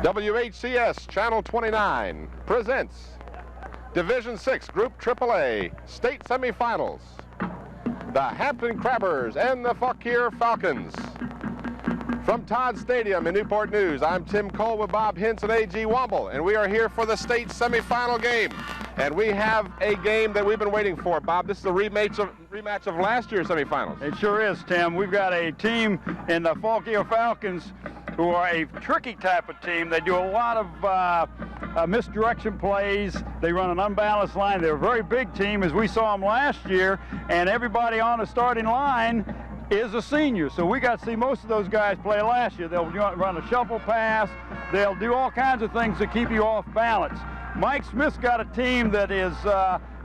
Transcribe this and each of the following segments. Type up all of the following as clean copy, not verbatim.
WHCS Channel 29 presents Division 6 Group AAA State Semifinals. The Hampton Crabbers and the Fauquier Falcons. From Todd Stadium in Newport News, I'm Tim Cole with Bob Hintz and A.G. Womble, and we are here for the state semifinal game. And we have a game that we've been waiting for, Bob. This is a rematch of last year's semifinals. It sure is, Tim. We've got a team in the Fauquier Falcons who are a tricky type of team. They do a lot of misdirection plays. They run an unbalanced line. They're a very big team, as we saw them last year, and everybody on the starting line is a senior. So we got to see most of those guys play last year. They'll run a shuffle pass. They'll do all kinds of things to keep you off balance. Mike Smith's got a team that is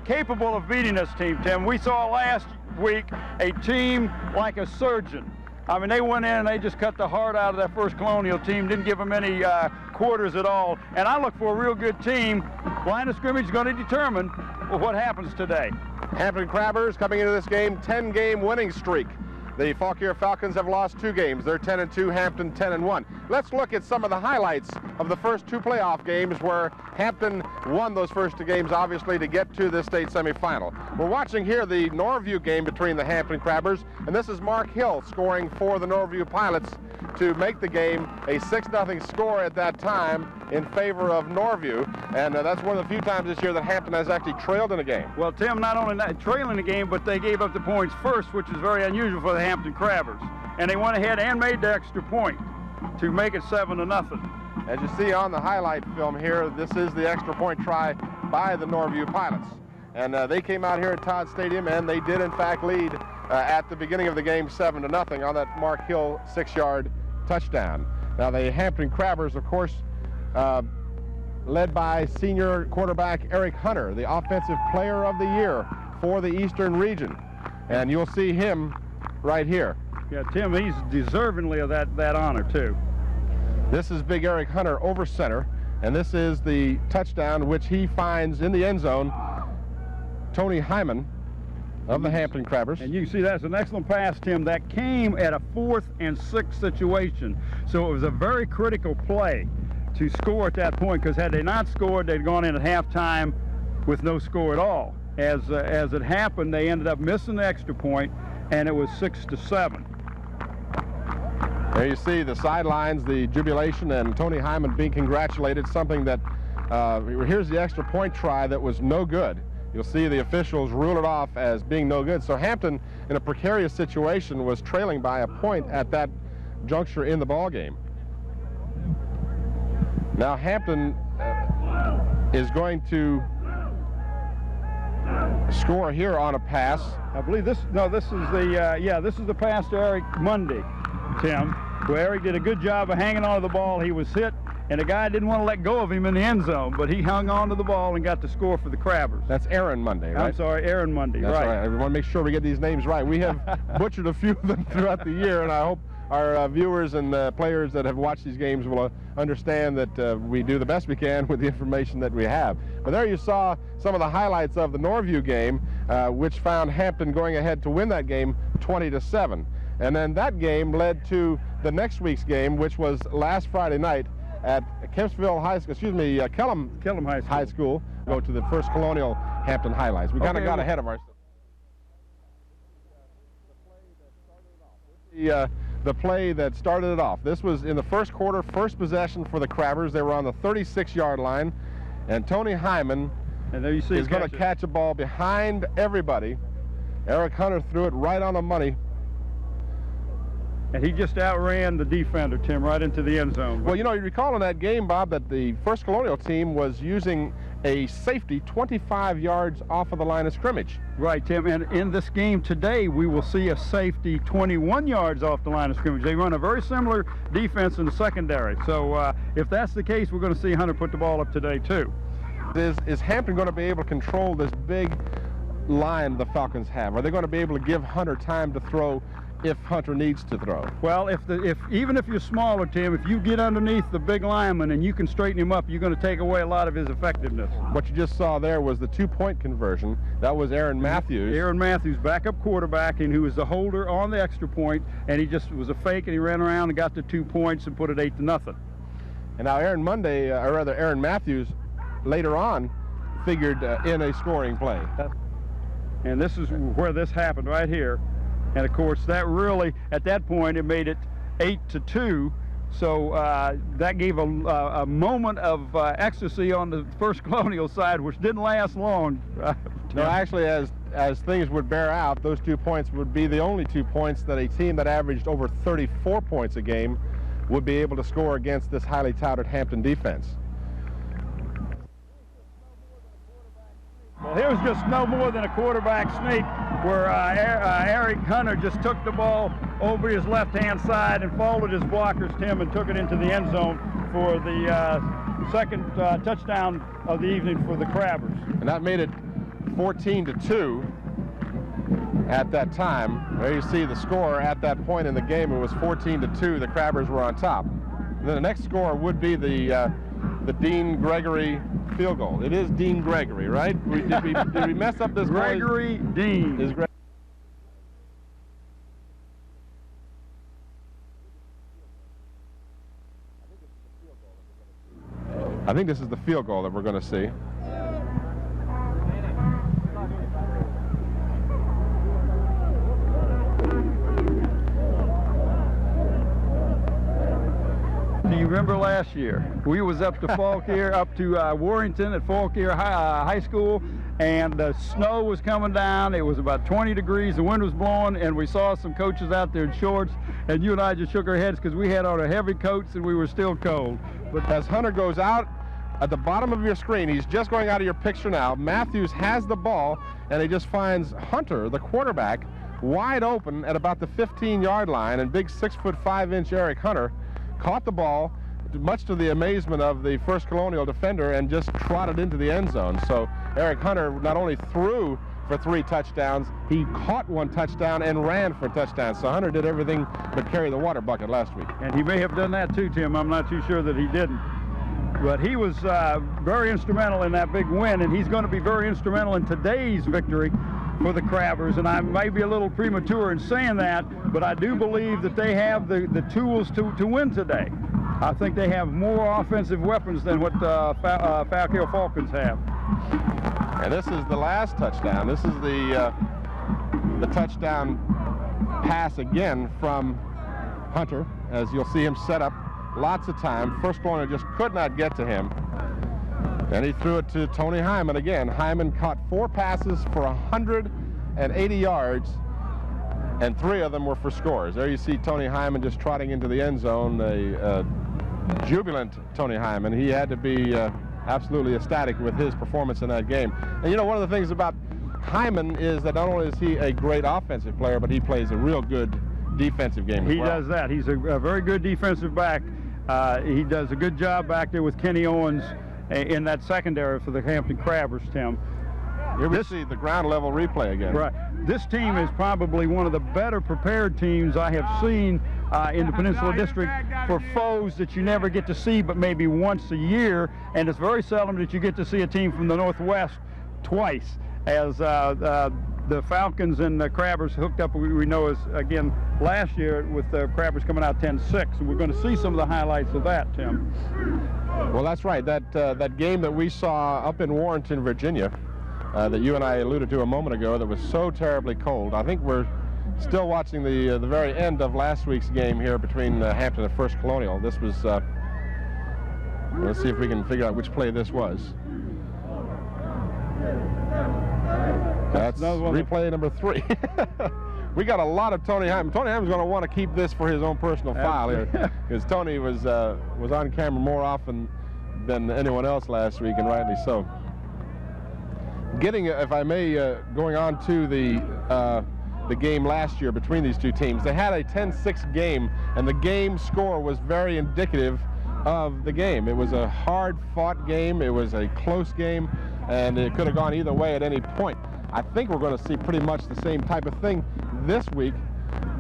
capable of beating this team, Tim. We saw last week a team like a surgeon. I mean, they went in and they just cut the heart out of that first Colonial team, didn't give them any quarters at all. And I look for a real good team. Line of scrimmage is going to determine what happens today. Hampton Crabbers coming into this game, 10-game winning streak. The Fauquier Falcons have lost 2 games. They're 10-2, Hampton 10-1. Let's look at some of the highlights of the first 2 playoff games where Hampton won those first 2 games, obviously, to get to the state semifinal. We're watching here the Norview game between the Hampton Crabbers, and this is Mark Hill scoring for the Norview Pilots to make the game a 6-0 score at that time in favor of Norview. And that's one of the few times this year that Hampton has actually trailed in a game. Well, Tim, not only trailing the game, but they gave up the points first, which is very unusual for the Hampton Crabbers. And they went ahead and made the extra point to make it 7-0. As you see on the highlight film here, this is the extra point try by the Norview Pilots. And they came out here at Todd Stadium, and they did, in fact, lead at the beginning of the game 7-0 on that Mark Hill 6-yard touchdown. Now, the Hampton Crabbers, of course, led by senior quarterback Eric Hunter, the Offensive Player of the Year for the Eastern Region. And you'll see him right here. Yeah, Tim, he's deservingly of that honor, too. This is big Eric Hunter over center, and this is the touchdown which he finds in the end zone, Tony Hyman of the Hampton Crabbers. And you can see that's an excellent pass, Tim. That came at a 4th and 6 situation. So it was a very critical play to score at that point, because had they not scored, they'd gone in at halftime with no score at all. As it happened, they ended up missing the extra point, and it was 6-7. There you see the sidelines, the jubilation, and Tony Hyman being congratulated, something that, here's the extra point try that was no good. You'll see the officials rule it off as being no good. So Hampton, in a precarious situation, was trailing by a point at that juncture in the ball game. Now Hampton is going to score here on a pass. I believe this is the pass to Eric Mundy, Tim, where Eric did a good job of hanging on to the ball. He was hit, and the guy didn't want to let go of him in the end zone, but he hung on to the ball and got the score for the Crabbers. That's Aaron Mundy, right? I'm sorry, Aaron Mundy. That's right. We want to make sure we get these names right. We have butchered a few of them throughout the year, and I hope our viewers and players that have watched these games will understand that we do the best we can with the information that we have. But there you saw some of the highlights of the Norview game, which found Hampton going ahead to win that game 20-7. And then that game led to the next week's game, which was last Friday night at Kempsville High School, Kellam High School. Go to the first Colonial Hampton highlights. We kind of got ahead of ourselves. The play that started it off. This was in the first quarter, first possession for the Crabbers. They were on the 36-yard line, and Tony Hyman is going to catch a ball behind everybody. Eric Hunter threw it right on the money. And he just outran the defender, Tim, right into the end zone. Well, you know, you recall in that game, Bob, that the first Colonial team was using a safety 25 yards off of the line of scrimmage. Right, Tim, and in this game today, we will see a safety 21 yards off the line of scrimmage. They run a very similar defense in the secondary. So if that's the case, we're going to see Hunter put the ball up today, too. Is Hampton going to be able to control this big line the Falcons have? Are they going to be able to give Hunter time to throw if Hunter needs to throw? Well, even if you're smaller, Tim, if you get underneath the big lineman and you can straighten him up, you're going to take away a lot of his effectiveness. What you just saw there was the 2-point conversion. That was Aaron Matthews. Aaron Matthews, backup quarterback, and who was the holder on the extra point, and he just was a fake, and he ran around and got the 2 points and put it 8-0. And now Aaron Matthews later on figured in a scoring play. And this is where this happened right here. And of course that really, at that point, it made it 8-2. So that gave a moment of ecstasy on the First Colonial side, which didn't last long. No, actually, as things would bear out, those 2 points would be the only 2 points that a team that averaged over 34 points a game would be able to score against this highly touted Hampton defense. Well, here's just no more than a quarterback sneak where Eric Hunter just took the ball over his left-hand side and followed his blockers, Tim, and took it into the end zone for the second touchdown of the evening for the Crabbers. And that made it 14-2 at that time. There you see the score at that point in the game. It was 14-2. The Crabbers were on top. And then the next score would be the Dean Gregory field goal. It is Dean Gregory, right? Did we mess up this? Gregory Dean. I think this is the field goal that we're going to see. Do you remember last year? We was up to Fauquier, up to Warrington at Fauquier High School, and the snow was coming down. It was about 20 degrees, the wind was blowing, and we saw some coaches out there in shorts, and you and I just shook our heads because we had on our heavy coats and we were still cold. But as Hunter goes out at the bottom of your screen, he's just going out of your picture now. Matthews has the ball, and he just finds Hunter, the quarterback, wide open at about the 15-yard line, and big 6'5" Eric Hunter caught the ball, much to the amazement of the First Colonial defender, and just trotted into the end zone. So Eric Hunter not only threw for 3 touchdowns, he caught 1 touchdown and ran for a touchdown. So Hunter did everything but carry the water bucket last week. And he may have done that too, Tim. I'm not too sure that he didn't. But he was very instrumental in that big win, and he's going to be very instrumental in today's victory for the Crabbers. And I may be a little premature in saying that, but I do believe that they have the tools to win today. I think they have more offensive weapons than what Fauquier Falcons have. And this is the last touchdown. This is the touchdown pass again from Hunter, as you'll see him set up lots of time. First Colonial just could not get to him. And he threw it to Tony Hyman again. Hyman caught 4 passes for 180 yards, and 3 of them were for scores. There you see Tony Hyman just trotting into the end zone, a jubilant Tony Hyman. He had to be absolutely ecstatic with his performance in that game. And you know, one of the things about Hyman is that not only is he a great offensive player, but he plays a real good defensive game as well. He does that. He's a very good defensive back. He does a good job back there with Kenny Owens in that secondary for the Hampton Crabbers, Tim. Here we see the ground level replay again. Right. This team is probably one of the better prepared teams I have seen in the Peninsula District for foes that you never get to see but maybe once a year, and it's very seldom that you get to see a team from the Northwest twice, as the Falcons and the Crabbers hooked up, we know, as again last year, with the Crabbers coming out 10-6, and we're going to see some of the highlights of that, Tim. Well, that's right. That game that we saw up in Warrenton, Virginia, that you and I alluded to a moment ago, that was so terribly cold. I think we're still watching the very end of last week's game here between Hampton and First Colonial. This was, let's see if we can figure out which play this was. That's replay number 3. We got a lot of Tony Hyman. Tony Hyman's going to want to keep this for his own personal file here, because Tony was on camera more often than anyone else last week, and rightly so. Getting, if I may, going on to the game last year between these two teams, they had a 10-6 game, and the game score was very indicative of the game. It was a hard-fought game. It was a close game, and it could have gone either way at any point. I think we're going to see pretty much the same type of thing this week.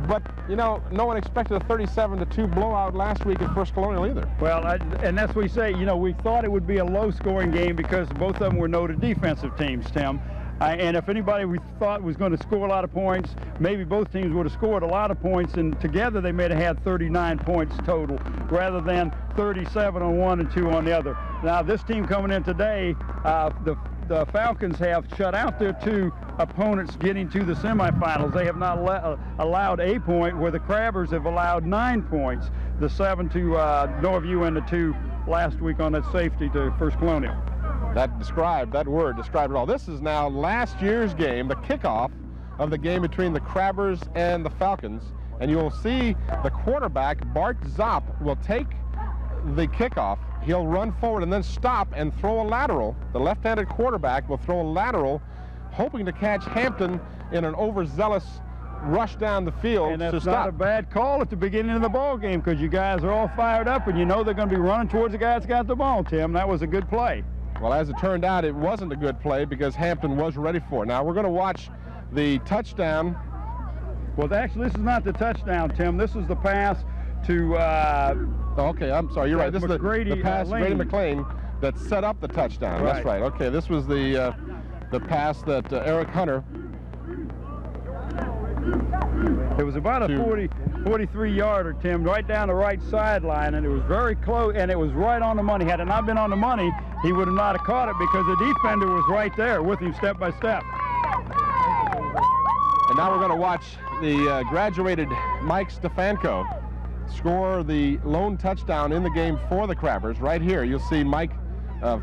But, you know, no one expected a 37-2 blowout last week at First Colonial either. Well, and that's what we say, you know, we thought it would be a low-scoring game because both of them were noted defensive teams, Tim. And if anybody we thought was going to score a lot of points, maybe both teams would have scored a lot of points, and together they may have had 39 points total rather than 37 on one and 2 on the other. Now this team coming in today, the Falcons have shut out their 2 opponents getting to the semifinals. They have not allowed a point, where the Crabbers have allowed 9 points, the 7 to Norview and the 2 last week on that safety to First Colonial. That word described it all. This is now last year's game, the kickoff of the game between the Crabbers and the Falcons. And you'll see the quarterback, Bart Zopp, will take the kickoff. He'll run forward and then stop and throw a lateral. The left-handed quarterback will throw a lateral, hoping to catch Hampton in an overzealous rush down the field. And that's to stop. not a bad call at the beginning of the ball game, because you guys are all fired up and you know they're going to be running towards the guy that's got the ball, Tim. That was a good play. Well, as it turned out, it wasn't a good play because Hampton was ready for it. Now we're going to watch the touchdown. Well, actually, this is not the touchdown, Tim. This is the pass to... okay, I'm sorry. You're right. This is the pass to Grady Lane. McLean that set up the touchdown. Right. That's right. Okay, this was the pass that Eric Hunter... It was about a 43-yarder, Tim, right down the right sideline, and it was very close, and it was right on the money. Had it not been on the money, he would have not have caught it, because the defender was right there with him step by step. And now we're going to watch the graduated Mike Stefanko score the lone touchdown in the game for the Crabbers. Right here, you'll see Mike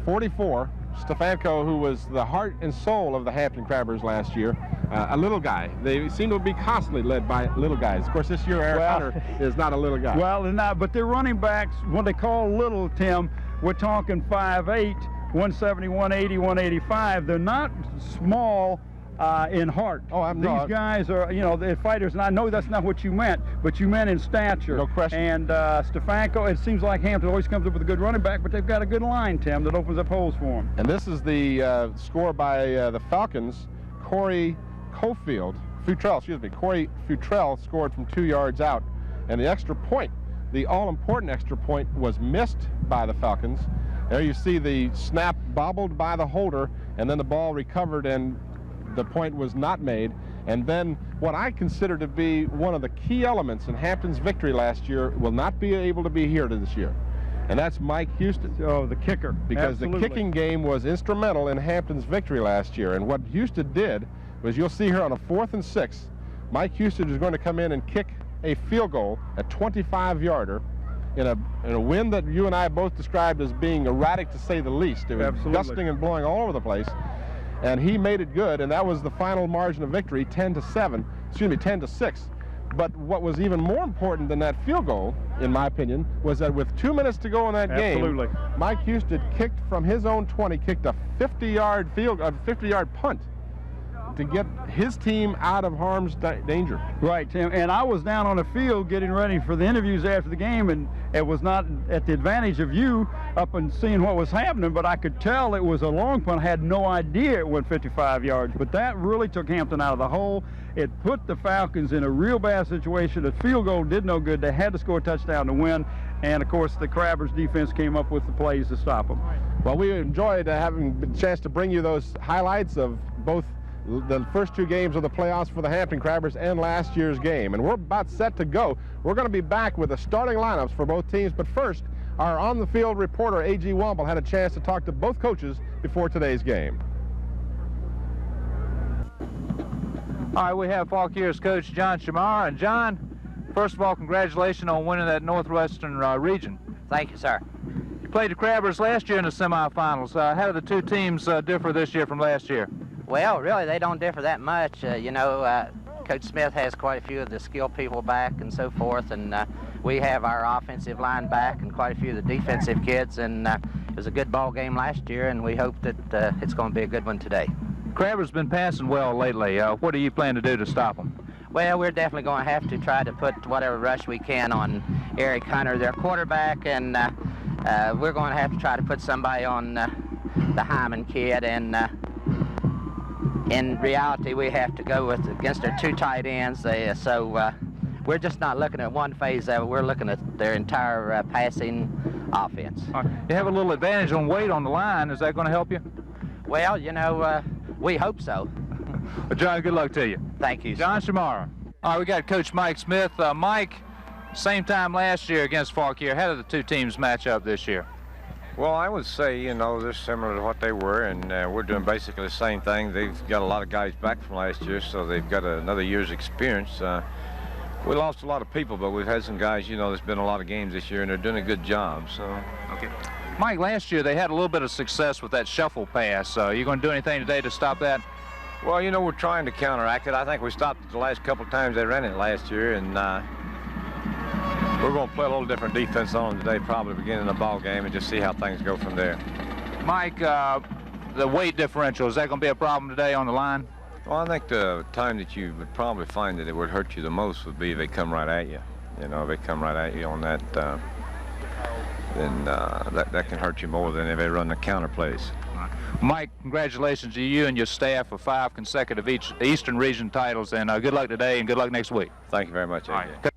44, Stefanko, who was the heart and soul of the Hampton Crabbers last year. A little guy. They seem to be constantly led by little guys. Of course, this year Eric Hunter is not a little guy. Well, they're not, but their running backs, what they call little, Tim, we're talking 5'8", 170, 180, 185. They're not small in heart. These guys are, you know, they're fighters, and I know that's not what you meant, but you meant in stature. No question. And Stefanko, it seems like Hampton always comes up with a good running back, but they've got a good line, Tim, that opens up holes for them. And this is the score by the Falcons. Corey Futrell scored from 2 yards out. And the extra point, the all-important extra point, was missed by the Falcons. There you see the snap bobbled by the holder, and then the ball recovered and the point was not made. And then what I consider to be one of the key elements in Hampton's victory last year will not be able to be here this year. And that's Mike Houston. Oh, the kicker. Because Absolutely. the kicking game was instrumental in Hampton's victory last year. And what Houston did was, you'll see here on a 4th and 6, Mike Houston is going to come in and kick a field goal, a 25-yarder, in a wind that you and I both described as being erratic, to say the least. It was gusting and blowing all over the place. And he made it good, and that was the final margin of victory, 10 to 6. But what was even more important than that field goal, in my opinion, was that with 2 minutes to go in that game, Mike Houston kicked from his own 20, kicked a 50-yard punt to get his team out of harm's danger. Right, Tim. And I was down on the field getting ready for the interviews after the game, and it was not at the advantage of you up and seeing what was happening, but I could tell it was a long punt. I had no idea it went 55 yards, but that really took Hampton out of the hole. It put the Falcons in a real bad situation. The field goal did no good. They had to score a touchdown to win, and of course the Crabbers defense came up with the plays to stop them. Well, we enjoyed having the chance to bring you those highlights of both the first 2 games of the playoffs for the Hampton Crabbers and last year's game. And we're about set to go. We're going to be back with the starting lineups for both teams. But first, our on-the-field reporter, A.G. Womble, had a chance to talk to both coaches before today's game. All right, we have Fauquier's coach, John Shamar. And John, first of all, congratulations on winning that Northwestern region. Thank you, sir. You played the Crabbers last year in the semifinals. How do the 2 teams differ this year from last year? Well, really, they don't differ that much. You know, Coach Smith has quite a few of the skilled people back and so forth, and we have our offensive line back and quite a few of the defensive kids, and it was a good ball game last year, and we hope that it's going to be a good one today. Crabbers been passing well lately. What do you plan to do to stop them? Well, we're definitely going to have to try to put whatever rush we can on Eric Hunter, their quarterback, and we're going to have to try to put somebody on the Hyman kid, and in reality, we have to go against their 2 tight ends. So we're just not looking at one phase of it. We're looking at their entire passing offense. You have a little advantage on weight on the line. Is that going to help you? Well, you know, We hope so. Well, John, good luck to you. Thank you. John Shamara. All right, we got Coach Mike Smith. Mike, same time last year against Fauquier. How did the two teams match up this year? Well, I would say, you know, they're similar to what they were, and we're doing basically the same thing. They've got a lot of guys back from last year, so they've got another year's experience. We lost a lot of people, but we've had some guys, you know, there's been a lot of games this year, and they're doing a good job. So. Okay. Mike, last year they had a little bit of success with that shuffle pass. Are you going to do anything today to stop that? Well, you know, we're trying to counteract it. I think we stopped it the last couple of times they ran it last year, and we're going to play a little different defense on them today, probably beginning the ball game, and just see how things go from there. Mike, the weight differential, is that going to be a problem today on the line? Well, I think the time that you would probably find that it would hurt you the most would be if they come right at you. You know, if they come right at you on that, then that can hurt you more than if they run the counter plays. Mike, congratulations to you and your staff for 5 consecutive Eastern Region titles, and good luck today and good luck next week. Thank you very much, AJ. All right.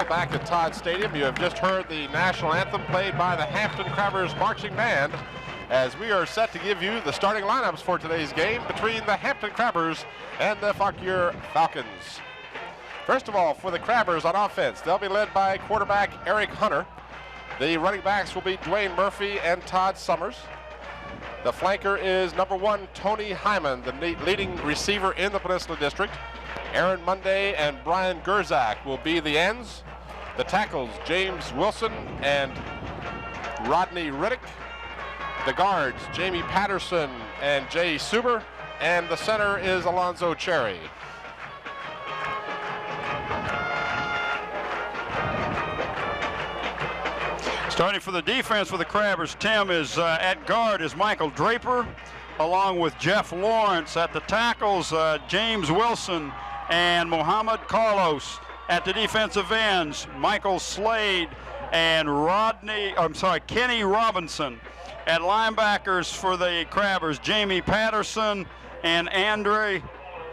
Back at Todd Stadium. You have just heard the national anthem played by the Hampton Crabbers Marching Band as we are set to give you the starting lineups for today's game between the Hampton Crabbers and the Fauquier Falcons. First of all, for the Crabbers on offense, they'll be led by quarterback Eric Hunter. The running backs will be Dwayne Murphy and Todd Summers. The flanker is number 1, Tony Hyman, the leading receiver in the Peninsula District. Aaron Monday and Brian Gerzak will be the ends. The tackles, James Wilson and Rodney Riddick. The guards, Jamie Patterson and Jay Suber. And the center is Alonzo Cherry. Starting for the defense for the Crabbers, Tim, is at guard is Michael Draper, along with Jeff Lawrence. At the tackles, James Wilson and Mohamed Carlos. At the defensive ends, Michael Slade and Kenny Robinson. At linebackers for the Crabbers, Jamie Patterson and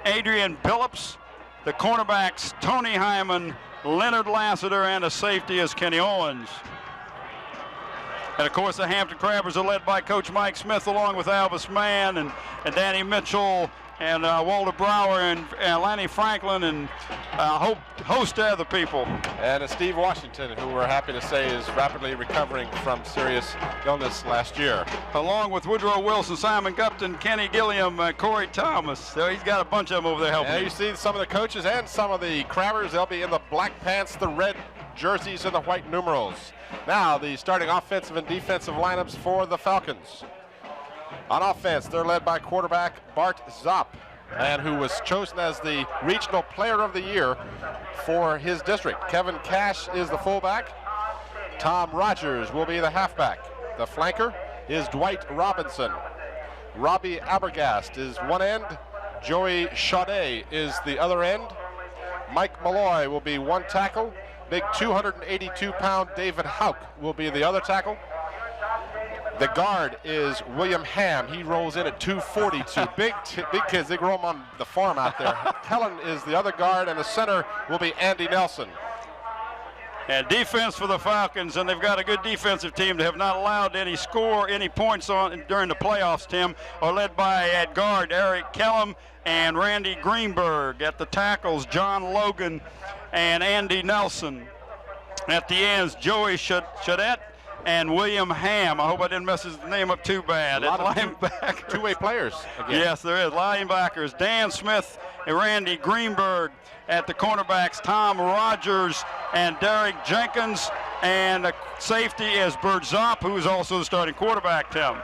Adrian Phillips. The cornerbacks, Tony Hyman, Leonard Lassiter, and a safety is Kenny Owens. And of course, the Hampton Crabbers are led by Coach Mike Smith, along with Alvis Mann and Danny Mitchell and Walter Brower and Lanny Franklin and a host of other people. And Steve Washington, who we're happy to say is rapidly recovering from serious illness last year. Along with Woodrow Wilson, Simon Gupton, Kenny Gilliam, Corey Thomas. So he's got a bunch of them over there helping. And you see some of the coaches and some of the Crabbers. They'll be in the black pants, the red jerseys, and the white numerals. Now the starting offensive and defensive lineups for the Falcons. On offense, they're led by quarterback Bart Zopp, and who was chosen as the Regional Player of the Year for his district. Kevin Cash is the fullback. Tom Rogers will be the halfback. The flanker is Dwight Robinson. Robbie Abergast is one end. Joey Chaudet is the other end. Mike Malloy will be one tackle. Big 282-pound David Hauk will be the other tackle. The guard is William Ham. He rolls in at 242. Big kids, they grow them on the farm out there. Helen is the other guard, and the center will be Andy Nelson. And defense for the Falcons, and they've got a good defensive team. They have not allowed any points on during the playoffs, Tim, are led by at guard Eric Kellum and Randy Greenberg. At the tackles, John Logan and Andy Nelson. At the ends, Joey Chaudet and William Ham. I hope I didn't mess his name up too bad. A lot of linebackers. Two-way players again. Yes, there is. Linebackers, Dan Smith and Randy Greenberg. At the cornerbacks, Tom Rogers and Derek Jenkins. And the safety is Bert Zopp, who is also the starting quarterback, Tim.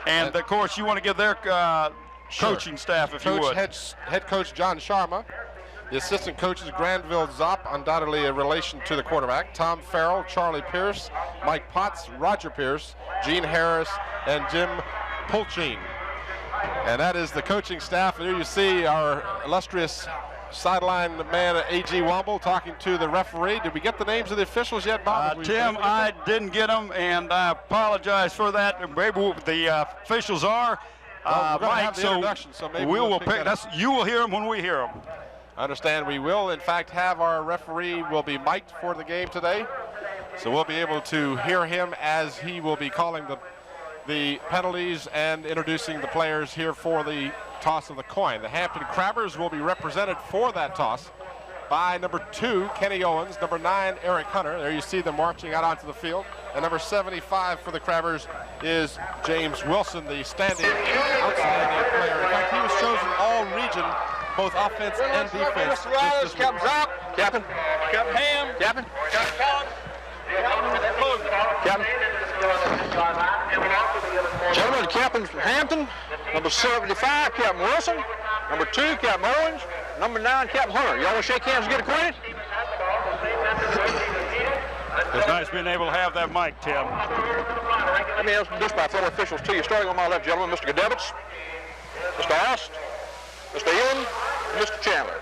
And, of course, you want to give their coaching staff, if you would. Head coach John Sharma. The assistant coaches, Granville Zopp, undoubtedly a relation to the quarterback, Tom Farrell, Charlie Pierce, Mike Potts, Roger Pierce, Gene Harris, and Jim Pulchine. And that is the coaching staff. And here you see our illustrious sideline man, A.G. Womble, talking to the referee. Did we get the names of the officials yet, Bob? Tim, I didn't get them, and I apologize for that. Maybe the officials are. Well, we're Mike, have the introduction, so maybe we will pick pick. You will hear them when we hear them. I understand we will, in fact, have our referee will be mic'd for the game today. So we'll be able to hear him as he will be calling the penalties and introducing the players here for the toss of the coin. The Hampton Crabbers will be represented for that toss by number 2, Kenny Owens, number 9, Eric Hunter. There you see them marching out onto the field. And number 75 for the Crabbers is James Wilson, the outstanding player. In fact, he was chosen all region, both offense and defense. Mr. Riley, Captain Zopp, Captain Ham, Captain Collins, Captain. Gentlemen, Captain Hampton, number 75, Captain Wilson, number 2, Captain Owens, number 9, Captain Hunter. Y'all want to shake hands and get acquainted? It's nice being able to have that mic, Tim. Let me introduce my fellow officials to you. Starting on my left, gentlemen, Mr. Gadevitz, Mr. Ost, Mr. Ewan, and Mr. Chandler.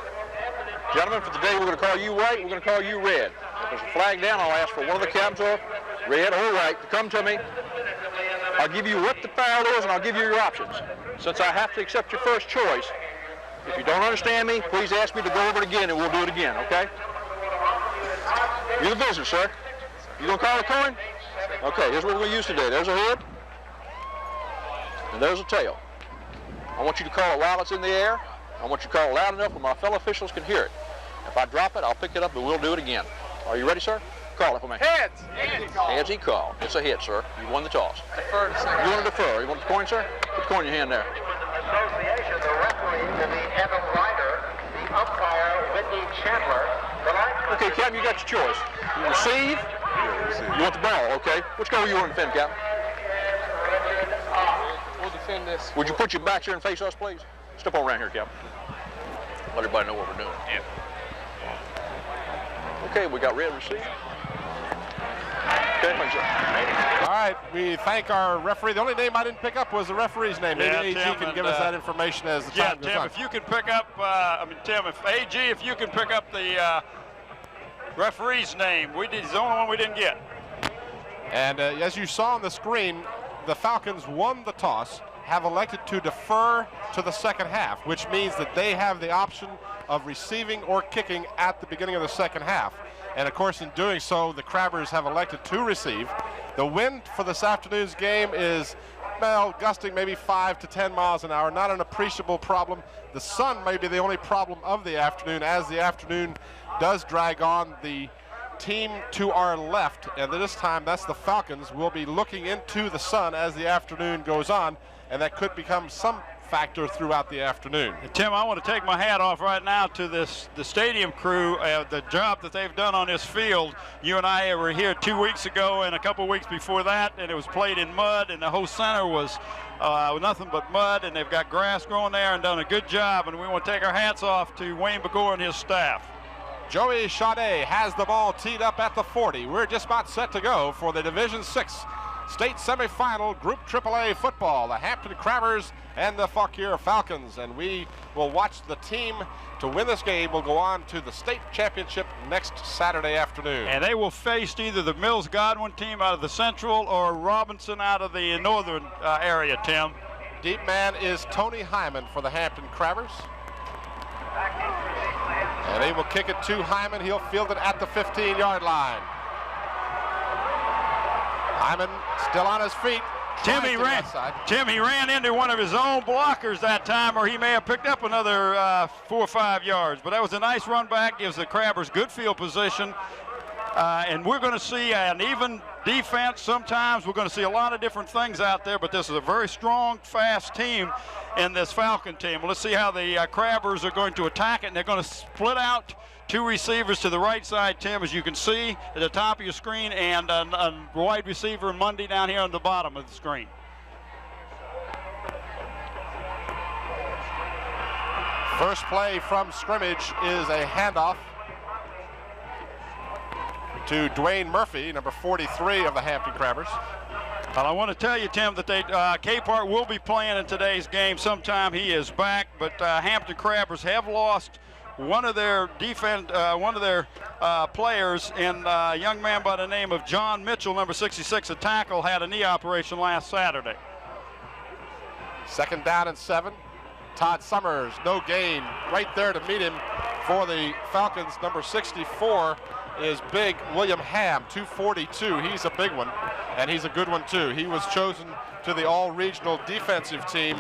Gentlemen, for the day we're going to call you white, we're going to call you red. If there's a flag down, I'll ask for one of the captains, or red or white, to come to me. I'll give you what the foul is, and I'll give you your options. Since I have to accept your first choice, if you don't understand me, please ask me to go over it again, and we'll do it again, okay? You're the visitor, sir. You gonna call a coin? Okay, here's what we're gonna use today. There's a head, and there's a tail. I want you to call it while it's in the air. I want you to call it loud enough where my fellow officials can hear it. If I drop it, I'll pick it up, but we'll do it again. Are you ready, sir? Call it for me. Heads. Heads he called. It's a head, sir. You won the toss. Defer to second. You want to defer? You want the coin, sir? Put the coin in your hand there. Association, the referee will be Evan Ryder, the umpire, Whitney Chandler. Okay, Captain, you got your choice. You receive. You want the ball, okay? Which goal you want to defend, Captain? We'll defend this. Would you put your back here and face us, please? Step on around here, Captain. Let everybody know what we're doing. Yeah. Okay, we got red receive. Okay, thanks, sir. All right, we thank our referee. The only name I didn't pick up was the referee's name. Maybe AG can give us that information as the time goes on. Tim, if you can pick up, Tim, if you can pick up the referee's name. He's the only one we didn't get. And as you saw on the screen, the Falcons won the toss, have elected to defer to the second half, which means that they have the option of receiving or kicking at the beginning of the second half. And of course, in doing so, the Crabbers have elected to receive. The wind for this afternoon's game is, well, gusting maybe 5 to 10 miles an hour, not an appreciable problem. The sun may be the only problem of the afternoon, as the afternoon does drag on. The team to our left, and this time that's the Falcons, will be looking into the sun as the afternoon goes on, and that could become some factor throughout the afternoon. Tim, I want to take my hat off right now to the stadium crew, the job that they've done on this field. You and I were here 2 weeks ago and a couple weeks before that, and it was played in mud, and the whole center was nothing but mud, and they've got grass growing there and done a good job, and we want to take our hats off to Wayne Begore and his staff. Joey Sade has the ball teed up at the 40. We're just about set to go for the Division VI State Semifinal Group AAA football. The Hampton Crabbers and the Fauquier Falcons. And we will watch the team to win this game will go on to the state championship next Saturday afternoon. And they will face either the Mills Godwin team out of the Central or Robinson out of the Northern area, Tim. Deep man is Tony Hyman for the Hampton Crabbers. And they will kick it to Hyman. He'll field it at the 15-yard line. Hyman still on his feet. Tim, he ran into one of his own blockers that time, or he may have picked up another 4 or 5 yards. But that was a nice run back, gives the Crabbers good field position. And we're going to see an even defense sometimes. We're going to see a lot of different things out there, but this is a very strong, fast team in this Falcon team. Let's see how the Crabbers are going to attack it, and they're going to split out two receivers to the right side, Tim, as you can see at the top of your screen, and a wide receiver Monday down here on the bottom of the screen. First play from scrimmage is a handoff to Dwayne Murphy, number 43 of the Hampton Crabbers. Well, I want to tell you, Tim, that Capehart will be playing in today's game sometime. He is back, but Hampton Crabbers have lost one of their players, and a young man by the name of John Mitchell, number 66, a tackle, had a knee operation last Saturday. 2nd down and 7. Todd Summers, no gain, right there to meet him for the Falcons. Number 64 is big William Ham, 242. He's a big one, and he's a good one too. He was chosen to the all-regional defensive team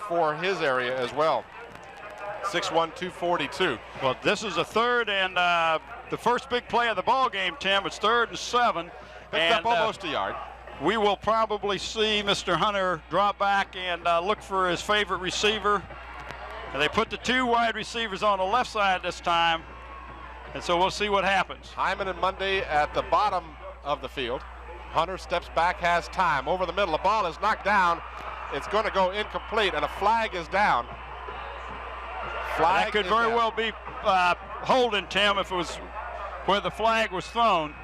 for his area as well. 6'1", 242. Well, this is a 3rd and the first big play of the ball game, Tim. It's 3rd and 7. Picked up almost a yard. We will probably see Mr. Hunter drop back and look for his favorite receiver. And they put the 2 wide receivers on the left side this time. And so we'll see what happens. Hyman and Monday at the bottom of the field. Hunter steps back, has time. Over the middle, the ball is knocked down. It's going to go incomplete, and a flag is down. That could very well be holding, Tim, if it was where the flag was thrown.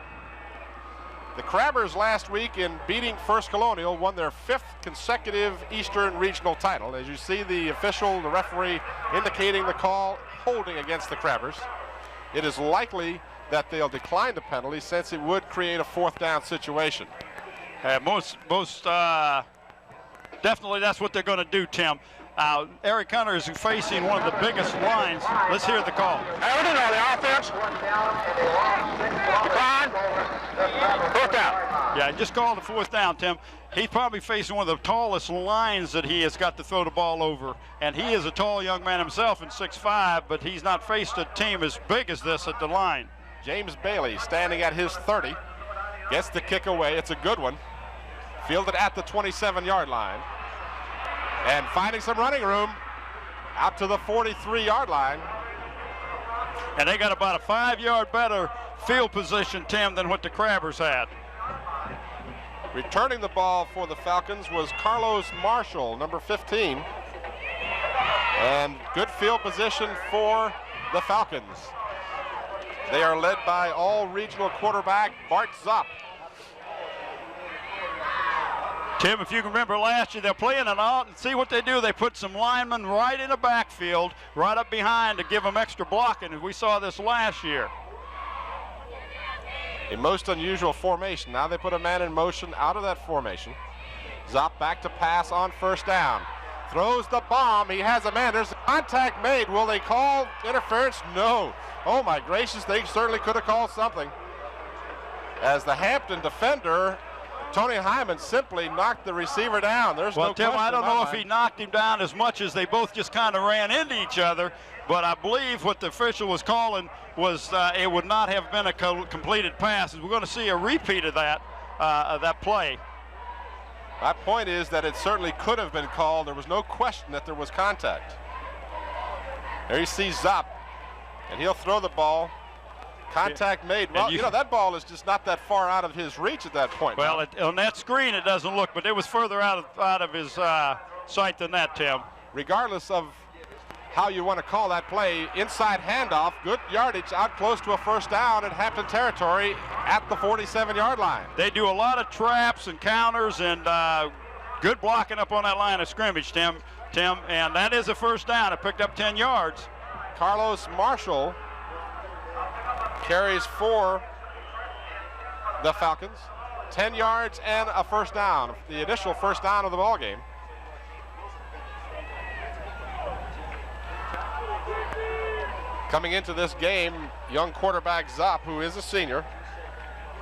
The Crabbers last week, in beating First Colonial, won their 5th consecutive Eastern Regional title. As you see the official, the referee, indicating the call holding against the Crabbers. It is likely that they'll decline the penalty since it would create a 4th down situation. Definitely that's what they're going to do, Tim. Eric Hunter is facing one of the biggest lines. Let's hear the call. Everything on the offense. Decline. 4th down. Yeah, just call the 4th down, Tim. He's probably facing one of the tallest lines that he has got to throw the ball over. And he is a tall young man himself in 6'5", but he's not faced a team as big as this at the line. James Bailey standing at his 30. Gets the kick away. It's a good one. Fielded at the 27-yard line. And finding some running room out to the 43-yard line. And they got about a 5-yard better field position, Tim, than what the Crabbers had. Returning the ball for the Falcons was Carlos Marshall, number 15. And good field position for the Falcons. They are led by all-regional quarterback Bart Zopp. Tim, if you can remember last year, they're playing an out, and see what they do. They put some linemen right in the backfield, right up behind to give them extra blocking, and we saw this last year. A most unusual formation. Now they put a man in motion out of that formation. Zopp back to pass on 1st down. Throws the bomb. He has a man. There's contact made. Will they call interference? No. Oh my gracious, they certainly could have called something. As the Hampton defender, Tony Hyman, simply knocked the receiver down. There's no question. Well, Tim, I don't know if he knocked him down as much as they both just kind of ran into each other, but I believe what the official was calling was it would not have been a completed pass. We're going to see a repeat of that play. My point is that it certainly could have been called. There was no question that there was contact. There you see Zopp, and he'll throw the ball. Contact made. Well, you know, that ball is just not that far out of his reach at that point. Well, on that screen it doesn't look, but it was further out of his sight than that, Tim. Regardless of how you want to call that play, inside handoff, good yardage, out close to a 1st down in Hampton territory at the 47-yard line. They do a lot of traps and counters and good blocking up on that line of scrimmage, Tim, and that is a 1st down. It picked up 10 yards. Carlos Marshall carries for the Falcons, 10 yards and a 1st down, the initial 1st down of the ball game. Coming into this game, young quarterback Zopp, who is a senior,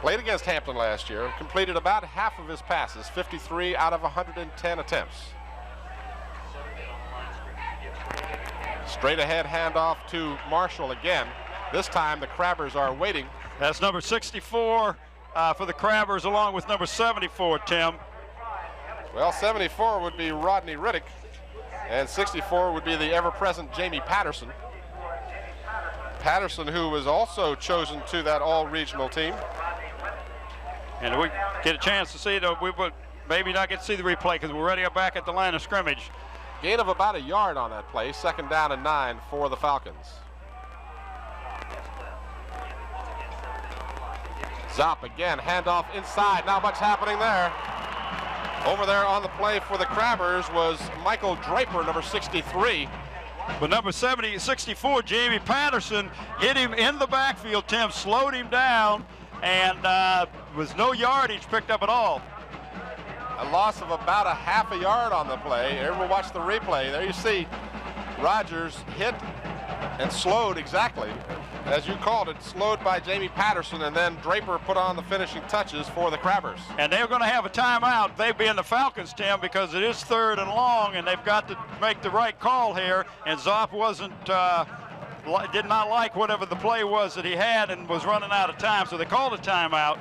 played against Hampton last year, completed about half of his passes, 53 out of 110 attempts. Straight ahead handoff to Marshall again. This time the Crabbers are waiting. That's number 64 for the Crabbers, along with number 74, Tim. Well, 74 would be Rodney Riddick, and 64 would be the ever-present Jamie Patterson. Patterson, who was also chosen to that all-regional team. And we get a chance to see, though, we would maybe not get to see the replay because we're already back at the line of scrimmage. Gain of about a yard on that play. 2nd down and 9 for the Falcons. Zopp again, handoff inside. Not much happening there. Over there on the play for the Crabbers was Michael Draper, number 63. But number 64, Jamie Patterson, hit him in the backfield. Tim slowed him down, and was no yardage picked up at all. A loss of about a half a yard on the play. Everyone watch the replay. There you see Rogers hit and slowed exactly, as you called it, slowed by Jamie Patterson, and then Draper put on the finishing touches for the Crabbers. And they're going to have a timeout. They being the Falcons, Tim, because it is 3rd and long, and they've got to make the right call here. And Zopp did not like whatever the play was that he had and was running out of time, so they called a timeout.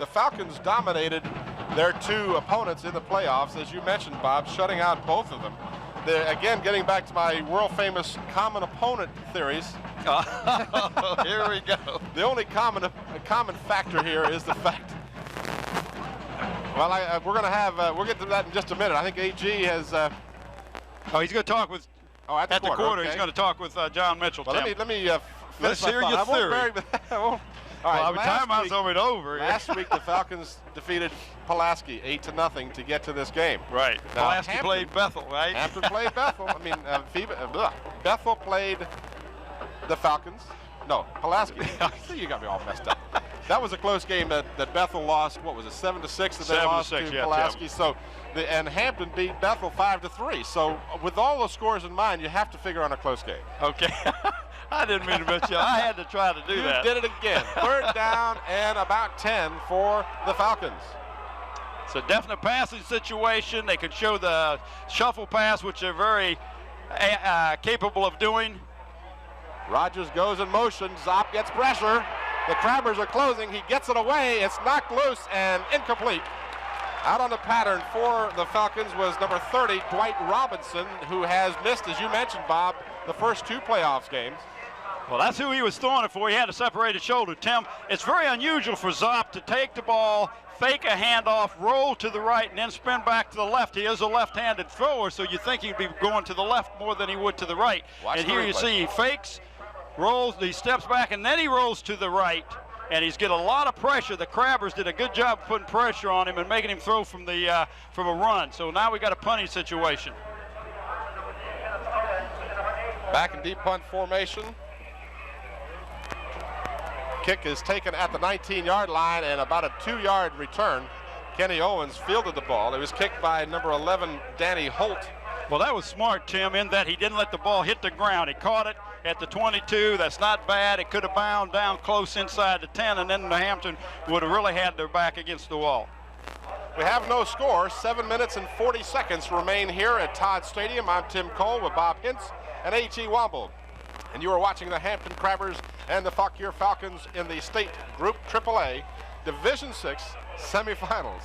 The Falcons dominated their 2 opponents in the playoffs, as you mentioned, Bob, shutting out both of them. They're, again, getting back to my world-famous common opponent theories. Oh, here we go. The only common factor here is the fact. Well, we're going to have. We'll get to that in just a minute. I think AG has. He's going to talk with. Oh, at the quarter. Okay. He's going to talk with John Mitchell. Well, let me. Let's hear your theory. All right, timeout's over. Last week, the Falcons defeated Pulaski 8-0 to get to this game. Right. Now, Pulaski played Bethel, right? Hampton played Bethel. I mean, Bethel played the Falcons. No, Pulaski. You got me all messed up. That was a close game that Bethel lost. What was it, 7-6 that they lost to Pulaski? So, and Hampton beat Bethel 5-3. So, with all those scores in mind, you have to figure on a close game. Okay. I didn't mean to miss you. I had to try to do that. You did it again. 3rd down and about 10 for the Falcons. It's a definite passing situation. They could show the shuffle pass, which they're very capable of doing. Rogers goes in motion. Zopp gets pressure. The Crabbers are closing. He gets it away. It's knocked loose and incomplete. Out on the pattern for the Falcons was number 30, Dwight Robinson, who has missed, as you mentioned, Bob, the first 2 playoffs games. Well, that's who he was throwing it for. He had a separated shoulder. Tim, it's very unusual for Zopp to take the ball, fake a handoff, roll to the right, and then spin back to the left. He is a left-handed thrower, so you think he'd be going to the left more than he would to the right. And here you see he fakes, rolls, he steps back, and then he rolls to the right. And he's getting a lot of pressure. The Crabbers did a good job putting pressure on him and making him throw from a run. So now we got a punting situation. Back in deep punt formation. Kick is taken at the 19-yard line and about a 2-yard return. Kenny Owens fielded the ball. It was kicked by number 11, Danny Holt. Well, that was smart, Tim, in that he didn't let the ball hit the ground. He caught it at the 22. That's not bad. It could have bound down close inside the 10, and then New Hampton would have really had their back against the wall. We have no score. 7 minutes and 40 seconds remain here at Todd Stadium. I'm Tim Cole with Bob Hintz and A.T. Womble. And you are watching the Hampton Crabbers and the Fauquier Falcons in the State Group AAA Division VI semifinals.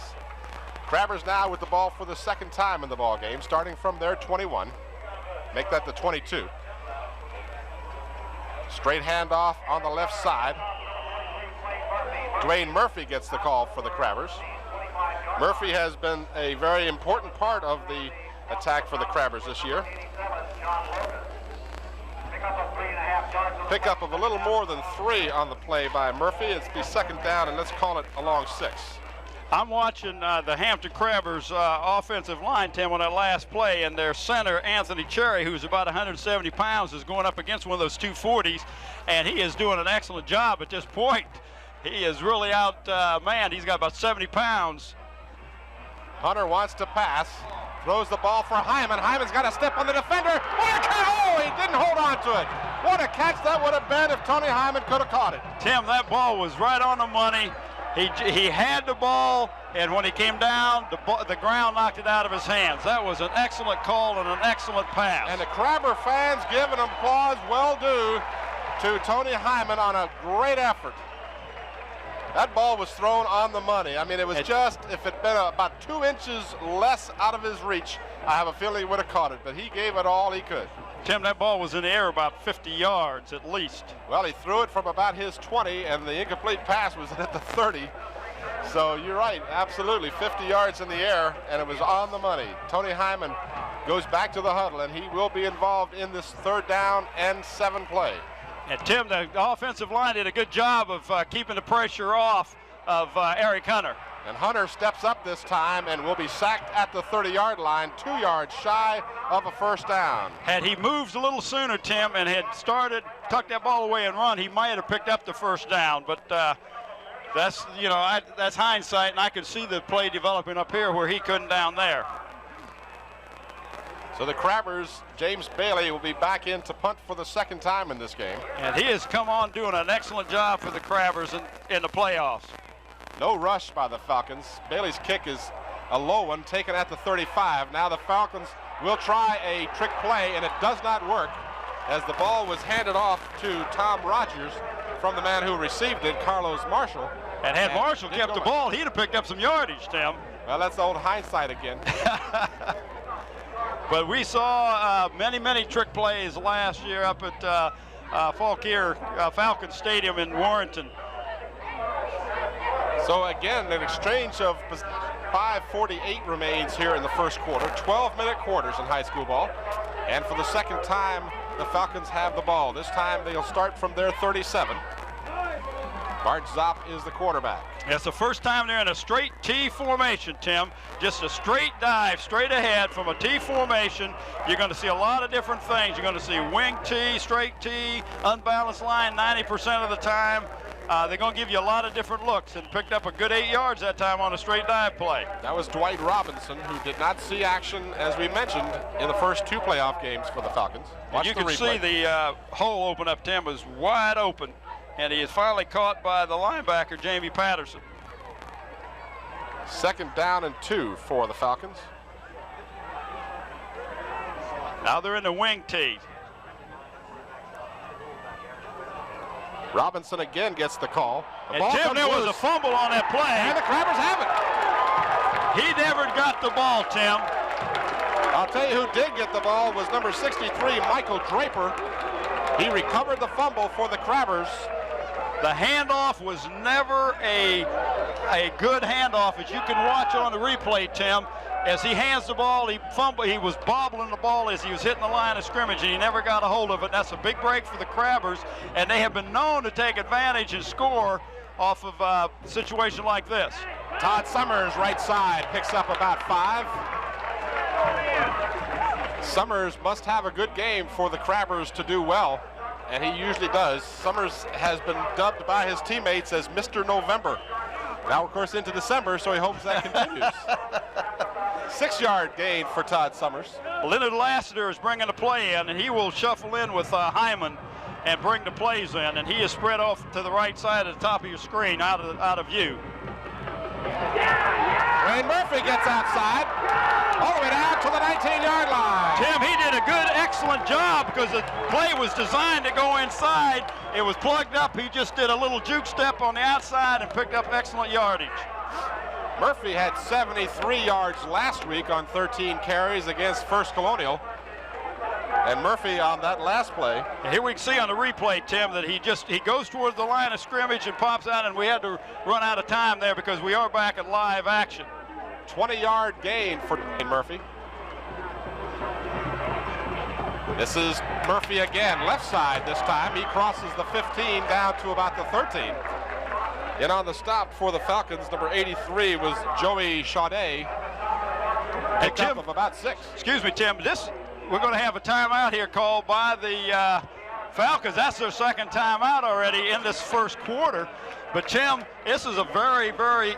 Crabbers now with the ball for the 2nd time in the ball game, starting from their 21. Make that the 22. Straight handoff on the left side. Dwayne Murphy gets the call for the Crabbers. Murphy has been a very important part of the attack for the Crabbers this year. Pickup of a little more than 3 on the play by Murphy. It's the 2nd down, and let's call it a long 6. I'm watching the Hampton Crabbers offensive line, Tim, on that last play, and their center, Anthony Cherry, who's about 170 pounds, is going up against one of those 240s, and he is doing an excellent job at this point. He is really outmanned. He's got about 70 pounds. Hunter wants to pass. Throws the ball for Hyman. Hyman's got a step on the defender. What a catch! Oh, he didn't hold on to it. What a catch that would have been if Tony Hyman could have caught it. Tim, that ball was right on the money. He had the ball, and when he came down, the ground knocked it out of his hands. That was an excellent call and an excellent pass. And the Crabber fans give an applause well due to Tony Hyman on a great effort. That ball was thrown on the money. I mean, it was just, if it had been about 2 inches less out of his reach, I have a feeling he would have caught it, but he gave it all he could. Tim, that ball was in the air about 50 yards at least. Well, he threw it from about his 20, and the incomplete pass was at the 30. So you're right, absolutely, 50 yards in the air, and it was on the money. Tony Hyman goes back to the huddle, and he will be involved in this 3rd down and 7 play. And Tim, the offensive line did a good job of keeping the pressure off of Eric Hunter. And Hunter steps up this time and will be sacked at the 30-yard line, 2 yards shy of a 1st down. Had he moved a little sooner, Tim, and had started, tucked that ball away and run, he might have picked up the 1st down. But that's, that's hindsight, and I could see the play developing up here where he couldn't down there. So the Crabbers, James Bailey, will be back in to punt for the 2nd time in this game. And he has come on doing an excellent job for the Crabbers in the playoffs. No rush by the Falcons. Bailey's kick is a low one, taken at the 35. Now the Falcons will try a trick play, and it does not work, as the ball was handed off to Tom Rogers from the man who received it, Carlos Marshall. And had Marshall kept the ball, he'd have picked up some yardage, Tim. Well, that's the old hindsight again. But we saw many trick plays last year up at Fauquier Falcon Stadium in Warrenton. So again, an exchange of 5:48 remains here in the 1st quarter. 12-minute quarters in high school ball. And for the 2nd time, the Falcons have the ball. This time they'll start from their 37. Bart Zopp is the quarterback. It's the first time they're in a straight T formation, Tim. Just a straight dive, straight ahead from a T formation. You're going to see a lot of different things. You're going to see wing T, straight T, unbalanced line 90% of the time. They're going to give you a lot of different looks, and picked up a good 8 yards that time on a straight dive play. That was Dwight Robinson, who did not see action, as we mentioned, in the first 2 playoff games for the Falcons. And you can see the hole open up, Tim, was wide open, and he is finally caught by the linebacker, Jamie Patterson. 2nd down and 2 for the Falcons. Now they're in the wing T. Robinson again gets the call. And Tim, there was a fumble on that play. And the Crabbers have it. He never got the ball, Tim. I'll tell you who did get the ball was number 63, Michael Draper. He recovered the fumble for the Crabbers. The handoff was never a good handoff, as you can watch on the replay, Tim. As he hands the ball, he was bobbling the ball as he was hitting the line of scrimmage, and he never got a hold of it. That's a big break for the Crabbers, and they have been known to take advantage and score off of a situation like this. Todd Summers, right side, picks up about 5. Summers must have a good game for the Crabbers to do well, and he usually does. Summers has been dubbed by his teammates as Mr. November. Now, of course, into December, so he hopes that continues. 6-yard gain for Todd Summers. Leonard Lassiter is bringing the play in, and he will shuffle in with Hyman and bring the plays in, and he is spread off to the right side at the top of your screen, out of view. Wayne Murphy gets outside, all the way down to the 19-yard line. Tim, he did a good, excellent job, because the play was designed to go inside. It was plugged up. He just did a little juke step on the outside and picked up excellent yardage. Murphy had 73 yards last week on 13 carries against First Colonial. And Murphy on that last play. And here we can see on the replay, Tim, that he goes towards the line of scrimmage and pops out, and we had to run out of time there because we are back at live action. 20-yard gain for Murphy. This is Murphy again, left side this time. He crosses the 15 down to about the 13. And on the stop for the Falcons, number 83 was Joey Chaudet. Picked up of about 6. Excuse me, Tim. We're going to have a timeout here called by the Falcons. That's their 2nd timeout already in this 1st quarter. But, Tim, this is a very, very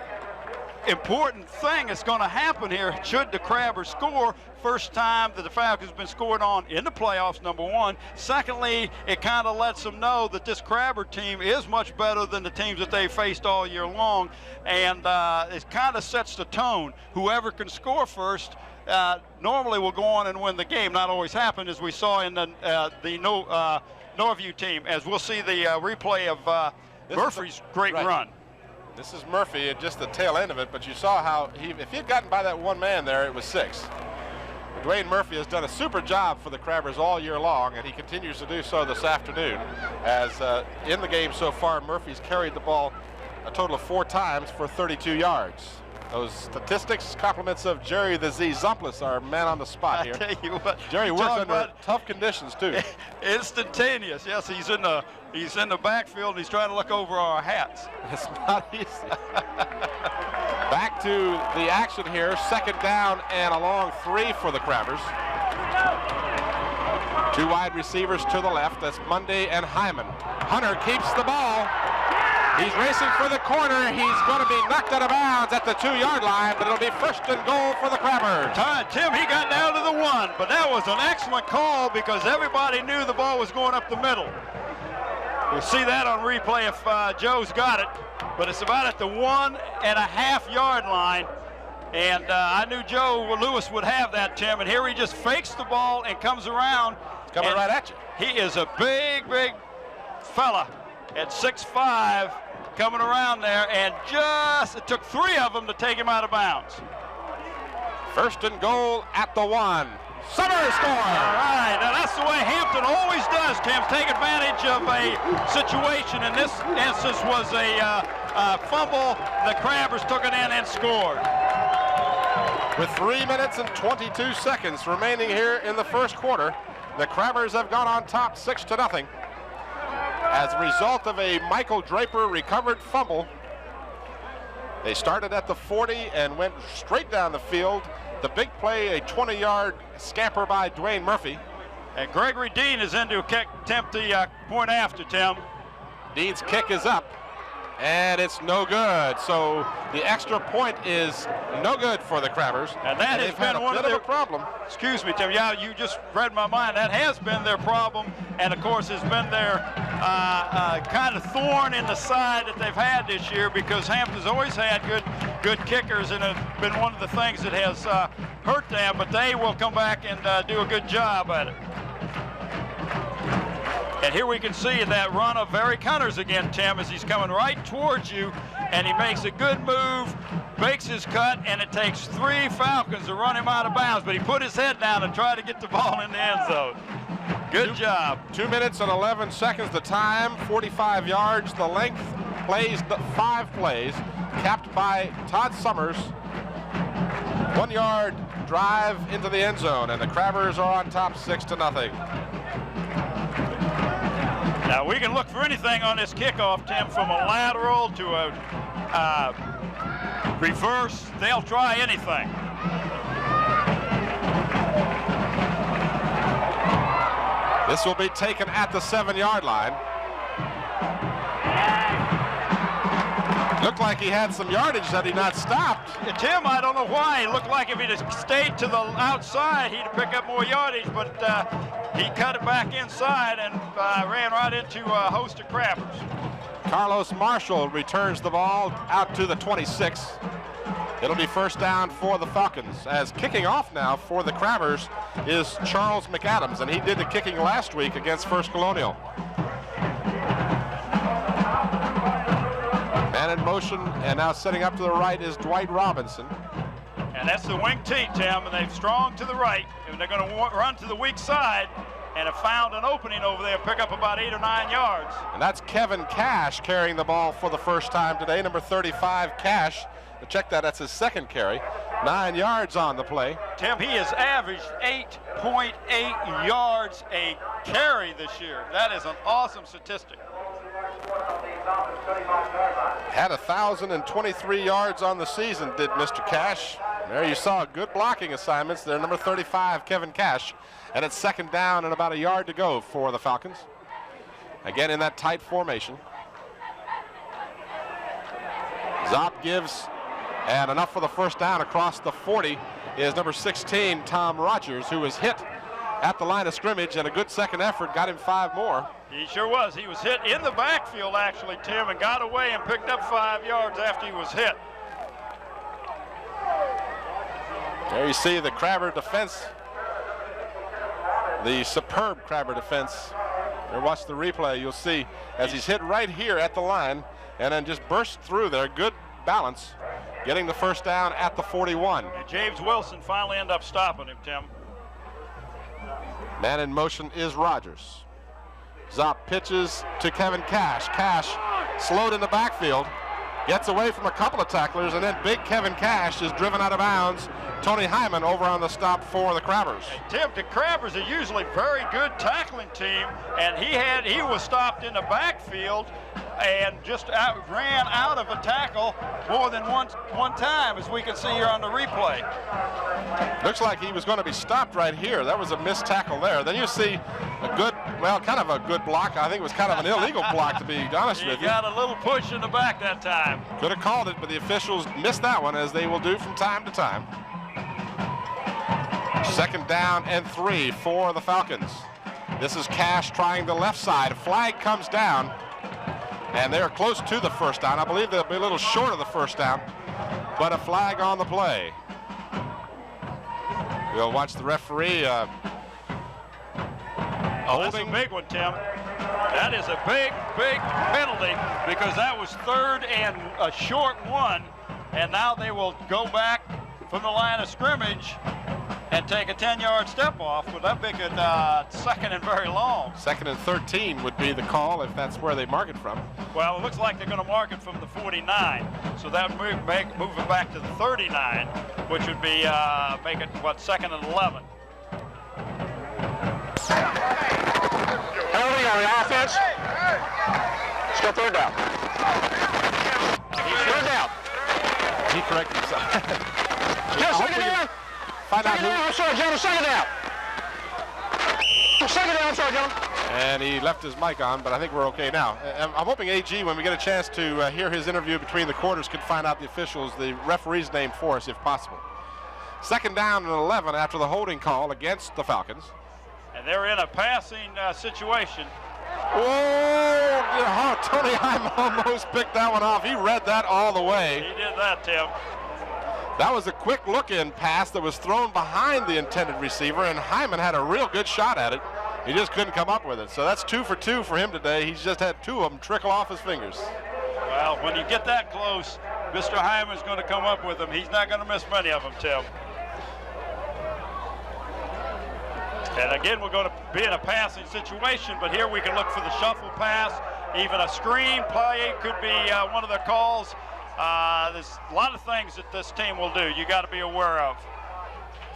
important thing that's going to happen here should the Crabbers score. First time that the Falcons have been scored on in the playoffs, number 1. Secondly, it kind of lets them know that this Crabber team is much better than the teams that they faced all year long, and it kind of sets the tone. Whoever can score first normally will go on and win the game. Not always happen, as we saw in the Norview team, as we'll see the replay of Murphy's great run. This is Murphy at just the tail end of it, but you saw how if he had gotten by that one man there, it was 6. Dwayne Murphy has done a super job for the Crabbers all year long, and he continues to do so this afternoon. As in the game so far, Murphy's carried the ball a total of 4 times for 32 yards. Those statistics, compliments of Jerry the Z Zumplis, our man on the spot here. I tell you what, Jerry works under tough conditions too. Instantaneous. Yes, he's in the backfield. And he's trying to look over our hats. It's not easy. Back to the action here. Second down and a long 3 for the Crabbers. 2 wide receivers to the left. That's Monday and Hyman. Hunter keeps the ball. He's racing for the corner. He's going to be knocked out of bounds at the 2-yard line, but it'll be first and goal for the Crabbers. Tim, he got down to the 1, but that was an excellent call because everybody knew the ball was going up the middle. We'll see that on replay if Joe's got it, but it's about at the 1.5-yard line. And I knew Joe Lewis would have that, Tim, and here he just fakes the ball and comes around. It's coming right at you. He is a big, big fella at 6'5", coming around there, and it took 3 of them to take him out of bounds. First and goal at the 1. Summers scores! All right, now that's the way Hampton always does, Tim, take advantage of a situation. In this instance was a fumble. The Crabbers took it in and scored. With 3 minutes and 22 seconds remaining here in the first quarter, the Crabbers have gone on top 6-0. As a result of a Michael Draper recovered fumble, they started at the 40 and went straight down the field. The big play, a 20-yard scamper by Dwayne Murphy. And Gregory Dean is in to attempt the point after, Tim. Dean's kick is up, and it's no good. So the extra point is no good for the Crabbers. And that has been one of their problem. Excuse me, Tim. Yeah, you just read my mind. That has been their problem, and of course has been their kind of thorn in the side that they've had this year, because Hampton's always had good kickers, and it's been one of the things that has hurt them. But they will come back and do a good job at it. And here we can see that run of Barry Cunners again, Tim, as he's coming right towards you, and he makes a good move, makes his cut, and it takes 3 Falcons to run him out of bounds, but he put his head down and tried to get the ball in the end zone. Good job. 2 minutes and 11 seconds the time, 45 yards. The length plays, 5 plays, capped by Todd Summers. 1-yard drive into the end zone, and the Crabbers are on top 6-0. Now we can look for anything on this kickoff, Tim, from a lateral to a reverse. They'll try anything. This will be taken at the 7-yard line. Looked like he had some yardage that he not stopped. Tim, I don't know why. It looked like if he'd have stayed to the outside, he'd have picked up more yardage, but he cut it back inside and ran right into a host of Crabbers. Carlos Marshall returns the ball out to the 26. It'll be first down for the Falcons, as kicking off now for the Crabbers is Charles McAdams, and he did the kicking last week against First Colonial. Man in motion, and now setting up to the right is Dwight Robinson. And that's the wing T, Tim, and they've strong to the right, and they're going to run to the weak side and have found an opening over there, pick up about 8 or 9 yards. And that's Kevin Cash carrying the ball for the first time today, number 35, Cash. Check that, that's his second carry. 9 yards on the play. Tim, he has averaged 8.8 yards a carry this year. That is an awesome statistic. Had 1,023 yards on the season, did Mr. Cash. There you saw good blocking assignments there, number 35, Kevin Cash. And it's second down and about a yard to go for the Falcons. Again in that tight formation. Zopp gives, and enough for the first down across the 40 is number 16, Tom Rogers, who was hit at the line of scrimmage, and a good second effort got him 5 more. He sure was. He was hit in the backfield, actually, Tim, and got away and picked up 5 yards after he was hit. There you see the Crabber defense, the superb Crabber defense. There, watch the replay. You'll see as he's hit right here at the line and then just burst through there. Good balance, getting the first down at the 41. And James Wilson finally ended up stopping him, Tim. Man in motion is Rogers. Zopp pitches to Kevin Cash. Cash slowed in the backfield. gets away from a couple of tacklers, and then big Kevin Cash is driven out of bounds. Tony Hyman over on the stop for the Crabbers. Tim, the Crabbers are usually a very good tackling team, and he was stopped in the backfield and just ran out of a tackle more than one time, as we can see here on the replay. Looks like he was going to be stopped right here. That was a missed tackle there. Then you see a good, well, kind of a good block. I think it was kind of an illegal block, to be honest with you. He got a little push in the back that time. Could have called it, but the officials missed that one, as they will do from time to time. 2nd down and 3 for the Falcons. This is Cash trying the left side. A flag comes down, and they're close to the first down. I believe they'll be a little short of the first down, but a flag on the play. We'll watch the referee. That's a big one, Tim. That is a big, big penalty, because that was 3rd and a short one, and now they will go back from the line of scrimmage and take a 10-yard step off. Would that make it 2nd and very long? 2nd and 13 would be the call if that's where they mark it from. Well, it looks like they're going to mark it from the 49, so that would move it back to the 39, which would be make it, what, 2nd and 11. Penalty on the offense. Still 3rd down. 3rd down. He corrected himself. Still 2nd down. Find out who. I'm sorry, gentlemen. 2nd down. 2nd down, I'm sorry, gentlemen. And he left his mic on, but I think we're okay now. I'm hoping AG, when we get a chance to hear his interview between the quarters, could find out the officials, the referee's name for us if possible. 2nd down and 11 after the holding call against the Falcons. And they're in a passing situation. Oh, Tony Hyman almost picked that one off. He read that all the way. He did that, Tim. That was a quick look-in pass that was thrown behind the intended receiver, and Hyman had a real good shot at it. He just couldn't come up with it. So that's 2 for 2 for him today. He's just had 2 of them trickle off his fingers. Well, when you get that close, Mr. Hyman's going to come up with them. He's not going to miss many of them, Tim. And again, we're going to be in a passing situation, but here we can look for the shuffle pass, even a screen play could be one of the calls. There's a lot of things that this team will do you got to be aware of.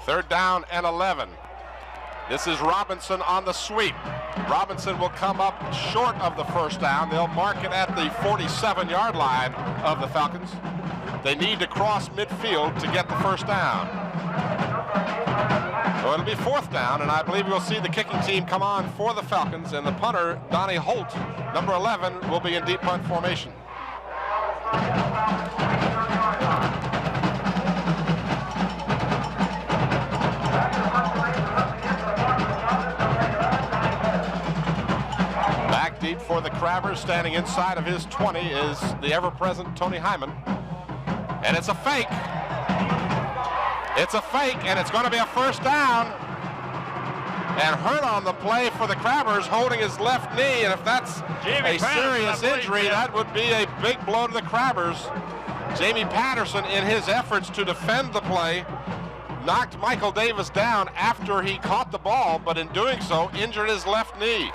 3rd down and 11. This is Robinson on the sweep. Robinson will come up short of the first down. They'll mark it at the 47-yard line of the Falcons. They need to cross midfield to get the first down. So it'll be 4th down, and I believe we'll see the kicking team come on for the Falcons, and the punter, Donnie Holt, number 11, will be in deep punt formation. Back deep for the Crabbers, standing inside of his 20 is the ever-present Tony Hyman. And it's a fake. It's a fake, and it's going to be a first down. And hurt on the play for the Crabbers, holding his left knee. And if that's a serious injury, that would be a big blow to the Crabbers. Jamie Patterson, in his efforts to defend the play, knocked Michael Davis down after he caught the ball, but in doing so, injured his left knee.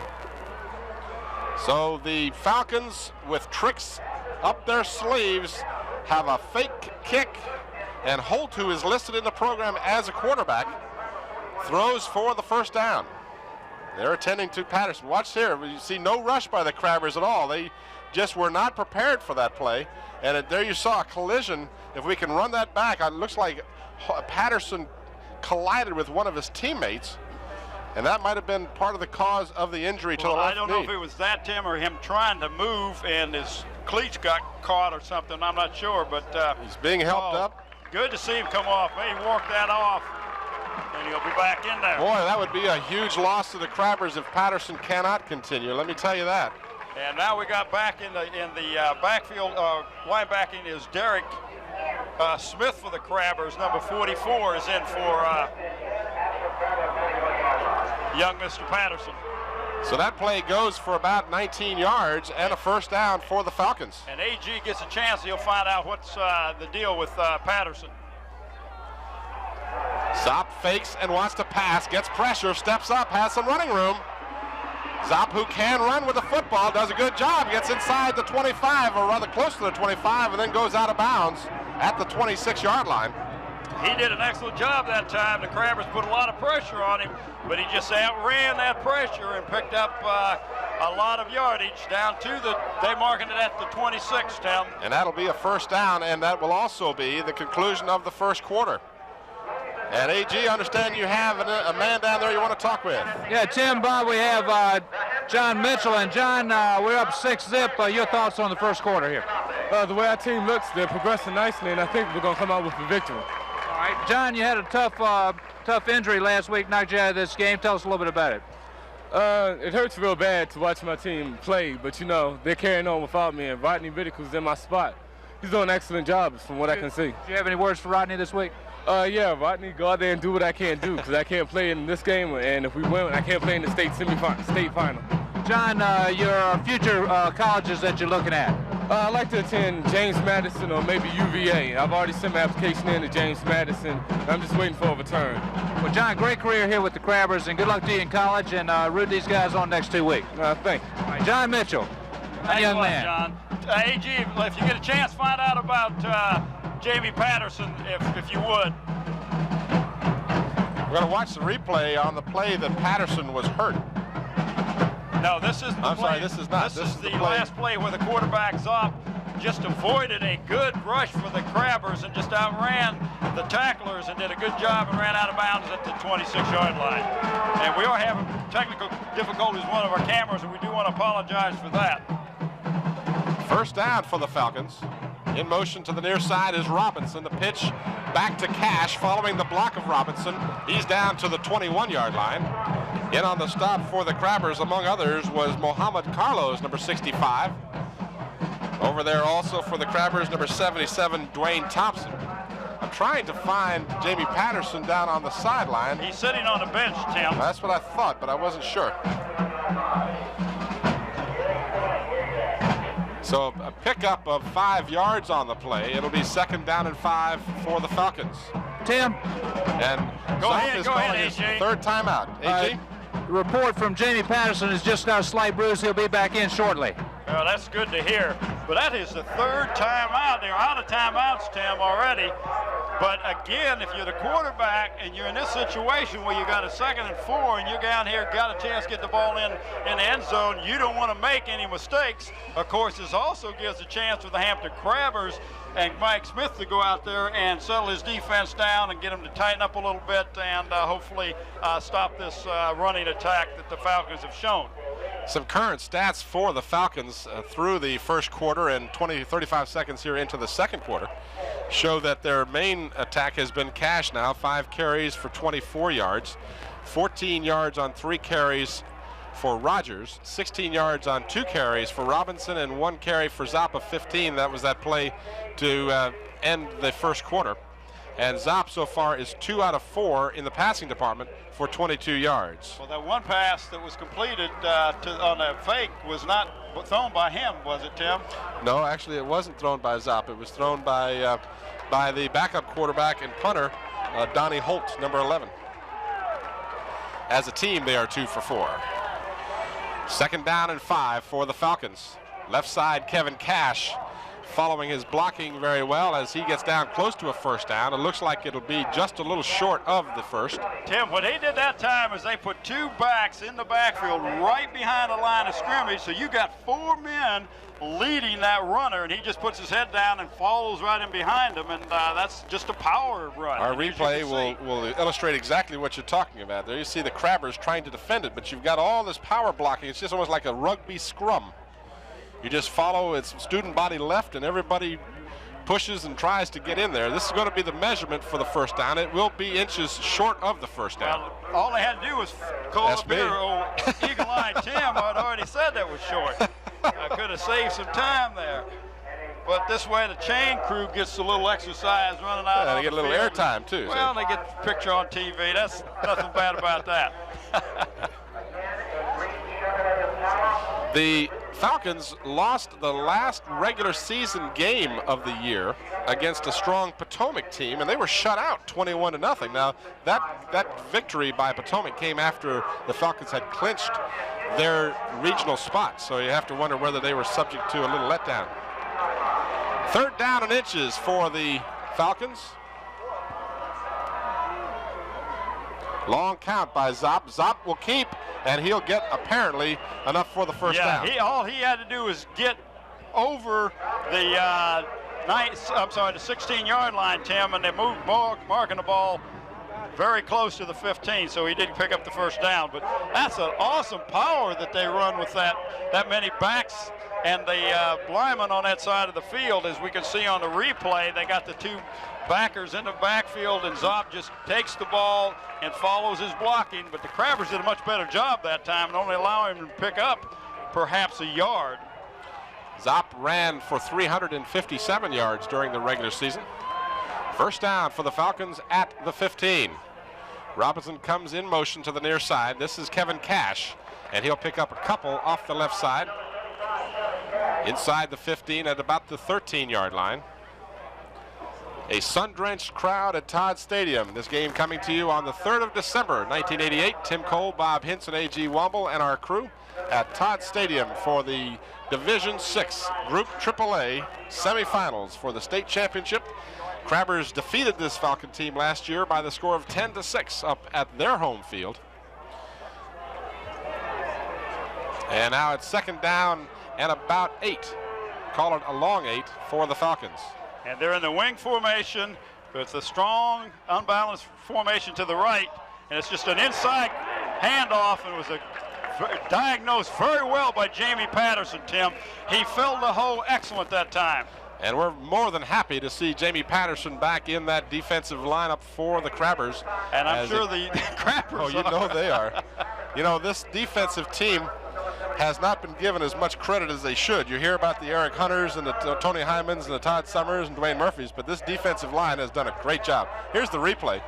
So the Falcons, with tricks up their sleeves, have a fake kick, and Holt, who is listed in the program as a quarterback, throws for the first down. They're attending to Patterson. Watch here. You see no rush by the Crabbers at all. They just were not prepared for that play. And there you saw a collision. If we can run that back, it looks like Patterson collided with one of his teammates. And that might have been part of the cause of the injury to the left knee. I don't know if it was that, Tim, or him trying to move and his cleats got caught or something. I'm not sure, but he's being helped up. Good to see him come off. He worked that off, and he'll be back in there. Boy, that would be a huge loss to the Crabbers if Patterson cannot continue. Let me tell you that. And now we got back in the backfield. Linebacking is Derek Smith for the Crabbers. Number 44 is in for young Mr. Patterson. So that play goes for about 19 yards and a first down for the Falcons. And AG gets a chance. He'll find out what's the deal with Patterson. Sop fakes and wants to pass, gets pressure, steps up, has some running room. Zopp, who can run with the football, does a good job, gets inside the 25, or rather close to the 25, and then goes out of bounds at the 26-yard line. He did an excellent job that time. The Crabbers put a lot of pressure on him, but he just outran that pressure and picked up a lot of yardage down to they're marking it at the 26, Tim. And that'll be a first down, and that will also be the conclusion of the first quarter. And AG, I understand you have a man down there you want to talk with. Yeah, Tim, Bob, we have John Mitchell. And John, we're up 6-zip. Your thoughts on the first quarter here? The way our team looks, they're progressing nicely, and I think we're going to come out with a victory. All right, John, you had a tough injury last week, knocked you out of this game. Tell us a little bit about it. It hurts real bad to watch my team play, but, you know, they're carrying on without me, and Rodney Riddickle's in my spot. He's doing an excellent job from what I can see. Do you have any words for Rodney this week? Yeah, Rodney, go out there and do what I can't do, because I can't play in this game, and if we win, I can't play in the state final. John, your future colleges that you're looking at? I'd like to attend James Madison or maybe UVA. I've already sent my application in to James Madison. I'm just waiting for a return. Well, John, great career here with the Crabbers, and good luck to you in college, and root these guys on next 2 weeks. Thanks. All right, John Mitchell, a young man. John. AG, if you get a chance, find out about Jamie Patterson, if you would. We're going to watch the replay on the play that Patterson was hurt. No, this is the I'm play. sorry, this is not. This is the last play where the quarterback Zopp just avoided a good rush for the Crabbers and just outran the tacklers and did a good job and ran out of bounds at the 26-yard line. And we are having technical difficulties with one of our cameras, and we do want to apologize for that. First down for the Falcons. In motion to the near side is Robinson. The pitch back to Cash following the block of Robinson. He's down to the 21-yard line. In on the stop for the Crabbers, among others, was Mohamed Carlos, number 65. Over there also for the Crabbers, number 77, Dwayne Thompson. I'm trying to find Jamie Patterson down on the sideline. He's sitting on the bench, Tim. That's what I thought, but I wasn't sure. So a pickup of 5 yards on the play. It'll be second down and 5 for the Falcons. Tim? And Go Zopp ahead, is go calling ahead, his AJ. third timeout. AJ? The report from Jamie Patterson has just got a slight bruise. He'll be back in shortly. Well, that's good to hear. But that is the third timeout. They're out of timeouts, Tim, already. But again, if you're the quarterback and you're in this situation where you got a 2nd and 4 and you're down here, got a chance to get the ball in the end zone, you don't want to make any mistakes. Of course, this also gives a chance for the Hampton Crabbers and Mike Smith to go out there and settle his defense down and get him to tighten up a little bit and hopefully stop this running attack that the Falcons have shown. Some current stats for the Falcons through the first quarter and 35 seconds here into the second quarter show that their main attack has been Cash now, 5 carries for 24 yards, 14 yards on 3 carries for Rogers, 16 yards on 2 carries for Robinson, and 1 carry for Zopp, 15. That was that play to end the first quarter. And Zopp so far is 2 out of 4 in the passing department for 22 yards. Well, that one pass that was completed on a fake was not thrown by him, was it, Tim? No, actually it wasn't thrown by Zopp. It was thrown by the backup quarterback and punter, Donnie Holt, number 11. As a team, they are 2 for 4. Second down and 5 for the Falcons. Left side, Kevin Cash, following his blocking very well as he gets down close to a first down. It looks like it'll be just a little short of the first. Tim, what they did that time is they put 2 backs in the backfield right behind the line of scrimmage, so you got 4 men leading that runner, and he just puts his head down and follows right in behind him, and that's just a power run. Our replay will illustrate exactly what you're talking about. There you see the Crabbers trying to defend it, but you've got all this power blocking. It's just almost like a rugby scrum. You just follow its student body left, and everybody pushes and tries to get in there. This is going to be the measurement for the first down. It will be inches short of the first down. Well, all they had to do was call That's up here, old eagle-eyed Tim. I'd already said that was short. I could have saved some time there. But this way the chain crew gets a little exercise running out. Yeah, they get a little airtime too. Well, they get the picture on TV. That's nothing bad about that. The Falcons lost the last regular season game of the year against a strong Potomac team, and they were shut out 21-0. Now, that victory by Potomac came after the Falcons had clinched their regional spot, so you have to wonder whether they were subject to a little letdown. 3rd down and inches for the Falcons. Long count by Zopp. Zopp will keep, and he'll get apparently enough for the first down. Yeah, all he had to do was get over the the 16-yard line, Tim, and they moved marking the ball very close to the 15, so he did pick up the first down. But that's an awesome power that they run with that many backs and the linemen on that side of the field. As we can see on the replay, they got the 2 backers in the backfield, and Zopp just takes the ball and follows his blocking. But the Crabbers did a much better job that time and only allow him to pick up perhaps a yard. Zopp ran for 357 yards during the regular season. First down for the Falcons at the 15. Robinson comes in motion to the near side. This is Kevin Cash, and he'll pick up a couple off the left side. Inside the 15 at about the 13-yard line. A sun-drenched crowd at Todd Stadium. This game coming to you on the 3rd of December, 1988. Tim Cole, Bob Hinson, A.G. Womble, and our crew at Todd Stadium for the Division 6 Group AAA semifinals for the state championship. Crabbers defeated this Falcon team last year by the score of 10-6 up at their home field. And now it's 2nd down and about 8. Call it a long 8 for the Falcons. And they're in the wing formation with a strong, unbalanced formation to the right. And it's just an inside handoff, and it was diagnosed very well by Jamie Patterson, Tim. He filled the hole excellent that time. And we're more than happy to see Jamie Patterson back in that defensive lineup for the Crabbers. And I'm sure the Crabbers Oh, you know they are. You know, this defensive team has not been given as much credit as they should. You hear about the Eric Hunters and the Tony Hymans and the Todd Summers and Dwayne Murphys, but this defensive line has done a great job. Here's the replay.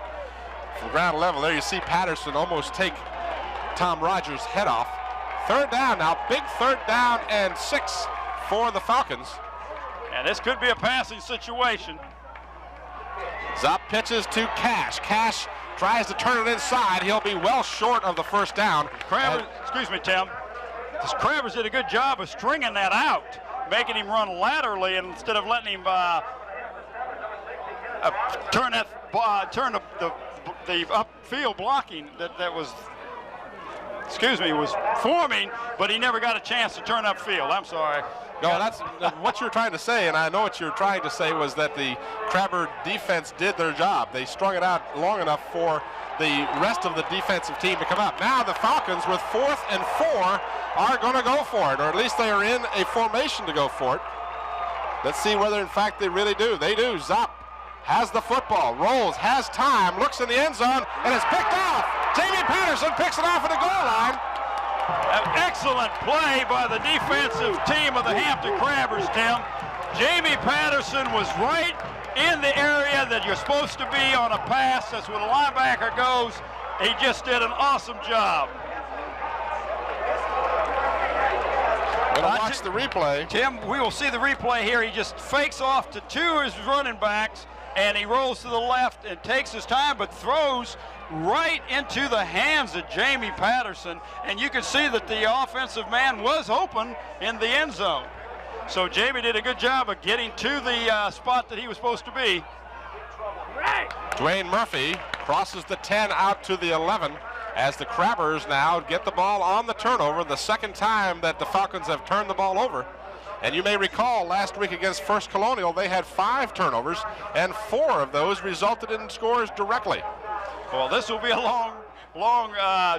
From ground level there, you see Patterson almost take Tom Rogers' head off. 3rd down now, big 3rd down and 6 for the Falcons. And this could be a passing situation. Zopp pitches to Cash. Cash tries to turn it inside. He'll be well short of the first down. Crabbers, excuse me, Tim. The Crabbers did a good job of stringing that out, making him run laterally instead of letting him turn the upfield blocking that was forming, but he never got a chance to turn upfield. I'm sorry. No, that's what you're trying to say, and I know what you're trying to say was that the Crabber defense did their job. They strung it out long enough for the rest of the defensive team to come up. Now the Falcons, with 4th and 4, are going to go for it, or at least they are in a formation to go for it. Let's see whether, in fact, they really do. They do. Zopp has the football, rolls, has time, looks in the end zone, and it's picked off. Jamie Patterson picks it off at the goal line. An excellent play by the defensive team of the Hampton Crabbers, Tim. Jamie Patterson was right in the area that you're supposed to be on a pass. That's where the linebacker goes. He just did an awesome job. We're going to watch the replay. Tim, we will see the replay here. He just fakes off to 2 of his running backs, and he rolls to the left and takes his time, but throws right into the hands of Jamie Patterson. And you can see that the offensive man was open in the end zone. So Jamie did a good job of getting to the spot that he was supposed to be. Dwayne Murphy crosses the 10 out to the 11 as the Crabbers now get the ball on the turnover, the 2nd time that the Falcons have turned the ball over. And you may recall last week against First Colonial, they had 5 turnovers, and 4 of those resulted in scores directly. Well, this will be a long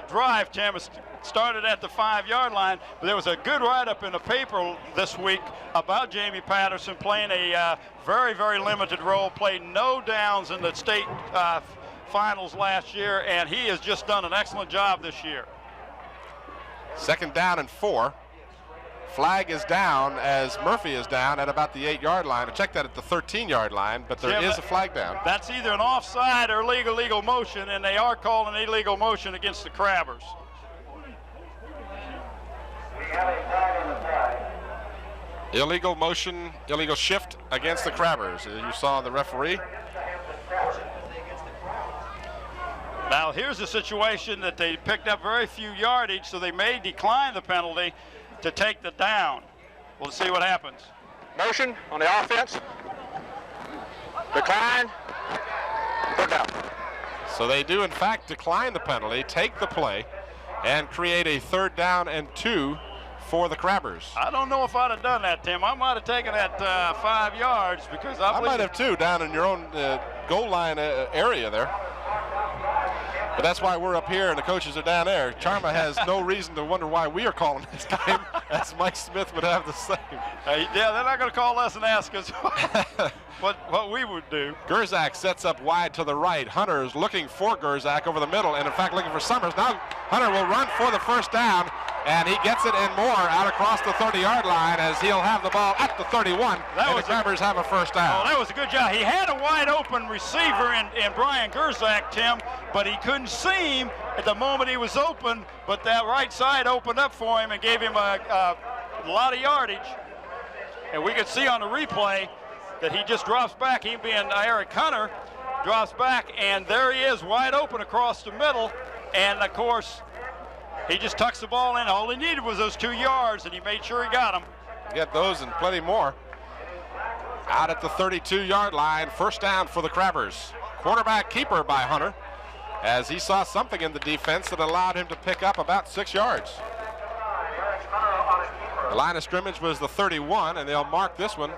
drive, Tim. It started at the 5-yard line, but there was a good write-up in the paper this week about Jamie Patterson playing a very, very limited role, played no downs in the state finals last year, and he has just done an excellent job this year. 2nd down and 4. Flag is down as Murphy is down at about the 8-yard line. I checked that at the 13-yard line, but there is a flag down. That's either an offside or illegal motion, and they are calling illegal motion against the Crabbers. We have a flag Illegal motion, illegal shift against the Crabbers, as you saw the referee. Now here's a situation that they picked up very few yardage, so they may decline the penalty to take the down. We'll see what happens. Motion on the offense. Decline. Third down. So they do in fact decline the penalty, take the play, and create a 3rd down and 2 for the Crabbers. I don't know if I'd have done that, Tim. I might have taken that 5 yards because I might have too, down in your own goal line area there. But that's why we're up here and the coaches are down there. Charma has no reason to wonder why we are calling this game, as Mike Smith would have the same. Yeah, they're not going to call us and ask us what we would do. Gerzak sets up wide to the right. Hunter is looking for Gerzak over the middle, and in fact looking for Summers. Now Hunter will run for the 1st down, and he gets it and more out across the 30-yard line as he'll have the ball at the 31. And the Crabbers have a 1st down. Oh, that was a good job. He had a wide open receiver in Brian Gerzak, Tim, but he couldn't see him at the moment he was open, but that right side opened up for him and gave him a lot of yardage. And we could see on the replay that he just drops back. He being Eric Hunter drops back, and there he is wide open across the middle. And of course, he just tucks the ball in. All he needed was those 2 yards, and he made sure he got them. Get those and plenty more. Out at the 32-yard line, 1st down for the Crabbers. Quarterback keeper by Hunter, as he saw something in the defense that allowed him to pick up about 6 yards. The line of scrimmage was the 31, and they'll mark this one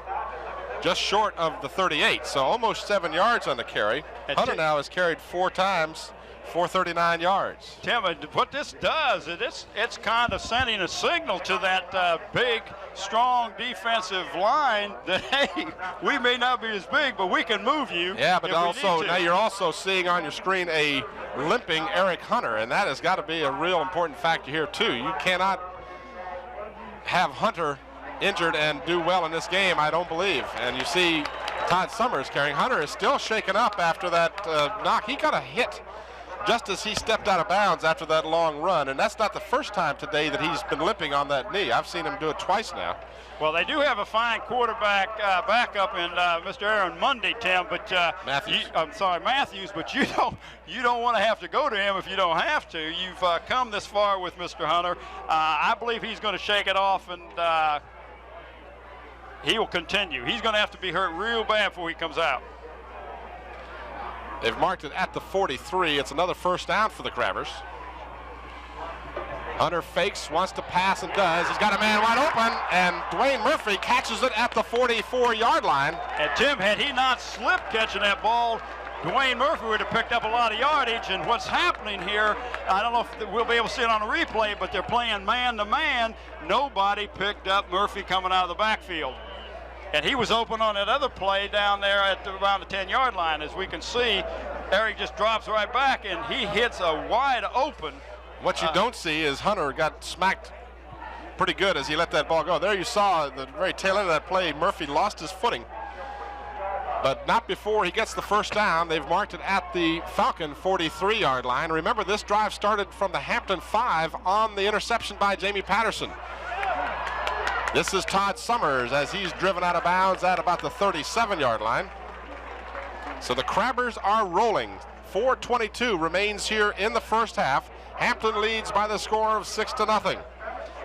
just short of the 38, so almost 7 yards on the carry. Hunter now has carried 4 times for 39 yards. Tim, what this does is it's kind of sending a signal to that big, strong defensive line that, hey, we may not be as big, but we can move you. Yeah, but also now you're also seeing on your screen a limping Eric Hunter, and that has got to be a real important factor here too. You cannot have Hunter injured and do well in this game, I don't believe. And you see Todd Summers carrying. Hunter is still shaken up after that knock. He got a hit just as he stepped out of bounds after that long run, and that's not the first time today that he's been limping on that knee. I've seen him do it twice now. Well, they do have a fine quarterback backup in Mr. Aaron Mundy, Tim, but Matthews. But you don't want to have to go to him if you don't have to. You've come this far with Mr. Hunter. I believe he's going to shake it off, and he will continue. He's going to have to be hurt real bad before he comes out. They've marked it at the 43. It's another 1st down for the Crabbers. Hunter fakes, wants to pass, and does. He's got a man wide open, and Dwayne Murphy catches it at the 44-yard line. And Tim, had he not slipped catching that ball, Dwayne Murphy would have picked up a lot of yardage. And what's happening here, I don't know if we'll be able to see it on the replay, but they're playing man-to-man. Nobody picked up Murphy coming out of the backfield. And he was open on that other play down there at around the 10-yard line. As we can see, Eric just drops right back, and he hits a wide open. What you don't see is Hunter got smacked pretty good as he let that ball go. There you saw the very tail end of that play, Murphy lost his footing. But not before he gets the 1st down. They've marked it at the Falcon 43-yard line. Remember, this drive started from the Hampton 5 on the interception by Jamie Patterson. This is Todd Summers as he's driven out of bounds at about the 37-yard line. So the Crabbers are rolling. 4:22 remains here in the 1st half. Hampton leads by the score of 6-0.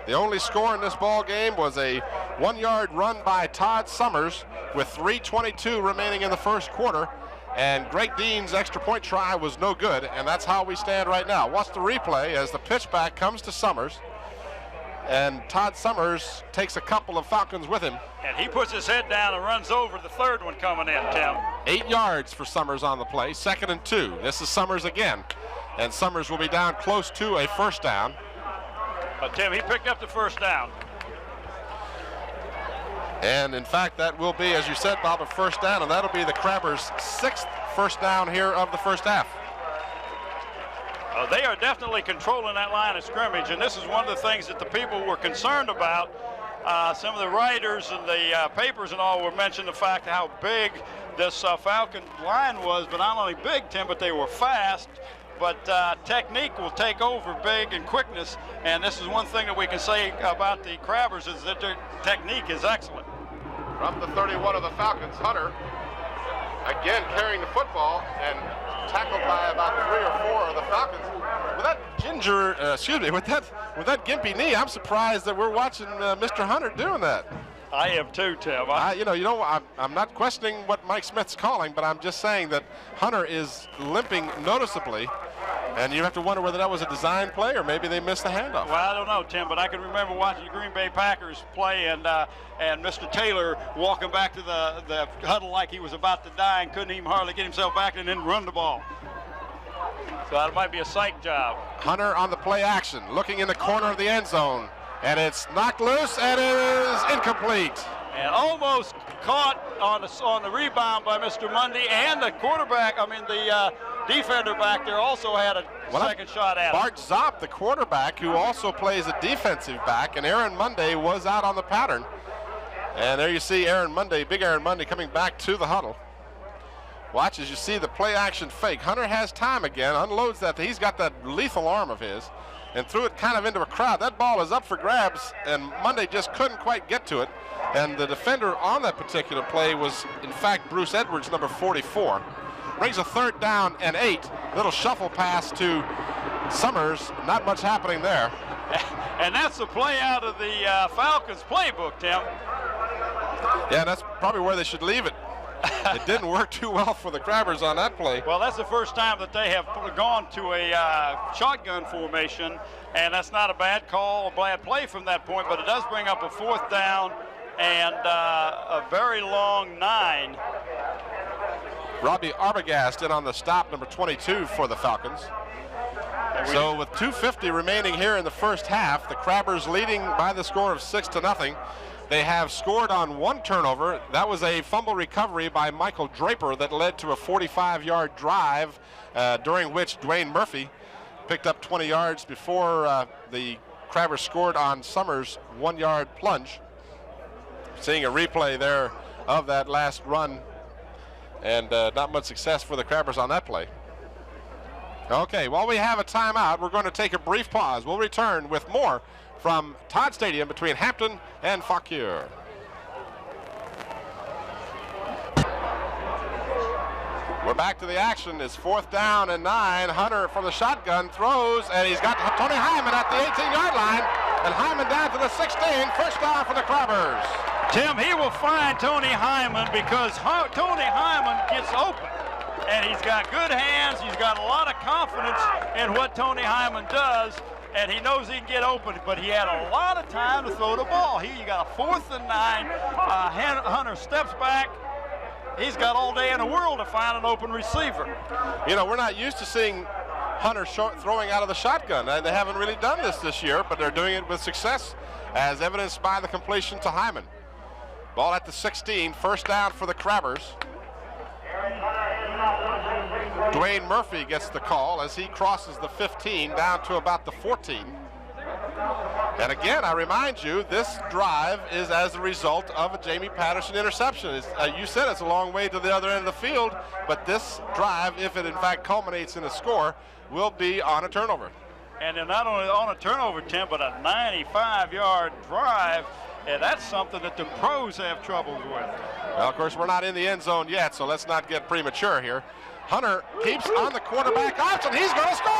The only score in this ball game was a 1-yard run by Todd Summers with 3:22 remaining in the 1st quarter. And Greg Dean's extra point try was no good, and that's how we stand right now. Watch the replay as the pitch back comes to Summers. And Todd Summers takes a couple of Falcons with him. And he puts his head down and runs over the 3rd one coming in, Tim. 8 yards for Summers on the play, 2nd and 2. This is Summers again. And Summers will be down close to a 1st down. But Tim, he picked up the 1st down. And in fact, that will be, as you said, Bob, a 1st down, and that'll be the Crabbers' 6th 1st down here of the 1st half. They are definitely controlling that line of scrimmage, and this is one of the things that the people were concerned about. Some of the writers and the papers and all were mentioning the fact how big this Falcon line was, but not only big, Tim, but they were fast. but technique will take over big and quickness, and this is one thing that we can say about the Crabbers is that their technique is excellent. From the 31 of the Falcons, Hunter again carrying the football and tackled by about 3 or 4 of the Falcons. With that with that gimpy knee, I'm surprised that we're watching Mr. Hunter doing that. I am too, Tim. I'm not questioning what Mike Smith's calling, but I'm just saying that Hunter is limping noticeably, and you have to wonder whether that was a design play or maybe they missed the handoff. Well, I don't know, Tim, but I can remember watching the Green Bay Packers play and Mr. Taylor walking back to the huddle like he was about to die and couldn't even hardly get himself back and then run the ball. So that might be a psych job. Hunter on the play action, looking in the corner of the end zone. And it's knocked loose, and it is incomplete. And almost caught on the rebound by Mr. Mundy, and the defender back there also had a second shot at it. Bart Zopp, the quarterback, who also plays a defensive back, and Aaron Munday was out on the pattern. And there you see Aaron Munday, big Aaron Munday, coming back to the huddle. Watch as you see the play action fake. Hunter has time again, unloads that. He's got that lethal arm of his, and threw it kind of into a crowd. That ball is up for grabs, and Munday just couldn't quite get to it. And the defender on that particular play was, in fact, Bruce Edwards, number 44. Brings a 3rd down and 8. Little shuffle pass to Summers. Not much happening there. And that's the play out of the Falcons playbook, Tim. Yeah, that's probably where they should leave it. It didn't work too well for the Crabbers on that play. Well, that's the first time that they have gone to a shotgun formation, and that's not a bad call, a bad play from that point, but it does bring up a 4th down and a very long 9. Robbie Arbogast in on the stop, number 22 for the Falcons. So with 2:50 remaining here in the first half, the Crabbers leading by the score of 6-0. They have scored on 1 turnover. That was a fumble recovery by Michael Draper that led to a 45-yard drive, during which Dwayne Murphy picked up 20 yards before the Crabbers scored on Summers' 1-yard plunge. Seeing a replay there of that last run, and not much success for the Crabbers on that play. Okay, while we have a timeout, we're going to take a brief pause. We'll return with more from Todd Stadium between Hampton and Fauquier. We're back to the action. It's 4th down and 9. Hunter from the shotgun throws, and he's got Tony Hyman at the 18-yard line, and Hyman down to the 16. First down for the Crabbers. Tim, he will find Tony Hyman because Tony Hyman gets open, and he's got good hands. He's got a lot of confidence in what Tony Hyman does, and he knows he can get open, but he had a lot of time to throw the ball. Here you got a 4th and 9. Hunter steps back. He's got all day in the world to find an open receiver. You know, we're not used to seeing Hunter throwing out of the shotgun. They haven't really done this year, but they're doing it with success, as evidenced by the completion to Hyman. Ball at the 16, first down for the Crabbers. Dwayne Murphy gets the call as he crosses the 15 down to about the 14. And again, I remind you, this drive is as a result of a Jamie Patterson interception. You said it's a long way to the other end of the field, but this drive, if it in fact culminates in a score, will be on a turnover. And they're not only on a turnover, Tim, but a 95-yard drive. And that's something that the pros have trouble with. Well, of course, we're not in the end zone yet, so let's not get premature here. Hunter keeps on the quarterback option. He's going to score.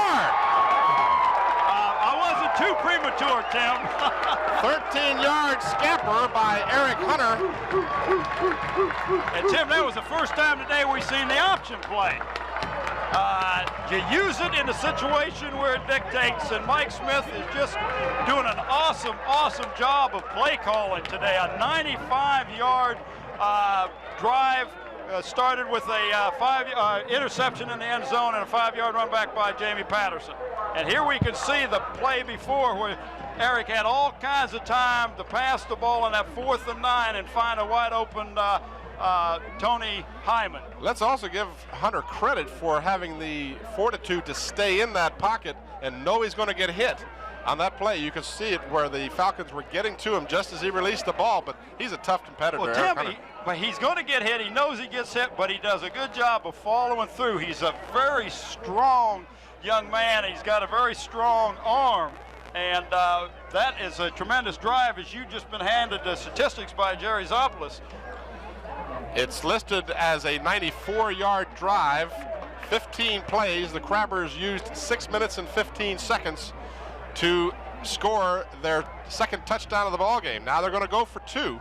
I wasn't too premature, Tim. 13-yard scamper by Eric Hunter. And, Tim, that was the first time today we've seen the option play. You use it in a situation where it dictates, and Mike Smith is just doing an awesome job of play calling today. A 95-yard drive started with a interception in the end zone and a 5-yard run back by Jamie Patterson. And here we can see the play before where Eric had all kinds of time to pass the ball on that 4th and 9 and find a wide open Tony Hyman. Let's also give Hunter credit for having the fortitude to stay in that pocket and know he's going to get hit. On that play, you can see it where the Falcons were getting to him just as he released the ball, but he's a tough competitor. Well, Tim, but he's going to get hit. He knows he gets hit, but he does a good job of following through. He's a very strong young man. He's got a very strong arm, and that is a tremendous drive, as you've just been handed the statistics by Jerry Zopoulos. It's listed as a 94-yard drive, 15 plays. The Crabbers used 6 minutes and 15 seconds to score their second touchdown of the ball game. Now they're going to go for 2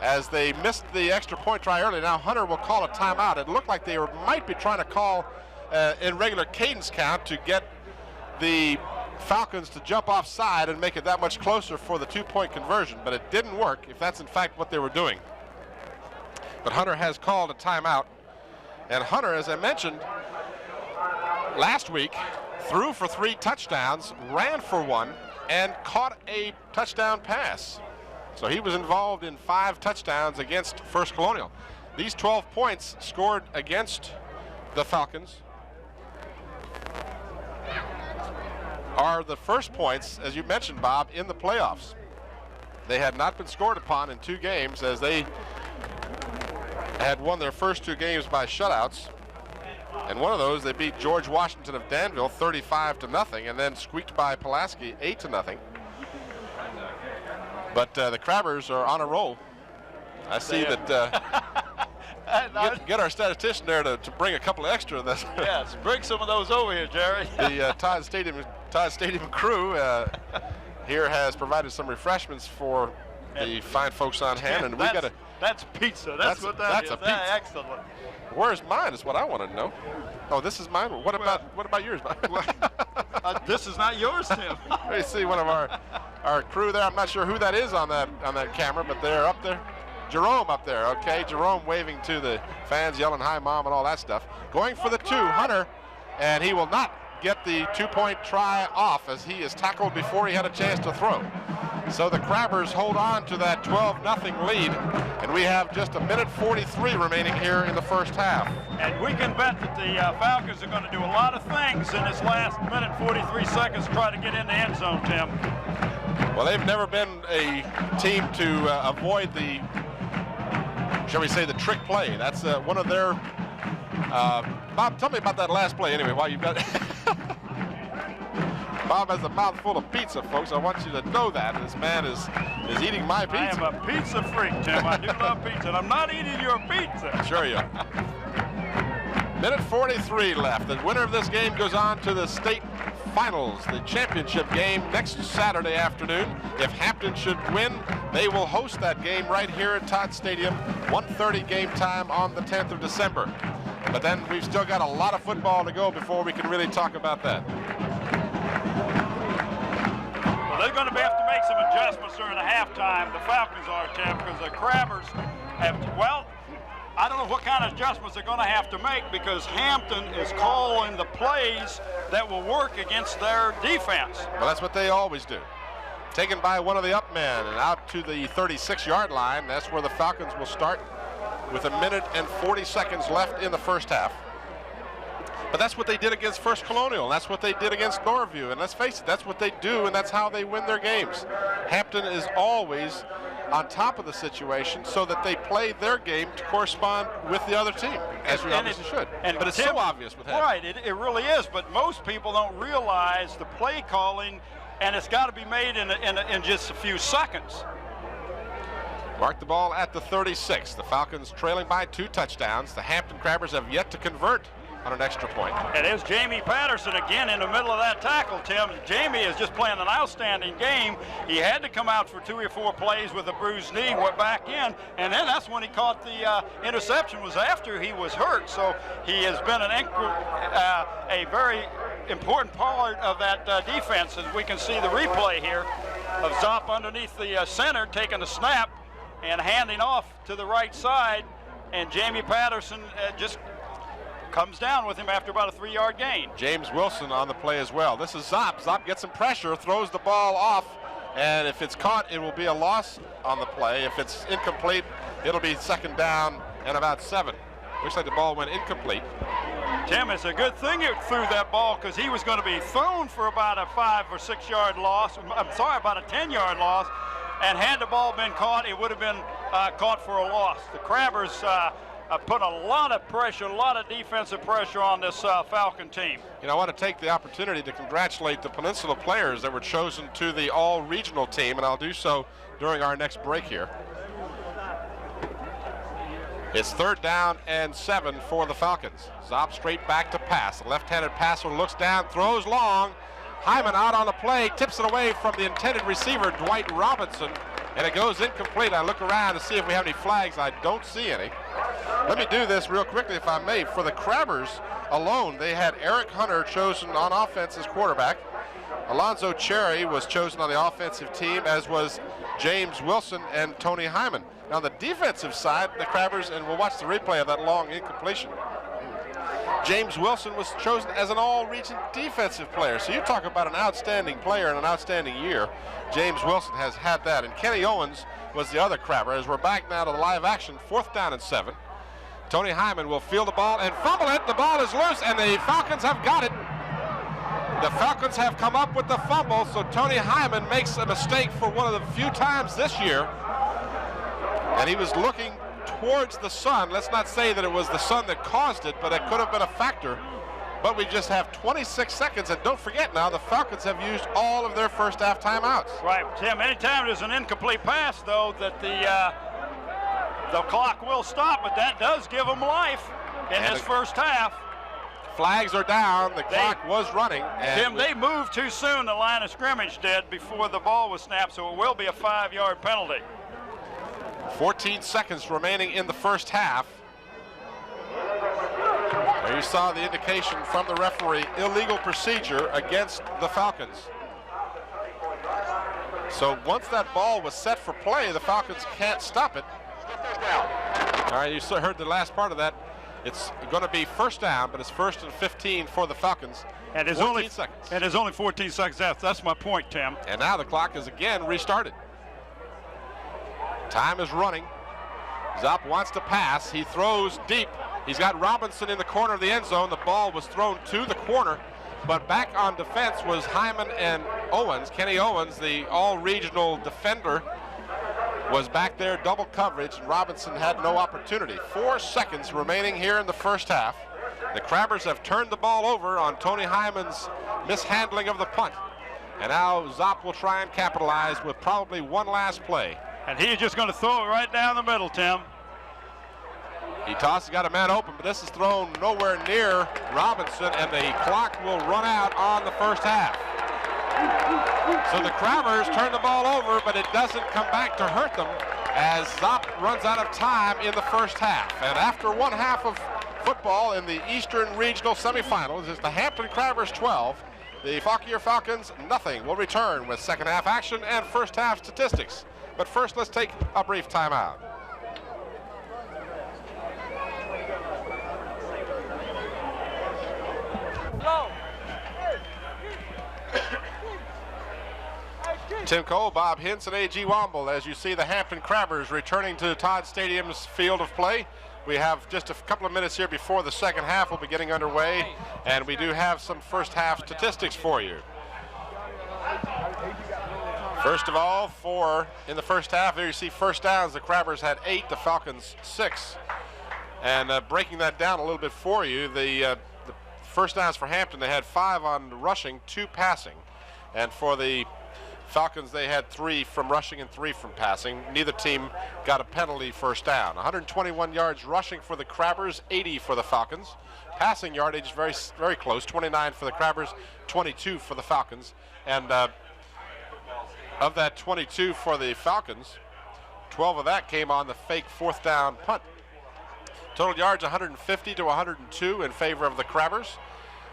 as they missed the extra point try early. Now Hunter will call a timeout. It looked like they might be trying to call in regular cadence count to get the Falcons to jump offside and make it that much closer for the 2-point conversion, but it didn't work if that's in fact what they were doing. But Hunter has called a timeout, and Hunter, as I mentioned last week, threw for 3 touchdowns, ran for 1, and caught a touchdown pass. So he was involved in 5 touchdowns against First Colonial. These 12 points scored against the Falcons are the first points, as you mentioned, Bob, in the playoffs. They had not been scored upon in 2 games, as they had won their first 2 games by shutouts. And one of those, they beat George Washington of Danville 35-0, and then squeaked by Pulaski 8-0. But the Crabbers are on a roll. I see that. Get our statistician there to bring a couple extra of this. Yes, bring some of those over here, Jerry. The Todd Stadium crew here has provided some refreshments for the fine folks on hand, and we got a. That's pizza. That's what that is. A pizza. Excellent. Where's mine? Is what I want to know. Oh, this is mine. What about yours? This is not yours, Tim. We see one of our crew there. I'm not sure who that is on that camera, but they're up there. Jerome up there. Okay, Jerome waving to the fans, yelling "Hi, Mom" and all that stuff. Going for the 2, Hunter, and he will not get the 2-point try off as he is tackled before he had a chance to throw. So the Crabbers hold on to that 12-0 lead, and we have just 1:43 remaining here in the first half. And we can bet that the Falcons are going to do a lot of things in this last 1:43 to try to get in the end zone, Tim. Well, they've never been a team to avoid the, shall we say, the trick play. That's one of their. Bob, tell me about that last play anyway. While you've got. Bob has a mouthful of pizza, folks. I want you to know that this man is eating my pizza. I am a pizza freak, Tim. I do love pizza, and I'm not eating your pizza. Sure you are. 1:43 left. The winner of this game goes on to the state finals, the championship game next Saturday afternoon. If Hampton should win, they will host that game right here at Todd Stadium, 1:30 game time on the 10th of December. But then we've still got a lot of football to go before we can really talk about that. Well, they're going to have to make some adjustments during the halftime. The Falcons are, Tim, because the Crabbers have, well, I don't know what kind of adjustments they're going to have to make, because Hampton is calling the plays that will work against their defense. Well, that's what they always do. Taken by one of the up men and out to the 36-yard line. That's where the Falcons will start with 1:40 left in the first half. But that's what they did against First Colonial. That's what they did against Norview. And let's face it, that's what they do, and that's how they win their games. Hampton is always on top of the situation so that they play their game to correspond with the other team, as we obviously should. But it's so obvious with Hampton. Right, it really is, but most people don't realize the play calling, and it's got to be made in just a few seconds. Mark the ball at the 36. The Falcons trailing by 2 touchdowns. The Hampton Crabbers have yet to convert on an extra point. And there's Jamie Patterson again in the middle of that tackle, Tim. Jamie is just playing an outstanding game. He had to come out for 2 or 4 plays with a bruised knee, went back in, and then that's when he caught the interception, was after he was hurt. So he has been a very important part of that defense, as we can see the replay here of Zopp underneath the center, taking the snap and handing off to the right side, and Jamie Patterson just comes down with him after about a 3-yard gain. James Wilson on the play as well. This is Zopp. Zopp gets some pressure, throws the ball off, and if it's caught, it will be a loss on the play. If it's incomplete, it'll be 2nd down and about 7. Looks like the ball went incomplete. Tim, it's a good thing he threw that ball, because he was going to be thrown for about a 5 or 6 yard loss. I'm sorry, about a 10-yard loss. And had the ball been caught, it would have been caught for a loss. The Crabbers put a lot of pressure, a lot of defensive pressure on this Falcon team. You know, I want to take the opportunity to congratulate the Peninsula players that were chosen to the all-regional team, and I'll do so during our next break here. It's 3rd down and 7 for the Falcons. Zopp straight back to pass. The left-handed passer looks down, throws long. Hyman out on the play, tips it away from the intended receiver, Dwight Robinson, and it goes incomplete. I look around to see if we have any flags. I don't see any. Let me do this real quickly, if I may. For the Crabbers alone, they had Eric Hunter chosen on offense as quarterback. Alonzo Cherry was chosen on the offensive team, as was James Wilson and Tony Hyman. Now, on the defensive side, the Crabbers, and we'll watch the replay of that long incompletion, James Wilson was chosen as an all-region defensive player. So you talk about an outstanding player and an outstanding year. James Wilson has had that. And Kenny Owens was the other Crabber. As we're back now to the live action, 4th down and 7. Tony Hyman will field the ball and fumble it. The ball is loose, and the Falcons have got it. The Falcons have come up with the fumble, so Tony Hyman makes a mistake for one of the few times this year. And he was looking towards the sun. Let's not say that it was the sun that caused it, but it could have been a factor. But we just have 26 seconds, and don't forget now, the Falcons have used all of their first half timeouts. Right, Tim, anytime there's an incomplete pass, though, that the clock will stop, but that does give them life in this first half. Flags are down, the clock was running. And Tim, they moved too soon, the line of scrimmage did, before the ball was snapped, so it will be a 5-yard penalty. 14 seconds remaining in the first half. There you saw the indication from the referee, illegal procedure against the Falcons. So once that ball was set for play, the Falcons can't stop it. All right, you heard the last part of that. It's going to be 1st down, but it's 1st and 15 for the Falcons. And there's only seconds. And there's only 14 seconds left. That's my point, Tim. And now the clock is again restarted. Time is running. Zopp wants to pass. He throws deep. He's got Robinson in the corner of the end zone. The ball was thrown to the corner, but back on defense was Hyman and Owens. Kenny Owens, the all-regional defender, was back there, double coverage, and Robinson had no opportunity. 4 seconds remaining here in the first half. The Crabbers have turned the ball over on Tony Hyman's mishandling of the punt. And now Zopp will try and capitalize with probably one last play. And he's just going to throw it right down the middle, Tim. He tosses, got a man open, but this is thrown nowhere near Robinson, and the clock will run out on the first half. So the Crabbers turn the ball over, but it doesn't come back to hurt them as Zopp runs out of time in the first half. And after one half of football in the Eastern Regional Semifinals, it's the Hampton Crabbers 12, the Fauquier Falcons nothing. We'll return with second half action and first half statistics. But first, let's take a brief timeout. Tim Cole, Bob Hintz, and A.G. Womble as you see the Hampton Crabbers returning to Todd Stadium's field of play. We have just a couple of minutes here before the second half will be getting underway, and we do have some first half statistics for you. First of all, in the first half, there you see first downs. The Crabbers had 8, the Falcons 6. And breaking that down a little bit for you, the first downs for Hampton, they had 5 on rushing, 2 passing. And for the Falcons, they had 3 from rushing and 3 from passing. Neither team got a penalty first down. 121 yards rushing for the Crabbers, 80 for the Falcons. Passing yardage very, very close, 29 for the Crabbers, 22 for the Falcons. And of that 22 for the Falcons, 12 of that came on the fake 4th down punt. Total yards 150 to 102 in favor of the Crabbers.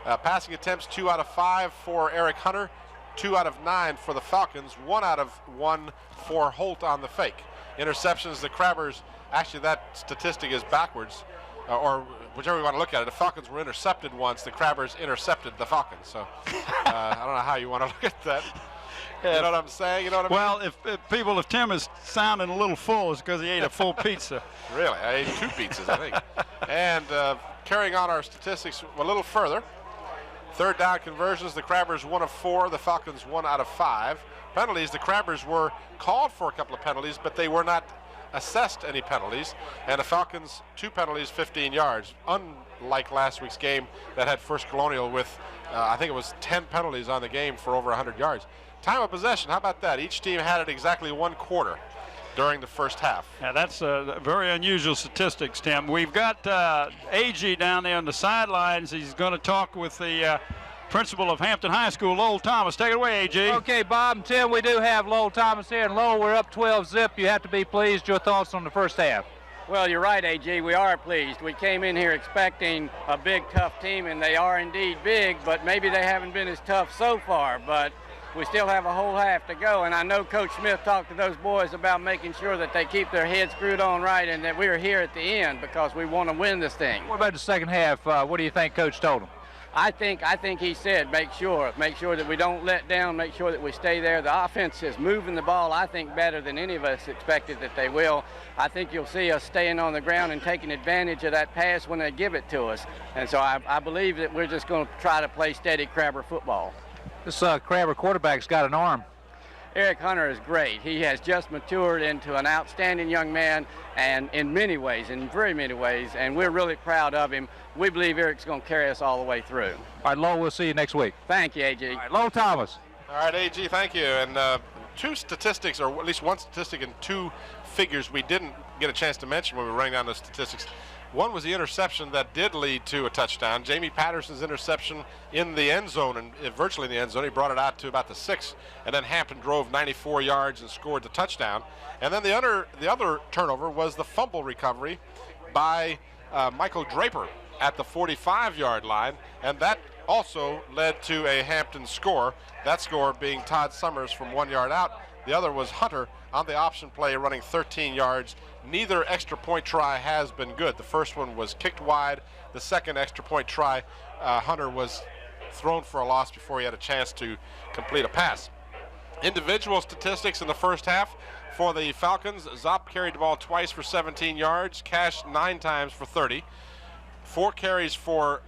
Passing attempts 2 out of 5 for Eric Hunter, 2 out of 9 for the Falcons, 1 out of 1 for Holt on the fake. Interceptions, the Crabbers, actually that statistic is backwards, or whichever you want to look at it. The Falcons were intercepted once, the Crabbers intercepted the Falcons. So I don't know how you want to look at that. You know what I'm saying? You know what I mean? Well, if Tim is sounding a little full, it's because he ate a full pizza. Really? I ate 2 pizzas, I think. And carrying on our statistics a little further, 3rd down conversions, the Crabbers 1 of 4, the Falcons 1 out of 5. Penalties, the Crabbers were called for a couple of penalties, but they were not assessed any penalties, and the Falcons 2 penalties, 15 yards, unlike last week's game that had First Colonial with, I think it was 10 penalties on the game for over 100 yards. Time of possession, how about that? Each team had it exactly 1 quarter during the first half. Yeah, that's very unusual statistics, Tim. We've got AG down there on the sidelines. He's going to talk with the principal of Hampton High School, Lowell Thomas. Take it away, AG. Okay, Bob and Tim, we do have Lowell Thomas here. And Lowell, we're up 12-zip. You have to be pleased. Your thoughts on the first half? Well, you're right, AG. We are pleased. We came in here expecting a big, tough team, and they are indeed big, but maybe they haven't been as tough so far. But we still have a whole half to go, and I know Coach Smith talked to those boys about making sure that they keep their heads screwed on right and that we're here at the end because we want to win this thing. What about the second half? What do you think Coach told them? I think he said make sure that we don't let down, make sure that we stay there. The offense is moving the ball, I think, better than any of us expected that they will. I think you'll see us staying on the ground and taking advantage of that pass when they give it to us. And so I believe that we're just going to try to play steady Crabber football. This Crabber quarterback's got an arm. Eric Hunter is great. He has just matured into an outstanding young man, and in very many ways, and we're really proud of him. We believe Eric's going to carry us all the way through. All right, Lowell, we'll see you next week. Thank you, AG. All right, Lowell Thomas. All right, AG, thank you. And 2 statistics, or at least 1 statistic and 2 figures we didn't get a chance to mention when we were running down the statistics. One was the interception that did lead to a touchdown. Jamie Patterson's interception in the end zone, and virtually in the end zone. He brought it out to about the 6, and then Hampton drove 94 yards and scored the touchdown. And then the other turnover was the fumble recovery by Michael Draper at the 45-yard line, and that also led to a Hampton score, that score being Todd Summers from 1 yard out. The other was Hunter on the option play running 13 yards. Neither extra point try has been good. The first one was kicked wide. The second extra point try, Hunter was thrown for a loss before he had a chance to complete a pass. Individual statistics in the first half for the Falcons. Zopp carried the ball twice for 17 yards, Cash 9 times for 30. 4 carries for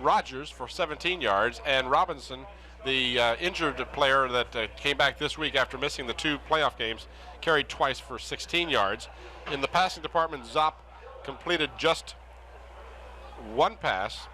Rogers for 17 yards, and Robinson, the injured player that came back this week after missing the 2 playoff games, carried twice for 16 yards. In the passing department, Zopp completed just 1 pass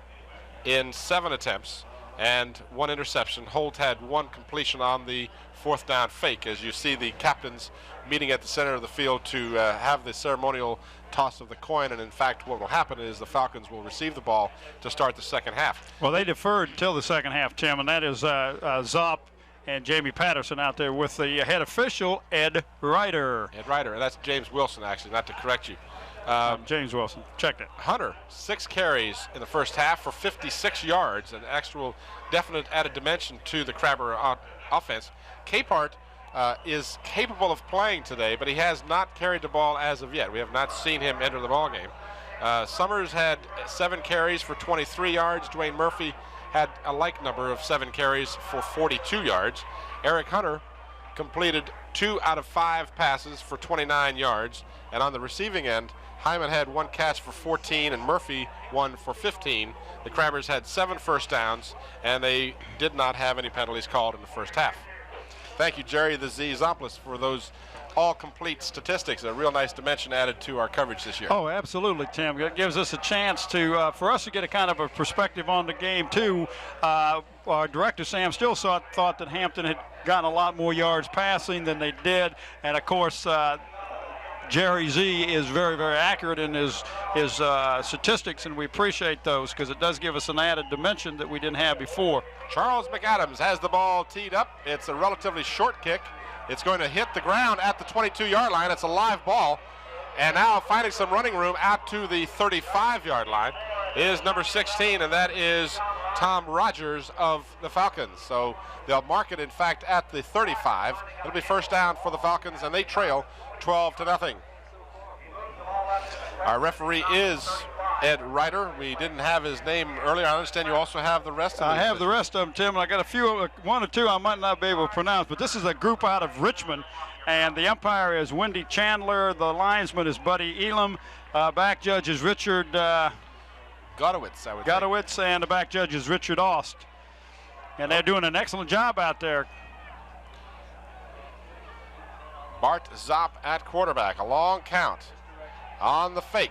in 7 attempts and 1 interception. Holt had 1 completion on the 4th down fake, as you see the captains meeting at the center of the field to have the ceremonial toss of the coin. And in fact, what will happen is the Falcons will receive the ball to start the second half. Well, they deferred till the second half, Tim, and that is Zopp and Jamie Patterson out there with the head official, Ed Ryder. Ed Ryder, and that's James Wilson, actually, not to correct you. James Wilson, checked it. Hunter, 6 carries in the first half for 56 yards, an actual definite added dimension to the Crabber offense. Capehart is capable of playing today, but he has not carried the ball as of yet. We have not seen him enter the ball game. Summers had 7 carries for 23 yards. Dwayne Murphy had a like number of 7 carries for 42 yards. Eric Hunter completed 2 out of 5 passes for 29 yards. And on the receiving end, Hyman had 1 catch for 14 and Murphy 1 for 15. The Crabbers had 7 first downs, and they did not have any penalties called in the first half. Thank you, Jerry the Z Zomplis, for those all-complete statistics. A real nice dimension added to our coverage this year. Oh, absolutely, Tim. It gives us a chance to, for us to get a kind of a perspective on the game, too. Our director, Sam Still, thought that Hampton had gotten a lot more yards passing than they did. And, of course, Jerry Z is very, very accurate in his statistics, and we appreciate those because it does give us an added dimension that we didn't have before. Charles McAdams has the ball teed up. It's a relatively short kick. It's going to hit the ground at the 22-yard line. It's a live ball. And now finding some running room out to the 35-yard line is number 16, and that is Tom Rogers of the Falcons. So they'll mark it, in fact, at the 35. It'll be first down for the Falcons, and they trail 12-0. Our referee is Ed Ryder. We didn't have his name earlier. I understand you also have the rest of them. I have the rest of them, Tim. I got a few, 1 or 2 I might not be able to pronounce, but this is a group out of Richmond, and the umpire is Wendy Chandler. The linesman is Buddy Elam. Back judge is Richard Godowitz, I would Godowitz, and the back judge is Richard Ost. And they're doing an excellent job out there. Bart Zopp at quarterback. A long count on the fake.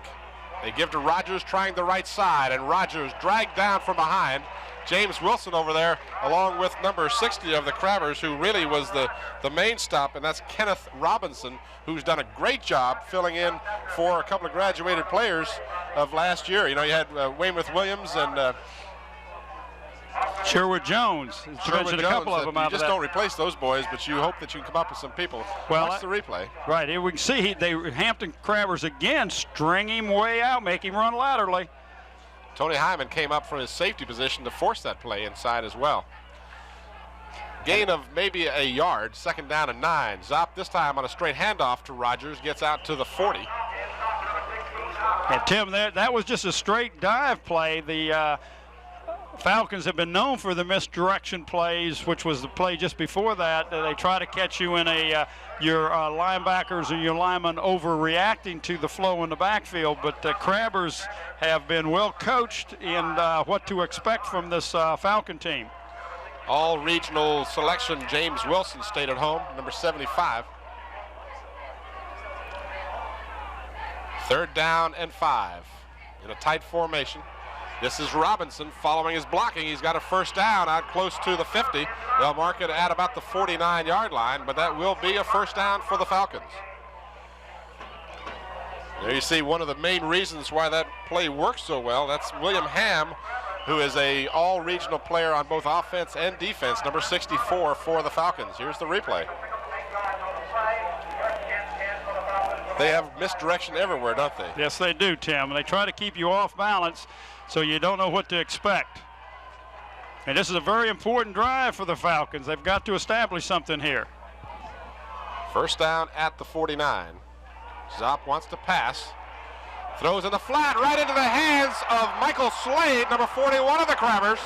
They give to Rogers trying the right side, and Rogers dragged down from behind. James Wilson over there, along with number 60 of the Crabbers, who really was the main stop, and that's Kenneth Robinson, who's done a great job filling in for a couple of graduated players of last year. You know, you had Weymouth Williams and Sherwood Jones. Sherwood A couple Jones, of them you out just of that. don't replace those boys, but you hope that you can come up with some people. Well, watch the replay. Right, here we can see Hampton Crabbers again string him way out, make him run laterally. Tony Hyman came up from his safety position to force that play inside as well. Gain of maybe a yard, 2nd down and 9. Zopp this time on a straight handoff to Rogers, gets out to the 40. And Tim, that was just a straight dive play. The Falcons have been known for the misdirection plays, which was the play just before that. They try to catch you in your linebackers or your linemen overreacting to the flow in the backfield, but the Crabbers have been well coached in what to expect from this Falcon team. All regional selection, James Wilson stayed at home, number 75. 3rd down and 5 in a tight formation. This is Robinson following his blocking. He's got a 1st down out close to the 50. They'll mark it at about the 49-yard line, but that will be a 1st down for the Falcons. There you see one of the main reasons why that play works so well. That's William Ham, who is a all-regional player on both offense and defense, number 64 for the Falcons. Here's the replay. They have misdirection everywhere, don't they? Yes, they do, Tim. And they try to keep you off balance so you don't know what to expect. And this is a very important drive for the Falcons. They've got to establish something here. 1st down at the 49. Zopp wants to pass. Throws in the flat right into the hands of Michael Slade, number 41 of the Crabbers.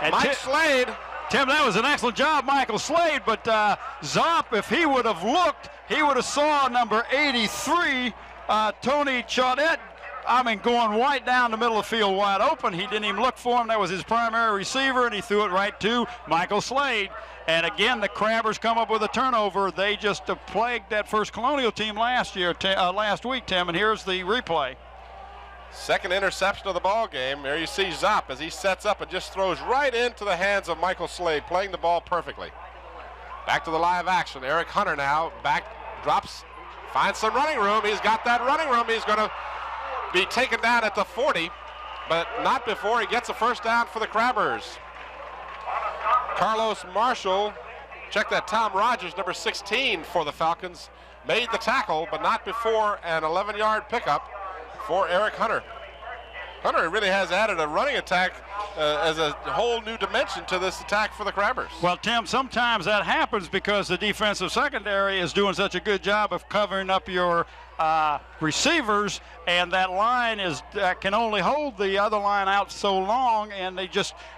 And Mike Slade. Tim, that was an excellent job, Michael Slade, but Zopp, if he would have looked, he would have saw number 83, Tony Chaudette, going right down the middle of the field wide open. He didn't even look for him. That was his primary receiver, and he threw it right to Michael Slade. And again, the Crabbers come up with a turnover. They just plagued that First Colonial team last week, Tim, and here's the replay. 2nd interception of the ball game. There you see Zopp as he sets up and just throws right into the hands of Michael Slade, playing the ball perfectly. Back to the live action. Eric Hunter now back, drops, finds some running room. He's got that running room. He's going to be taken down at the 40, but not before he gets a 1st down for the Crabbers. Carlos Marshall, check that, Tom Rogers, number 16 for the Falcons, made the tackle, but not before an 11-yard pickup for Eric Hunter. Hunter really has added a running attack as a whole new dimension to this attack for the Crabbers. Well, Tim, sometimes that happens because the defensive secondary is doing such a good job of covering up your receivers, and that line can only hold the other line out so long, and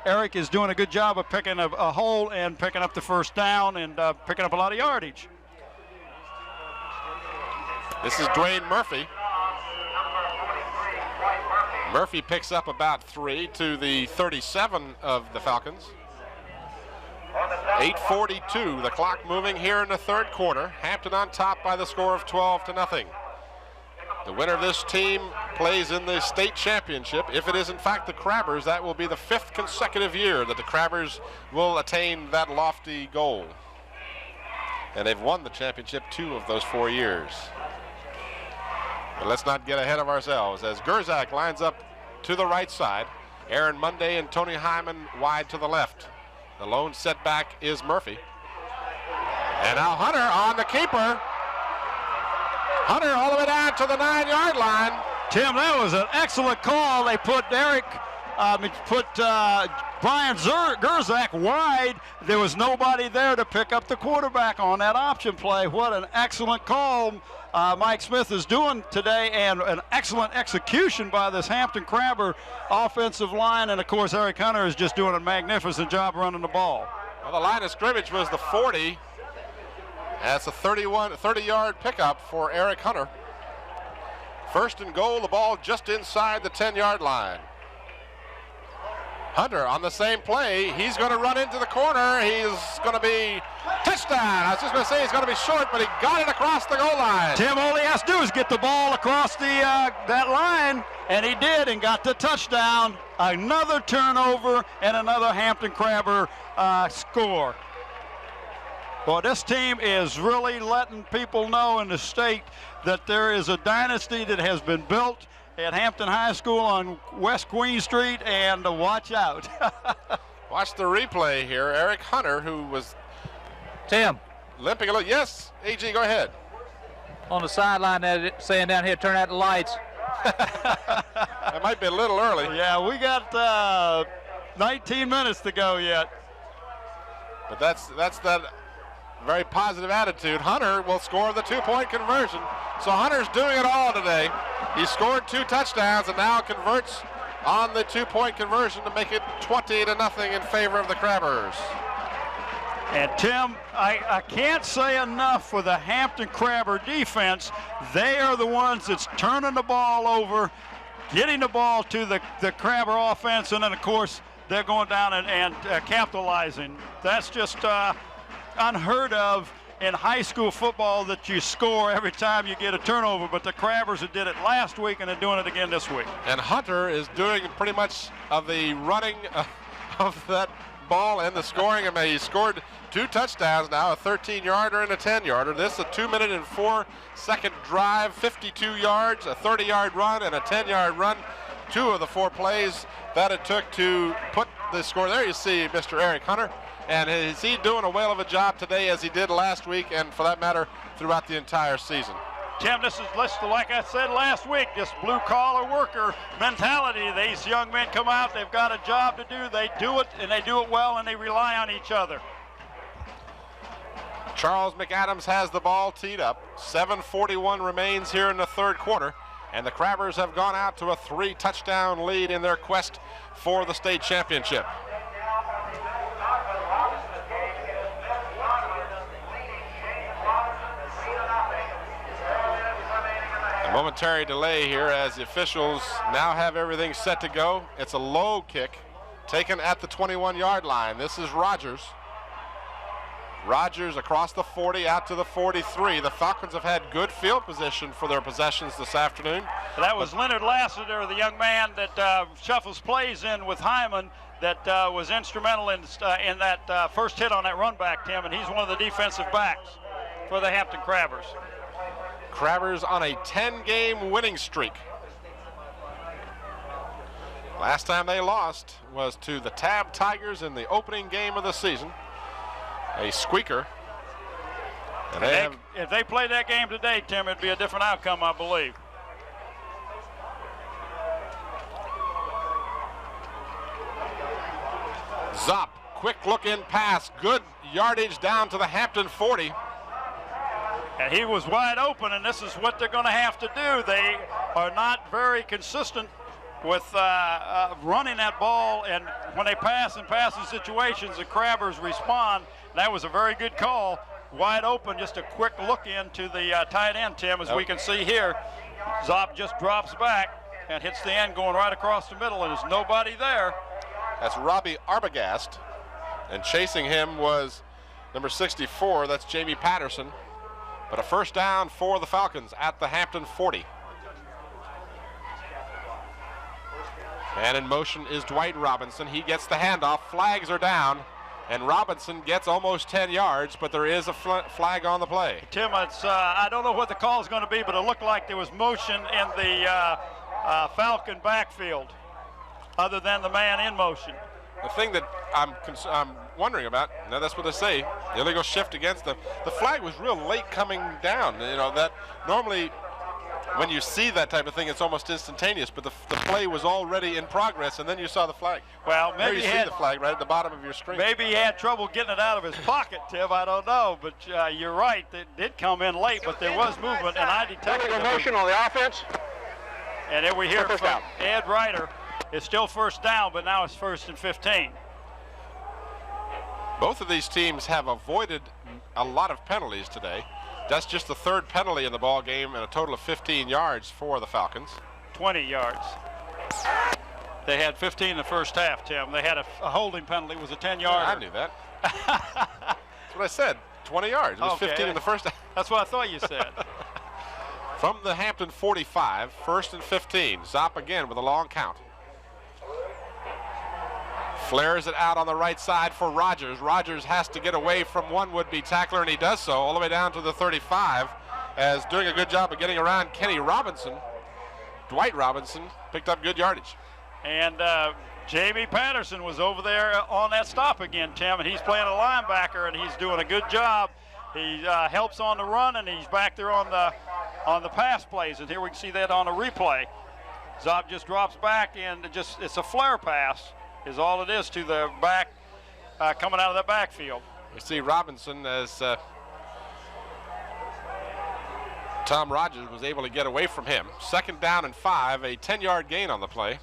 Eric is doing a good job of picking a hole and picking up the 1st down and picking up a lot of yardage. This is Dwayne Murphy. Murphy picks up about 3 to the 37 of the Falcons. 8:42, the clock moving here in the 3rd quarter. Hampton on top by the score of 12-0. The winner of this team plays in the state championship. If it is in fact the Crabbers, that will be the 5th consecutive year that the Crabbers will attain that lofty goal. And they've won the championship 2 of those 4 years. But let's not get ahead of ourselves as Gerzak lines up to the right side. Aaron Monday and Tony Hyman wide to the left. The lone setback is Murphy. And now Hunter on the keeper. Hunter all the way down to the 9-yard line. Tim, that was an excellent call. They put Brian Gerzak wide. There was nobody there to pick up the quarterback on that option play. What an excellent call Mike Smith is doing today, and an excellent execution by this Hampton Crabber offensive line. And, of course, Eric Hunter is just doing a magnificent job running the ball. Well, the line of scrimmage was the 40. That's a 30-yard pickup for Eric Hunter. 1st and goal, the ball just inside the 10-yard line. Hunter on the same play. He's going to run into the corner. He's going to be touchdown. I was just going to say he's going to be short, but he got it across the goal line. Tim, all he has to do is get the ball across the that line, and he did and got the touchdown. Another turnover and another Hampton Crabber score. Well, this team is really letting people know in the state that there is a dynasty that has been built at Hampton High School on West Queen Street, and watch out. Watch the replay here. Eric Hunter, who was Tim, limping a little. Yes, AG, go ahead. on the sideline saying down here, turn out the lights. That might be a little early. Yeah, we got 19 minutes to go yet. But that's that very positive attitude. Hunter will score the 2-point conversion. So Hunter's doing it all today. He scored 2 touchdowns and now converts on the 2-point conversion to make it 20-0 in favor of the Crabbers. And Tim, I can't say enough for the Hampton Crabber defense. They are the ones that's turning the ball over, getting the ball to the Crabber offense, and then of course they're going down and capitalizing. That's just unheard of in high school football, that you score every time you get a turnover, but the Crabbers did it last week and they're doing it again this week. And Hunter is doing pretty much of the running of that ball and the scoring. I mean, he scored 2 touchdowns now, a 13-yarder and a 10-yarder. This is a 2-minute and 4-second drive, 52 yards, a 30-yard run, and a 10-yard run. 2 of the 4 plays that it took to put the score. There you see Mr. Eric Hunter. And is he doing a whale of a job today, as he did last week, and for that matter, throughout the entire season? Tim, this is, like I said last week, just blue-collar worker mentality. These young men come out, they've got a job to do, they do it, and they do it well, and they rely on each other. Charles McAdams has the ball teed up. 7:41 remains here in the third quarter, and the Crabbers have gone out to a 3-touchdown lead in their quest for the state championship. Momentary delay here as the officials now have everything set to go. It's a low kick taken at the 21-yard line. This is Rogers. Rogers across the 40 out to the 43. The Falcons have had good field position for their possessions this afternoon. That was Leonard Lassiter, the young man that shuffles plays in with Hyman, that was instrumental in that first hit on that run back, Tim, and he's one of the defensive backs for the Hampton Crabbers. Crabbers on a 10-game winning streak. Last time they lost was to the Tab Tigers in the opening game of the season. A squeaker. And if they played that game today, Tim, it'd be a different outcome, I believe. Zopp, quick look-in pass, good yardage down to the Hampton 40. And he was wide open, and this is what they're going to have to do. They are not very consistent with running that ball, and when they pass in passing situations, the Crabbers respond. That was a very good call. Wide open, just a quick look into the tight end, Tim, as we can see here. Zopp just drops back and hits the end going right across the middle, and there's nobody there. That's Robbie Arbogast, and chasing him was number 64, that's Jamie Patterson. But a first down for the Falcons at the Hampton 40. And in motion is Dwight Robinson. He gets the handoff. Flags are down, and Robinson gets almost 10 yards, but there is a flag on the play. Tim, it's, I don't know what the call is going to be, but it looked like there was motion in the Falcon backfield, other than the man in motion. The thing that I'm wondering about, now that's what they say, illegal shift against them. The flag was real late coming down. You know, that normally when you see that type of thing, it's almost instantaneous, but the play was already in progress, and then you saw the flag. Well, maybe you see the flag right at the bottom of your screen. Maybe he had trouble getting it out of his pocket, Tim. I don't know, but you're right. It did come in late, but there was movement, and I detected it. Motion on the offense. And then we hear from Ed Ryder. It's still first down, but now it's 1st and 15. Both of these teams have avoided a lot of penalties today. That's just the 3rd penalty in the ball game, and a total of 15 yards for the Falcons. 20 yards. They had 15 in the first half, Tim. They had a holding penalty. It was a 10-yarder. I knew that. That's what I said. 20 yards. It was 15 in the first half. That's what I thought you said. From the Hampton 45, 1st and 15. Zopp again with a long count. Flares it out on the right side for Rogers. Rogers has to get away from one would-be tackler, and he does so all the way down to the 35, as doing a good job of getting around Kenny Robinson. Dwight Robinson picked up good yardage. And Jamie Patterson was over there on that stop again, Tim, and he's playing a linebacker, and he's doing a good job. He helps on the run, and he's back there on the pass plays, and here we can see that on a replay. Zopp just drops back, and it's a flare pass is all it is to the back, coming out of the backfield. We see Robinson as Tom Rogers was able to get away from him. 2nd down and 5, a 10-yard gain on the play.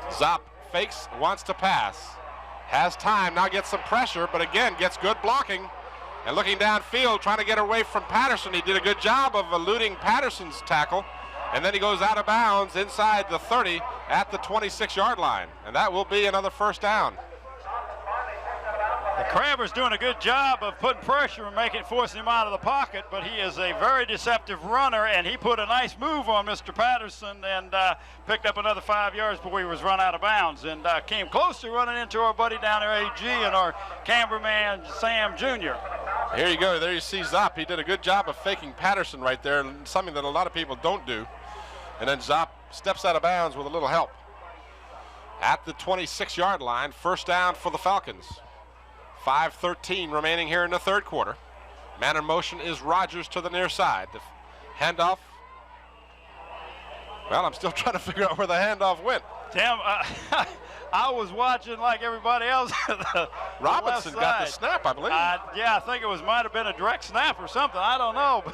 Zopp fakes, wants to pass. Has time, now gets some pressure, but again gets good blocking. And looking downfield, trying to get away from Patterson. He did a good job of eluding Patterson's tackle. And then he goes out of bounds inside the 30 at the 26-yard line. And that will be another 1st down. The Crabber's doing a good job of putting pressure and forcing him out of the pocket, but he is a very deceptive runner, and he put a nice move on Mr. Patterson and picked up another 5 yards before he was run out of bounds, and came close to running into our buddy down there, AG, and our cameraman, Sam Jr. Here you go. There you see Zopp. He did a good job of faking Patterson right there, something that a lot of people don't do. And then Zopp steps out of bounds with a little help. At the 26-yard line, 1st down for the Falcons. 5:13 remaining here in the 3rd quarter. Man in motion is Rogers to the near side. The handoff. Well, I'm still trying to figure out where the handoff went. Tim, I was watching like everybody else. Robinson got the snap, I believe. Yeah, I think it might have been a direct snap or something. I don't know.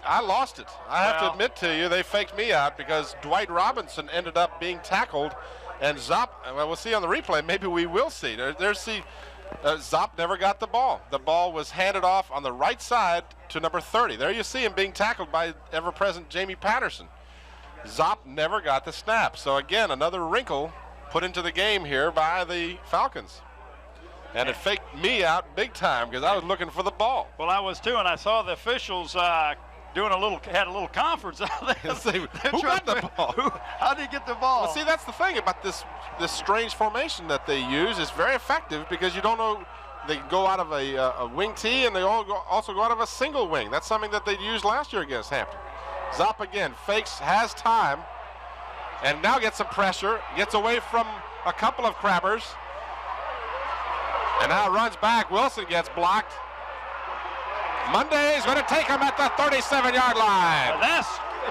I lost it. I have to admit to you, they faked me out because Dwight Robinson ended up being tackled. And Zopp, well, we'll see on the replay, maybe we will see. Zopp never got the ball. The ball was handed off on the right side to number 30. There you see him being tackled by ever-present Jamie Patterson. Zopp never got the snap. So again, another wrinkle put into the game here by the Falcons. And it faked me out big time because I was looking for the ball. Well, I was too, and I saw the officials had a little conference out there. Who got the ball? How did he get the ball? Well, see, that's the thing about this strange formation that they use. It's very effective because you don't know. They go out of a wing T, and they also go out of a single wing. That's something that they used last year against Hampton. Zopp again fakes, has time, and now gets some pressure. Gets away from a couple of Crabbers, and now runs back. Wilson gets blocked. Monday is going to take him at the 37-yard line.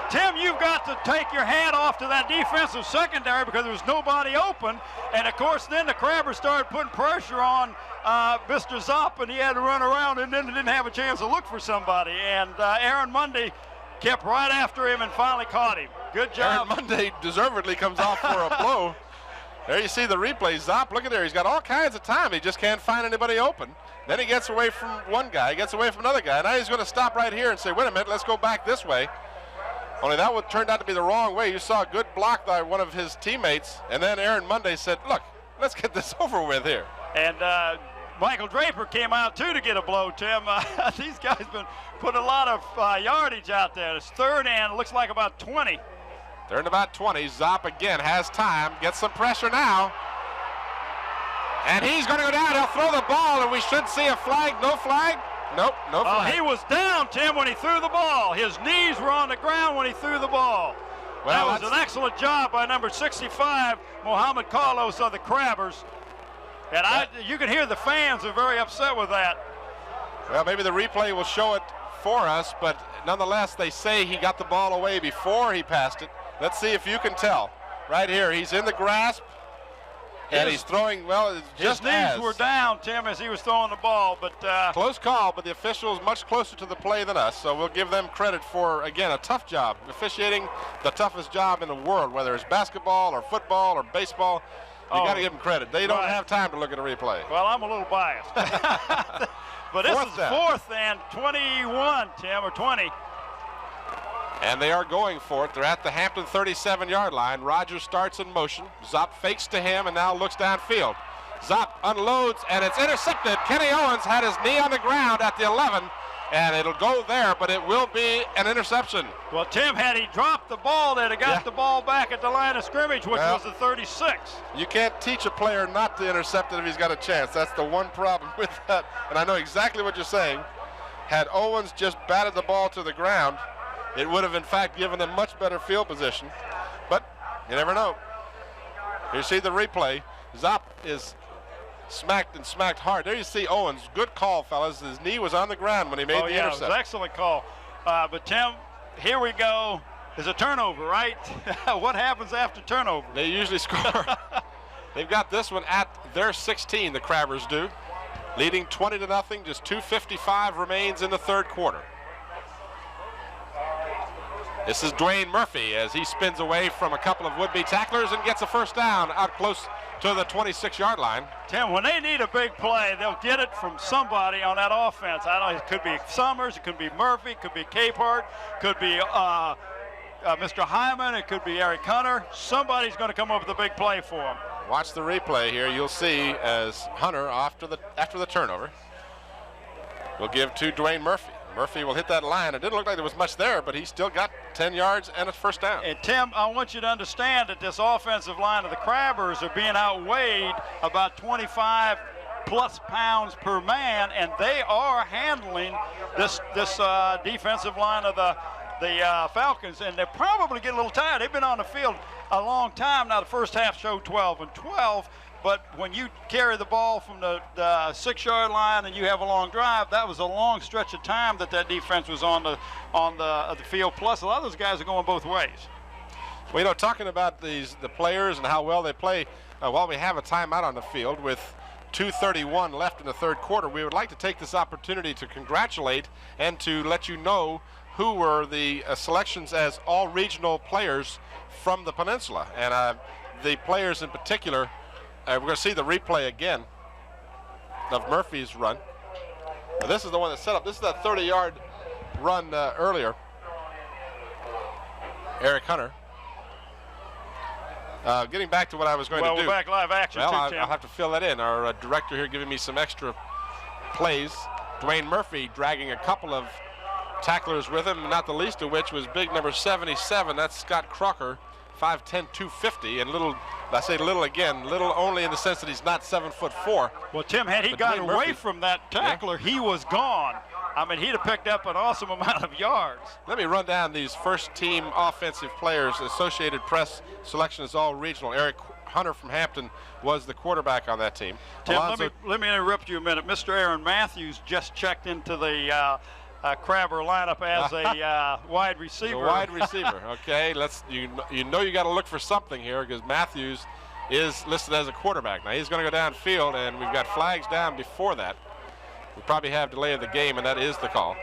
Tim, you've got to take your hat off to that defensive secondary because there was nobody open. And, of course, then the Crabbers started putting pressure on Mr. Zopp, and he had to run around and then didn't have a chance to look for somebody. And Aaron Monday kept right after him and finally caught him. Good job. Aaron Monday deservedly comes off for a blow. There you see the replay. Zopp, look at there. He's got all kinds of time. He just can't find anybody open. Then he gets away from one guy. He gets away from another guy. Now he's going to stop right here and say, wait a minute, let's go back this way. Only that one turned out to be the wrong way. You saw a good block by one of his teammates. And then Aaron Monday said, look, let's get this over with here. And Michael Draper came out, too, to get a blow, Tim. These guys been putting a lot of yardage out there. It's 3rd and looks like about 20. 3rd and about 20. Zopp again has time. Gets some pressure now. And he's going to go down. He'll throw the ball, and we should see a flag. No flag? Nope, no flag. He was down, Tim, when he threw the ball. His knees were on the ground when he threw the ball. Well, that was an excellent job by number 65, Mohamed Carlos of the Crabbers. And you can hear the fans are very upset with that. Well, maybe the replay will show it for us, but nonetheless, they say he got the ball away before he passed it. Let's see if you can tell. Right here, he's in the grasp. And he's throwing, well, his knees were down, Tim, as he was throwing the ball. But close call, but the official is much closer to the play than us, so we'll give them credit for, again, a tough job. Officiating, the toughest job in the world, whether it's basketball or football or baseball. You got to give them credit. They don't have time to look at a replay. Well, I'm a little biased. But this is 4th and 21, Tim, or 20. And they are going for it. They're at the Hampton 37-yard line. Rogers starts in motion. Zopp fakes to him and now looks downfield. Zopp unloads, and it's intercepted. Kenny Owens had his knee on the ground at the 11, and it'll go there, but it will be an interception. Well, Tim, had he dropped the ball, they'd have got the ball back at the line of scrimmage, which was the 36. You can't teach a player not to intercept it if he's got a chance. That's the one problem with that, and I know exactly what you're saying. Had Owens just batted the ball to the ground, it would have, in fact, given them much better field position, but you never know. You see the replay. Zopp is smacked hard. There you see Owens. Good call, fellas. His knee was on the ground when he made the intercept. It was an excellent call. But, Tim, here we go. There's a turnover, right? What happens after turnover? They usually score. They've got this one at their 16, the Crabbers do. Leading 20-0. Just 2:55 remains in the third quarter. This is Dwayne Murphy as he spins away from a couple of would-be tacklers and gets a first down out close to the 26-yard line. Tim, when they need a big play, they'll get it from somebody on that offense. I don't know, it could be Summers, it could be Murphy, it could be Capehart, could be Mr. Hyman, it could be Eric Hunter. Somebody's going to come up with a big play for him. Watch the replay here. You'll see as Hunter, after the turnover, will give to Dwayne Murphy. Murphy will hit that line. It didn't look like there was much there, but he still got 10 yards and a first down. And Tim, I want you to understand that this offensive line of the Crabbers are being outweighed about 25 plus pounds per man, and they are handling this defensive line of the Falcons, and they're probably getting a little tired. They've been on the field a long time now. The first half showed 12 and 12. But when you carry the ball from the 6-yard line and you have a long drive, that was a long stretch of time that defense was on the field. Plus, a lot of those guys are going both ways. Well, you know, talking about the players and how well they play, while we have a timeout on the field with 2:31 left in the third quarter, we would like to take this opportunity to congratulate and to let you know who were the selections as all-regional players from the peninsula. And the players in particular, we're going to see the replay again of Murphy's run. Now, this is the one that set up. This is that 30-yard run earlier. Eric Hunter. Getting back to what I was going to do. Well, we're back live action, well, too, Tim. I'll have to fill that in. Our director here giving me some extra plays. Dwayne Murphy dragging a couple of tacklers with him, not the least of which was big number 77. That's Scott Crocker. 5'10", 250, and little, I say little again, little only in the sense that he's not 7'4". Well, Tim, had he gotten away from that tackler, he was gone. I mean, he'd have picked up an awesome amount of yards. Let me run down these first-team offensive players. Associated Press selection is all regional. Eric Hunter from Hampton was the quarterback on that team. Tim, let me interrupt you a minute. Mr. Aaron Matthews just checked into the Crabber lineup as a wide receiver. A wide receiver, okay. You know you got to look for something here because Matthews is listed as a quarterback. Now he's going to go downfield, and we've got flags down before that. We probably have delay of the game, and that is the call.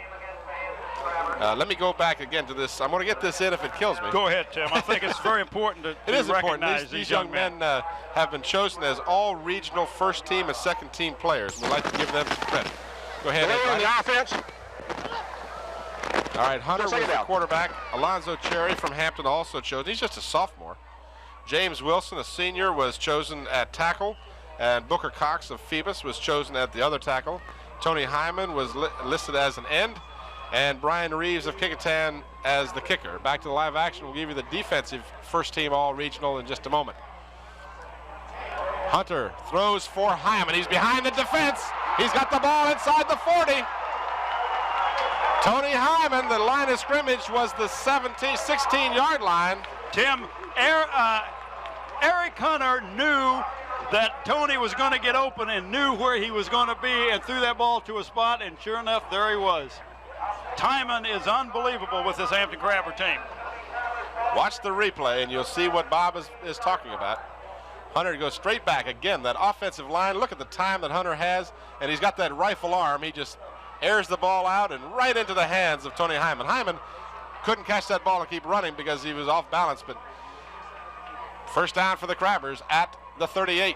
Let me go back again to this. I'm going to get this in if it kills me. Go ahead, Tim. I think it's very important to it is important. Recognize these young men have been chosen as all regional first-team and second-team players. We'd like to give them some credit. Go ahead. On the offense. All right, Hunter was the quarterback. Alonzo Cherry from Hampton also chosen. He's just a sophomore. James Wilson, a senior, was chosen at tackle, and Booker Cox of Phoebus was chosen at the other tackle. Tony Hyman was listed as an end, and Brian Reeves of Kickingham as the kicker. Back to the live action. We'll give you the defensive first-team all-regional in just a moment. Hunter throws for Hyman. He's behind the defense. He's got the ball inside the 40. Tony Hyman, the line of scrimmage was the 16-yard line. Tim, Eric Hunter knew that Tony was going to get open and knew where he was going to be and threw that ball to a spot, and sure enough, there he was. Hyman is unbelievable with this Hampton Crabber team. Watch the replay, and you'll see what Bob is talking about. Hunter goes straight back. Again, that offensive line, look at the time that Hunter has, and he's got that rifle arm. He just airs the ball out and right into the hands of Tony Hyman. Hyman couldn't catch that ball and keep running because he was off balance, but first down for the Crabbers at the 38.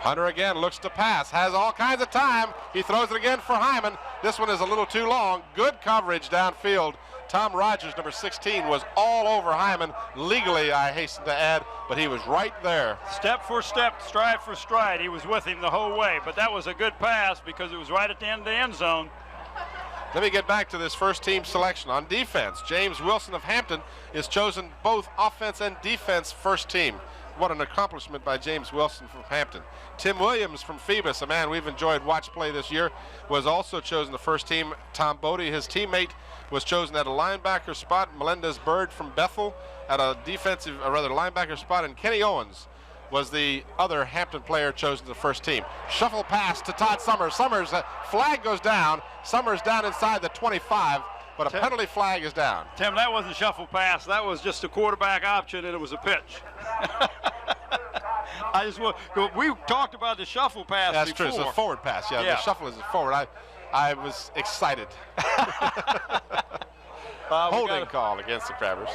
Hunter again looks to pass, has all kinds of time. He throws it again for Hyman. This one is a little too long. Good coverage downfield Tom Rogers, number 16, was all over Hyman, legally, I hasten to add, but he was right there. Step for step, stride for stride, he was with him the whole way. But that was a good pass because it was right at the end of the end zone. Let me get back to this first team selection. On defense, James Wilson of Hampton is chosen both offense and defense first team. What an accomplishment by James Wilson from Hampton. Tim Williams from Phoebus, a man we've enjoyed watch play this year, was also chosen the first team. Tom Bodie, his teammate, was chosen at a linebacker spot. Melendez Bird from Bethel at a defensive, or rather linebacker spot, and Kenny Owens was the other Hampton player chosen to the first team. Shuffle pass to Todd Summers. Summers, flag goes down. Summers down inside the 25, but a penalty flag is down. Tim, that wasn't a shuffle pass. That was just a quarterback option, and it was a pitch. We talked about the shuffle pass That's before. true. It's a forward pass. Yeah, the shuffle is forward. I was excited. Holding call against the Crabbers.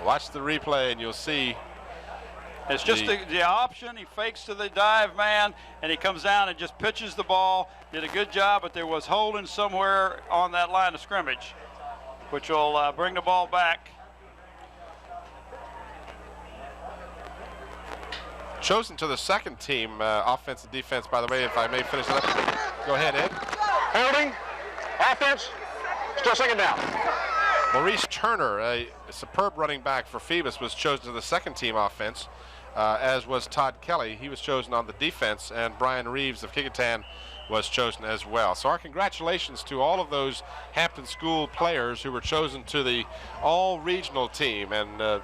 Watch the replay, and you'll see. It's just the option. He fakes to the dive man, and he comes down and just pitches the ball. Did a good job, but there was holding somewhere on that line of scrimmage, which will bring the ball back. Chosen to the second team, offense and defense, by the way, if I may finish it up. Go ahead, Ed. Holding, offense, still second down. Maurice Turner, a superb running back for Phoebus, was chosen to the second team offense, as was Todd Kelly. He was chosen on the defense, and Brian Reeves of Kickoff was chosen as well. So our congratulations to all of those Hampton School players who were chosen to the all-regional team, and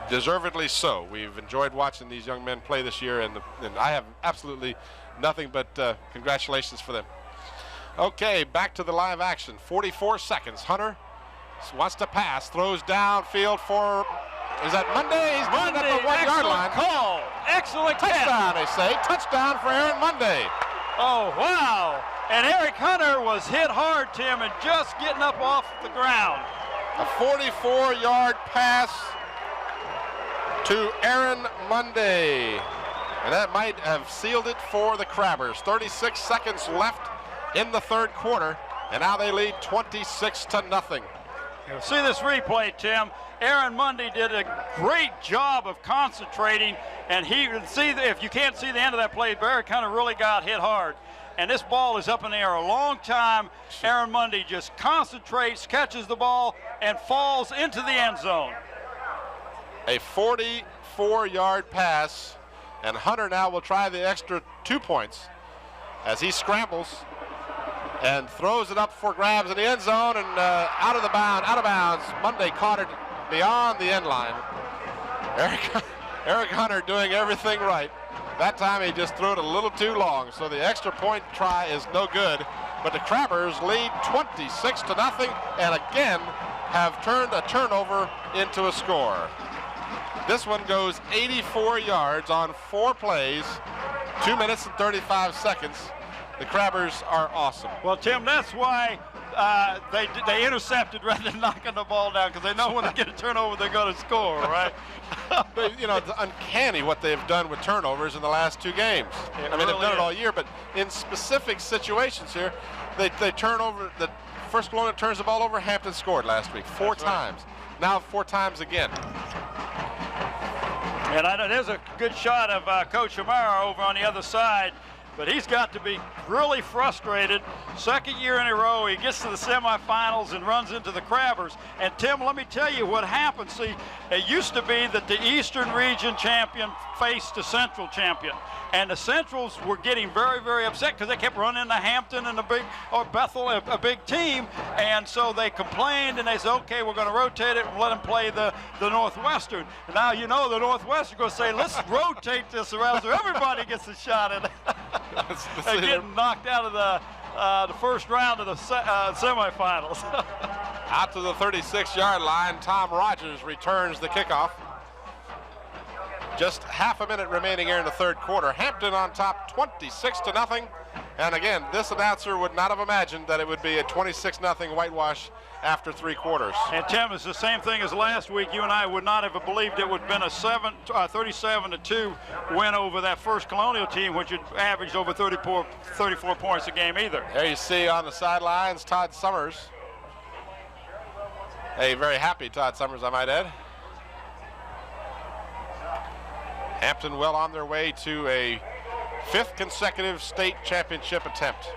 deservedly so. We've enjoyed watching these young men play this year, and I have absolutely nothing but congratulations for them. Okay, back to the live action. 44 seconds. Hunter wants to pass, throws downfield for, is that Monday? He's Monday, at the 1 yard line. Call. Excellent touchdown, they say. Touchdown for Aaron Monday. Oh, wow. And Eric Hunter was hit hard, Tim, and just getting up off the ground. A 44-yard pass to Aaron Monday. And that might have sealed it for the Crabbers. 36 seconds left in the third quarter, and now they lead 26-0. You'll see this replay, Tim. Aaron Monday did a great job of concentrating, and if you can't see the end of that play, Eric Hunter really got hit hard. And this ball is up in the air a long time. Aaron Monday just concentrates, catches the ball, and falls into the end zone. A 44-yard pass, and Hunter now will try the extra 2 points as he scrambles and throws it up for grabs in the end zone, and out of bounds. Monday caught it beyond the end line. Eric Hunter doing everything right. That time he just threw it a little too long, so the extra point try is no good. But the Crabbers lead 26-0, and again have turned a turnover into a score. This one goes 84 yards on 4 plays, 2 minutes and 35 seconds. The Crabbers are awesome. Well, Tim, that's why they intercepted rather than knocking the ball down, because they know when they get a turnover, they're going to score, right? But, you know, it's uncanny what they've done with turnovers in the last 2 games. I mean, they've done it all year, but in specific situations here, they turn over. The first Colonial turns the ball over. Hampton scored last week 4 times. Now 4 times again. And I know there's a good shot of Coach Amara over on the other side, but he's got to be really frustrated. Second year in a row, he gets to the semifinals and runs into the Crabbers. And Tim, let me tell you what happened. See, it used to be that the Eastern Region champion faced the Central champion. And the Centrals were getting very, very upset because they kept running into Hampton and Bethel, a big team. And so they complained, and they said, okay, we're going to rotate it and let them play the Northwestern. And now you know the Northwestern going to say, let's rotate this around so everybody gets a shot at it. They're getting knocked out of the first round of the semifinals. Out to the 36-yard line, Tom Rogers returns the kickoff. Just half a minute remaining here in the third quarter. Hampton on top 26-0. And again, this announcer would not have imagined that it would be a 26-0 whitewash after 3 quarters. And Tim, it's the same thing as last week. You and I would not have believed it would have been a 37-2 win over that first Colonial team, which had averaged over 34 points a game either. There you see on the sidelines Todd Summers A very happy Todd Summers, I might add. Hampton well on their way to a 5th consecutive state championship attempt.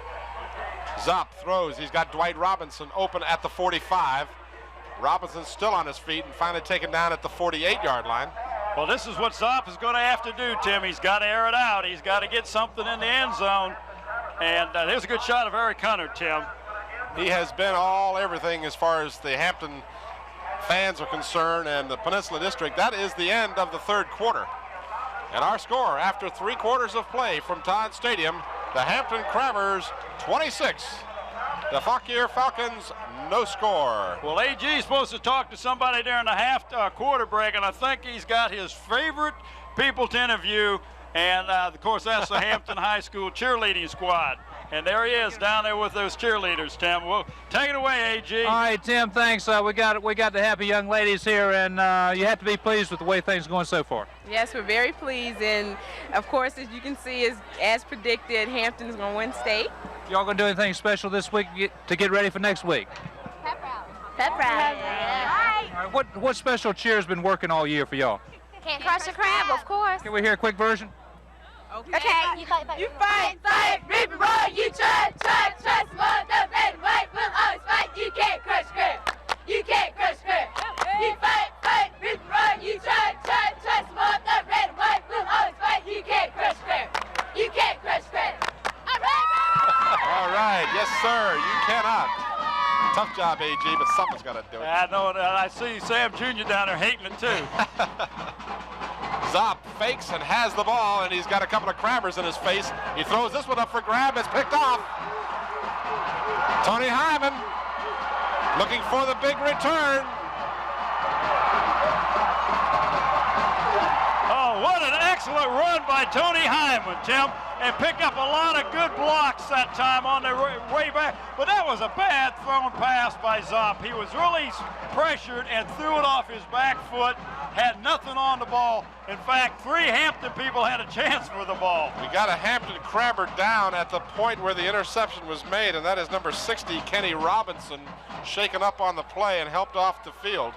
Zopp throws. He's got Dwight Robinson open at the 45. Robinson's still on his feet and finally taken down at the 48-yard line. Well, this is what Zopp is going to have to do, Tim. He's got to air it out. He's got to get something in the end zone. And there's a good shot of Eric Hunter, Tim. He has been all everything as far as the Hampton fans are concerned and the Peninsula District. That is the end of the 3rd quarter. And our score after 3 quarters of play from Todd Stadium, the Hampton Crabbers 26. The Fauquier Falcons, no score. Well, AG is supposed to talk to somebody during the quarter break, and I think he's got his favorite people to interview. And, of course, that's the Hampton High School cheerleading squad. And there he is down there with those cheerleaders, Tim. Well, take it away, AG. All right, Tim, thanks. We got the happy young ladies here, and you have to be pleased with the way things are going so far. Yes, we're very pleased, and of course, as you can see, as predicted, Hampton's going to win state. Y'all going to do anything special this week to get ready for next week? Pep rally. Pep rally. Yeah. All right, what special cheer has been working all year for y'all? Can't crush a crab, of course. Can we hear a quick version? Okay. You fight, rip and roll, you trust, more the red and white will always fight. You can't crush crab. You can't crush crab. You fight, rip and roll, you trust, more the red and white will always fight. You can't crush crab. You can't crush crab. All right. All right, yes, sir, you cannot. Tough job, AG, but someone's got to do it. I know, I see Sam Jr. down there hating it, too. Zopp fakes and has the ball, and he's got a couple of crabbers in his face. He throws this one up for grab. It's picked off. Tony Hyman looking for the big return. Oh, what an excellent run by Tony Hyman, Tim, and picked up a lot of good blocks that time on their way back. But that was a bad thrown pass by Zopp. He was really pressured and threw it off his back foot, had nothing on the ball. In fact, 3 Hampton people had a chance for the ball. We got a Hampton crabber down at the point where the interception was made, and that is number 60, Kenny Robinson, shaken up on the play and helped off the field.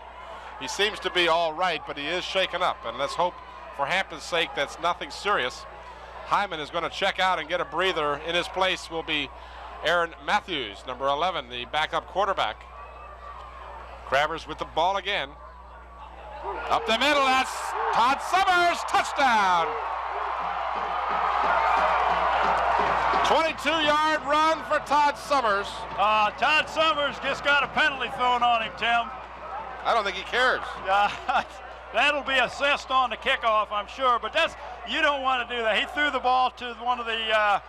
He seems to be all right, but he is shaken up, and let's hope for Hampton's sake that's nothing serious. Hyman is going to check out and get a breather. In his place will be Aaron Matthews, number 11, the backup quarterback. Crabbers with the ball again. Up the middle, that's Todd Summers, touchdown. 22-yard run for Todd Summers. Todd Summers just got a penalty thrown on him, Tim. I don't think he cares. That'll be assessed on the kickoff, I'm sure, but you don't want to do that. He threw the ball to one of the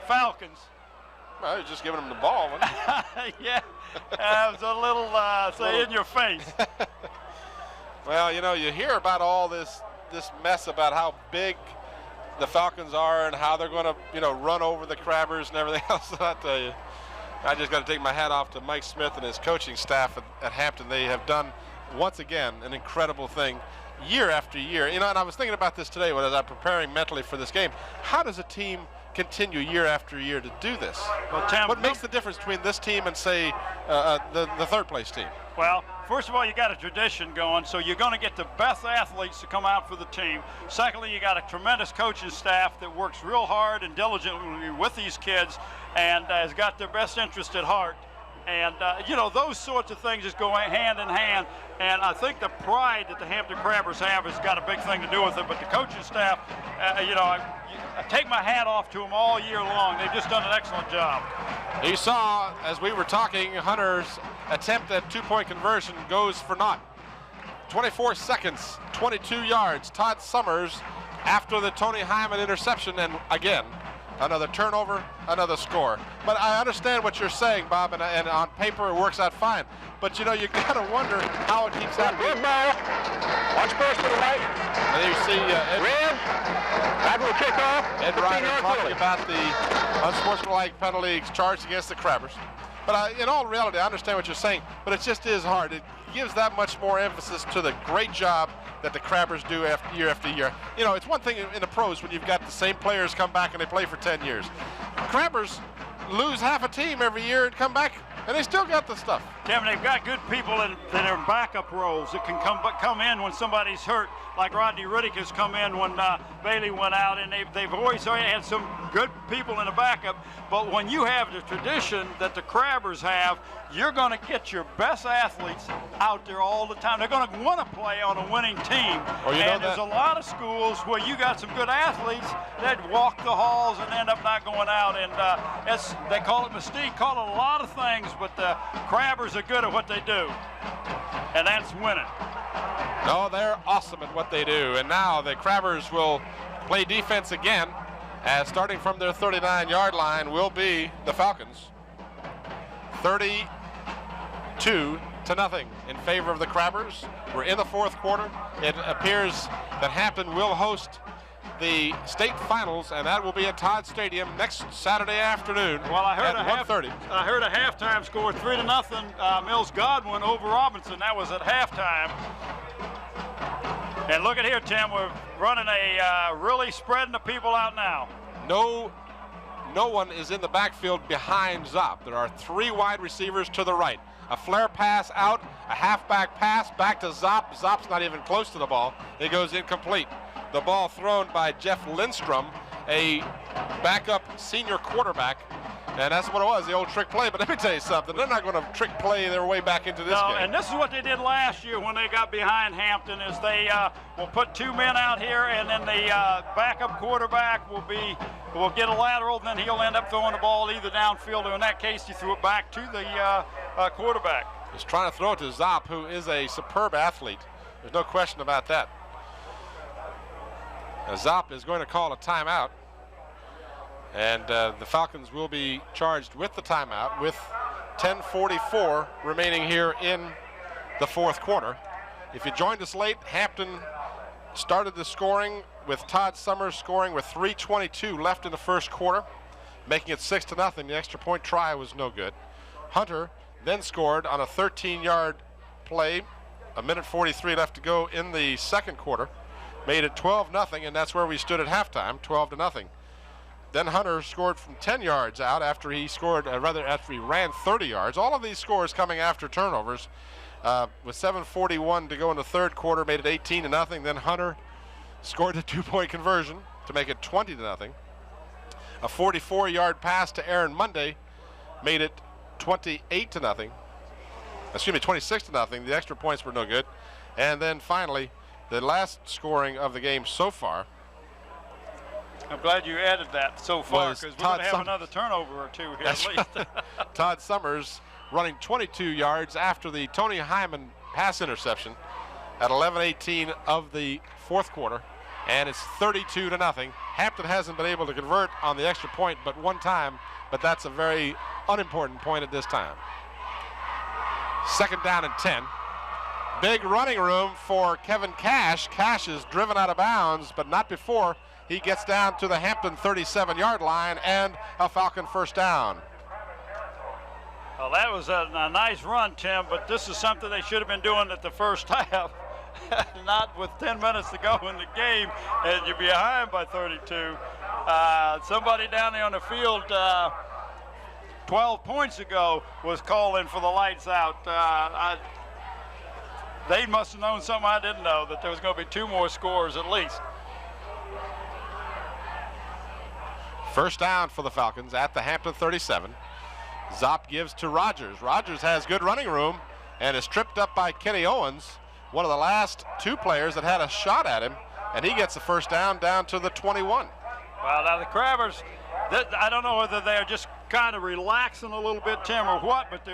Falcons. Well, he's just giving him the ball, wasn't he? Yeah, it was a little, say, in your face. Well, you know, you hear about all this mess about how big the Falcons are and how they're going to, you know, run over the Crabbers and everything else. I tell you, I just got to take my hat off to Mike Smith and his coaching staff at Hampton. They have done, once again, an incredible thing year after year. You know, and I was thinking about this today as I'm preparing mentally for this game. How does a team continue year after year to do this? Well, Tim, what makes the difference between this team and, say, the third place team? Well, first of all, you got a tradition going, so you're going to get the best athletes to come out for the team. Secondly, you got a tremendous coaching staff that works real hard and diligently with these kids and has got their best interest at heart. And, you know, those sorts of things just go hand in hand. And I think the pride that the Hampton Crabbers have has got a big thing to do with it. But the coaching staff, you know, I take my hat off to them all year long. They've just done an excellent job. You saw, as we were talking, Hunter's attempt at two-point conversion goes for naught. 24 seconds, 22 yards. Todd Summers after the Tony Hyman interception, and again, another turnover, another score. But I understand what you're saying, Bob, and on paper it works out fine. But, you know, you got to wonder how it keeps happening. Good ball. Watch first to the right. And there you see Red. Back will kick off. Ed Ryder talking about the unsportsmanlike penalty charged against the Crabbers. But in all reality, I understand what you're saying, but it just is hard. It gives that much more emphasis to the great job that the Crabbers do year after year. You know, it's one thing in the pros when you've got the same players come back and they play for 10 years. Crabbers lose half a team every year and come back and they still got the stuff. Tim, they've got good people that are in backup roles that can come in when somebody's hurt, like Rodney Riddick has come in when Bailey went out, and they've always had some good people in the backup. But when you have the tradition that the Crabbers have, you're going to get your best athletes out there all the time. They're going to want to play on a winning team. And there's a lot of schools where you got some good athletes that walk the halls and end up not going out. And they call it mystique, call it a lot of things, but the Crabbers are good at what they do, and that's winning. No, they're awesome at what they do. And now the Crabbers will play defense again, as starting from their 39-yard line will be the Falcons. 32-0 in favor of the Crabbers. We're in the fourth quarter. It appears that Hampton will host the state finals, and that will be at Todd Stadium next Saturday afternoon. Well, I heard at 1:30. I heard a halftime score, 3-0, Mills Godwin over Robinson. That was at halftime. And look at here, Tim. We're running really spreading the people out now. No one is in the backfield behind Zopp. There are 3 wide receivers to the right. A flare pass out, a halfback pass back to Zopp. Zopp's not even close to the ball. It goes incomplete. The ball thrown by Jeff Lindstrom, a backup senior quarterback. And that's what it was, the old trick play. But let me tell you something, they're not going to trick play their way back into this game. And this is what they did last year when they got behind Hampton, is they will put 2 men out here, and then the backup quarterback will get a lateral, and then he'll end up throwing the ball either downfield, or in that case, he threw it back to the quarterback. He's trying to throw it to Zopp, who is a superb athlete. There's no question about that. Zopp is going to call a timeout, and the Falcons will be charged with the timeout with 10:44 remaining here in the fourth quarter. If you joined us late, Hampton started the scoring with Todd Summers scoring with 3:22 left in the first quarter, making it 6-0. The extra point try was no good. Hunter then scored on a 13-yard play, 1:43 left to go in the second quarter, made it 12-0, and that's where we stood at halftime, 12-0. Then Hunter scored from 10 yards out after he scored, after he ran 30 yards. All of these scores coming after turnovers. With 7:41 to go in the third quarter, made it 18-0. Then Hunter scored a 2-point conversion to make it 20-0. A 44-yard pass to Aaron Monday made it 28-0. Excuse me, 26-0. The extra points were no good. And then finally, the last scoring of the game so far. I'm glad you added that so far, because we're going to have another turnover or two here at least. Todd Summers running 22 yards after the Tony Hyman pass interception at 11:18 of the fourth quarter, and it's 32-0. Hampton hasn't been able to convert on the extra point but one time, but that's a very unimportant point at this time. Second down and 10. Big running room for Kevin Cash. Cash is driven out of bounds, but not before he gets down to the Hampton 37-yard line, and a Falcon first down. Well, that was a nice run, Tim, but this is something they should have been doing at the first half, not with 10 minutes to go in the game, and you're behind by 32. Somebody down there on the field 12 points ago was calling for the lights out. They must have known something I didn't know, that there was going to be 2 more scores at least. First down for the Falcons at the Hampton 37. Zopp gives to Rogers. Rogers has good running room and is tripped up by Kenny Owens, one of the last 2 players that had a shot at him, and he gets the first down to the 21. Well, now the Crabbers, I don't know whether they're just kind of relaxing a little bit, Tim, or what, but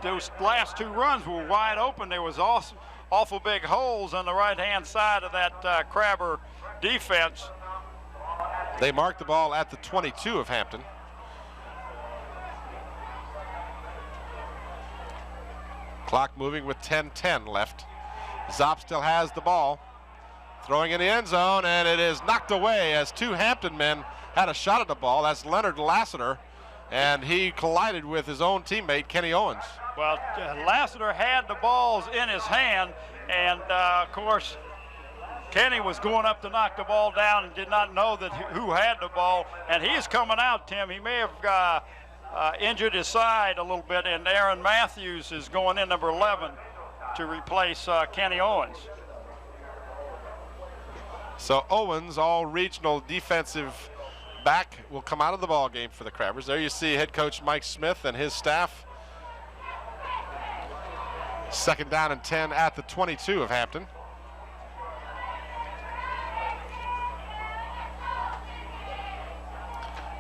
those last 2 runs were wide open. There was awful big holes on the right-hand side of that Crabber defense. They marked the ball at the 22 of Hampton. Clock moving with 10:10 left. Zopp still has the ball, throwing in the end zone, and it is knocked away as 2 Hampton men had a shot at the ball. That's Leonard Lassiter, and he collided with his own teammate, Kenny Owens. Well, Lassiter had the balls in his hand, and of course, Kenny was going up to knock the ball down and did not know that who had the ball, and he's coming out, Tim. He may have injured his side a little bit, and Aaron Matthews is going in, number 11, to replace Kenny Owens. So Owens, all regional defensive back, will come out of the ball game for the Crabbers. There you see head coach Mike Smith and his staff. 2nd down and 10 at the 22 of Hampton.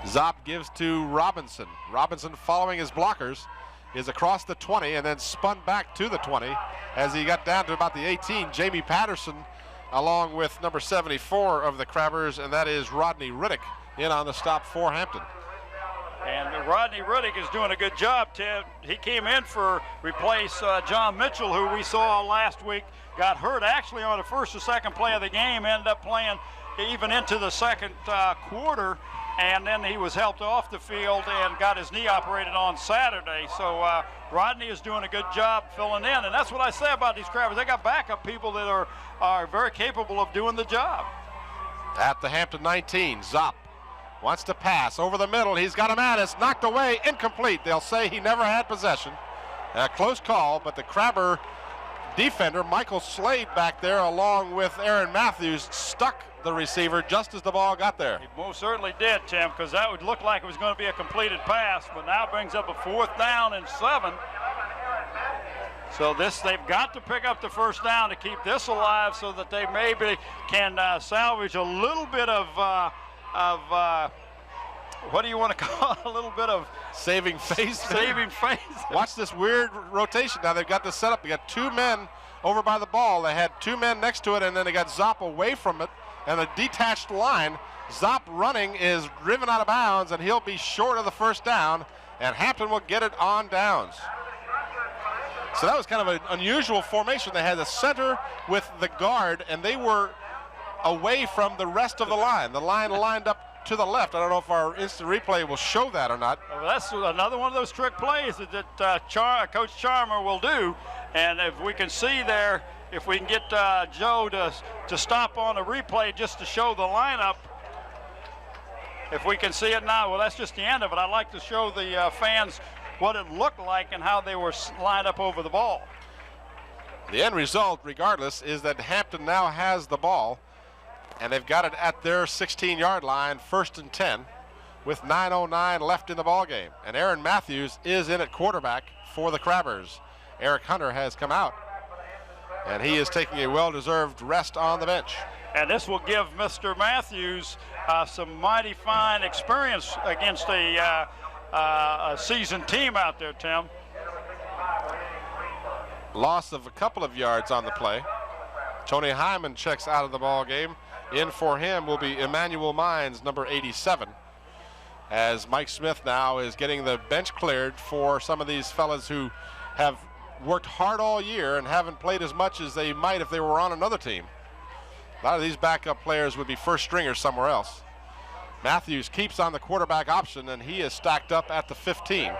Zopp gives to Robinson. Robinson, following his blockers, is across the 20 and then spun back to the 20 as he got down to about the 18. Jamie Patterson, along with number 74 of the Crabbers, and that is Rodney Riddick, in on the stop for Hampton. And Rodney Riddick is doing a good job, Ted. He came in for replace John Mitchell, who we saw last week, got hurt actually on the first or second play of the game, ended up playing even into the second quarter, and then he was helped off the field and got his knee operated on Saturday. So Rodney is doing a good job filling in, and that's what I say about these Crabbers. They got backup people that are very capable of doing the job. At the Hampton 19, Zopp wants to pass over the middle. He's got a man. It's knocked away, incomplete. They'll say he never had possession. A close call, but the Crabber defender, Michael Slade, back there, along with Aaron Matthews, stuck the receiver just as the ball got there. He most certainly did, Tim, because that would look like it was going to be a completed pass, but now brings up a 4th down and 7. So they've got to pick up the 1st down to keep this alive so that they maybe can salvage a little bit of what do you want to call it? A little bit of saving face. Saving face. Watch this weird rotation. Now they've got this set up. They got 2 men over by the ball. They had 2 men next to it, and then they got Zopp away from it, and a detached line. Zopp running is driven out of bounds, and he'll be short of the 1st down, and Hampton will get it on downs. So that was kind of an unusual formation. They had the center with the guard, and they were away from the rest of the line. The line lined up to the left. I don't know if our instant replay will show that or not. Well, that's another one of those trick plays that Coach Charmer will do. And if we can see there, if we can get Joe to stop on a replay just to show the lineup. If we can see it now, well, that's just the end of it. I'd like to show the fans what it looked like and how they were lined up over the ball. The end result, regardless, is that Hampton now has the ball, and they've got it at their 16-yard line, 1st and 10, with 9:09 left in the ball game. And Aaron Matthews is in at quarterback for the Crabbers. Eric Hunter has come out, and he is taking a well-deserved rest on the bench. And this will give Mr. Matthews some mighty fine experience against a seasoned team out there, Tim. Loss of a couple of yards on the play. Tony Hyman checks out of the ball game. In for him will be Emmanuel Mines, number 87, as Mike Smith now is getting the bench cleared for some of these fellas who have worked hard all year and haven't played as much as they might if they were on another team. A lot of these backup players would be first stringers somewhere else. Matthews keeps on the quarterback option, and he is stacked up at the 15.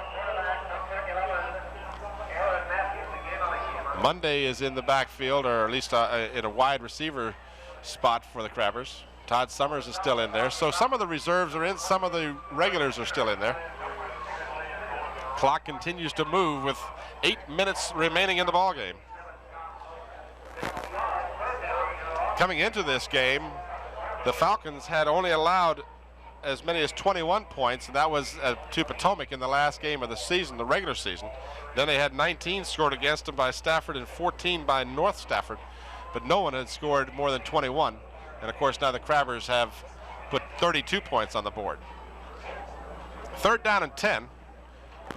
Monday is in the backfield, or at least in a wide receiver spot for the Crabbers. Todd Summers is still in there. So some of the reserves are in, some of the regulars are still in there. Clock continues to move with 8 minutes remaining in the ball game. Coming into this game, the Falcons had only allowed as many as 21 points, and that was to Potomac in the last game of the season, the regular season. Then they had 19 scored against them by Stafford and 14 by North Stafford, but no one had scored more than 21. And of course now the Crabbers have put 32 points on the board. 3rd down and 10.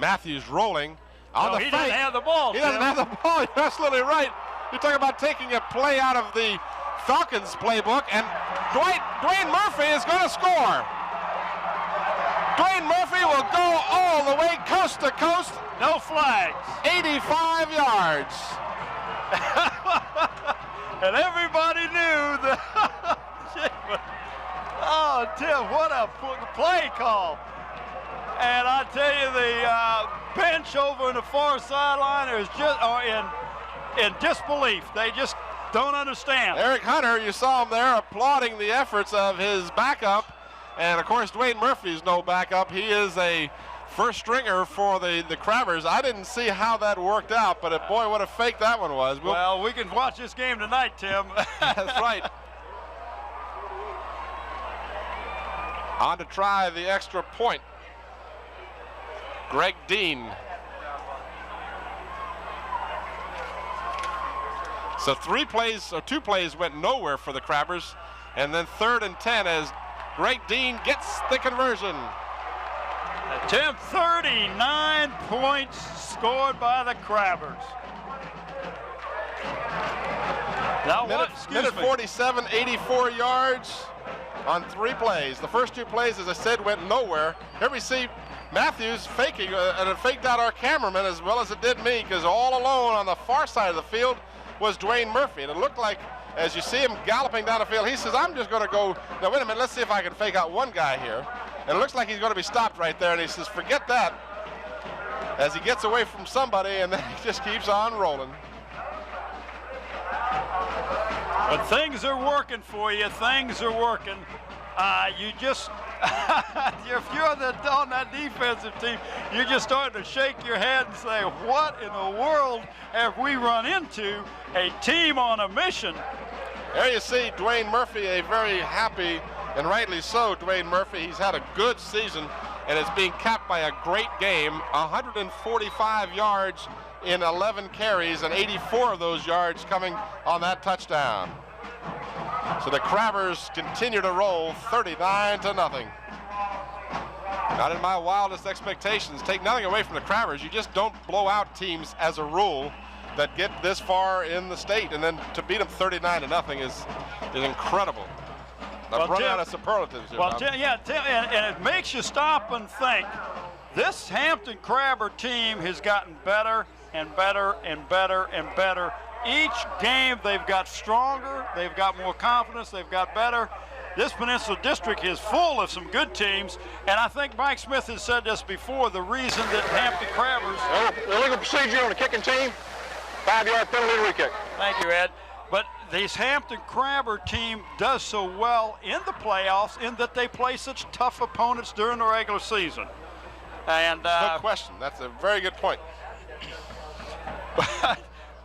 Matthews rolling on the fake. He doesn't have the ball. He doesn't have the ball. You're absolutely right. You're talking about taking a play out of the Falcons playbook, and Dwayne Murphy is going to score. Dwayne Murphy will go all the way coast to coast. No flags. 85 yards. And everybody knew that. Oh, Tim, what a play call. And I tell you, the bench over in the far sideline is just in disbelief. They just don't understand. Eric Hunter, you saw him there applauding the efforts of his backup. And of course, Dwayne Murphy's no backup. He is a first stringer for the Crabbers. I didn't see how that worked out, but boy, what a fake that one was. Well, we can watch this game tonight, Tim. That's right. On to try the extra point. Greg Dean. So 2 plays went nowhere for the Crabbers, and then 3rd and 10 as Greg Dean gets the conversion. Tim, 39 points scored by the Crabbers. Now minute 47, 84 yards on 3 plays. The first 2 plays, as I said, went nowhere. Here we see Matthews faking, and it faked out our cameraman as well as it did me, because all alone on the far side of the field was Dwayne Murphy. And it looked like, as you see him galloping down the field, he says, I'm just going to go, now wait a minute, let's see if I can fake out one guy here. And it looks like he's going to be stopped right there, and he says, forget that, as he gets away from somebody, and then he just keeps on rolling. But things are working for you. Things are working. You just, if you're on that defensive team, you're just starting to shake your head and say, what in the world have we run into? A team on a mission. There you see Dwayne Murphy, a very happy, and rightly so, Dwayne Murphy. He's had a good season, and it's being capped by a great game. 145 yards in 11 carries, and 84 of those yards coming on that touchdown. So the Crabbers continue to roll 39-0. Not in my wildest expectations. Take nothing away from the Crabbers. You just don't blow out teams as a rule that get this far in the state, and then to beat them 39-0 is incredible. I'm running out of superlatives here. Well, and it makes you stop and think. This Hampton Crabber team has gotten better and better and better and better. Each game they've got stronger, they've got more confidence, they've got better. This Peninsula District is full of some good teams, and I think Mike Smith has said this before, the reason that Hampton Crabbers... Illegal procedure on the kicking team, 5-yard penalty to re-kick. Thank you, Ed. But this Hampton Crabber team does so well in the playoffs in that they play such tough opponents during the regular season. And good question. That's a very good point.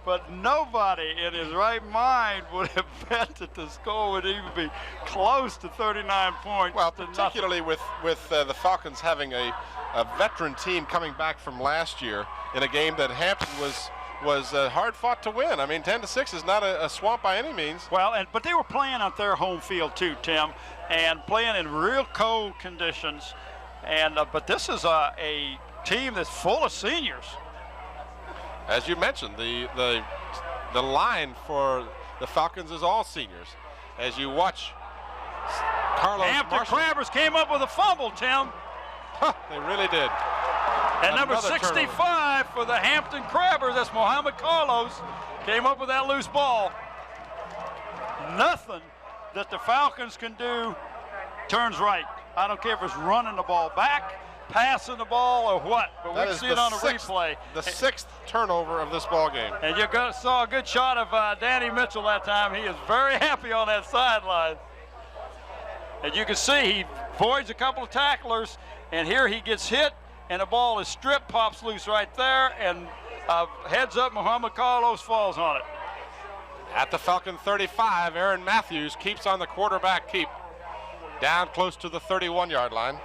But nobody in his right mind would have bet that the score would even be close to 39 points. Well, particularly with the Falcons having a veteran team coming back from last year in a game that Hampton was hard fought to win. I mean, 10-6 is not a swamp by any means. Well, but they were playing on their home field too, Tim, and playing in real cold conditions. And but this is a team that's full of seniors. As you mentioned, the line for the Falcons is all seniors. As you watch Carlos Hampton Marshall. Crabbers came up with a fumble, Tim. They really did. And number 65 for the Hampton Crabbers, that's Mohamed Carlos, came up with that loose ball. Nothing that the Falcons can do turns right. I don't care if it's running the ball back, passing the ball, or what, but we can see it on the replay. The 6th turnover of this ball game. And you saw a good shot of Danny Mitchell that time. He is very happy on that sideline. And you can see he avoids a couple of tacklers, and here he gets hit, and the ball is stripped, pops loose right there, and heads up, Mohamed Carlos falls on it. At the Falcon 35, Aaron Matthews keeps on the quarterback keep. Down close to the 31-yard line.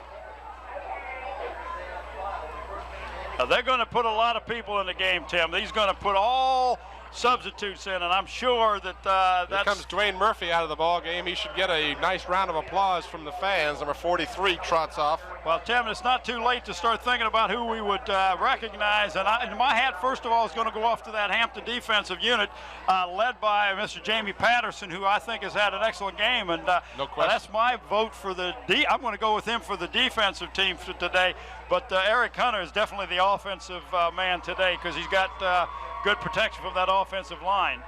Now they're going to put a lot of people in the game, Tim. He's going to put all substitutes in, and I'm sure that Here comes Dwayne Murphy out of the ball game. He should get a nice round of applause from the fans. Number 43 trots off. Well, Tim, it's not too late to start thinking about who we would recognize. And my hat, first of all, is going to go off to that Hampton defensive unit led by Mr. Jamie Patterson, who I think has had an excellent game. And no question. That's my vote for I'm going to go with him for the defensive team for today. But Eric Hunter is definitely the offensive man today because he's got good protection from that offensive line.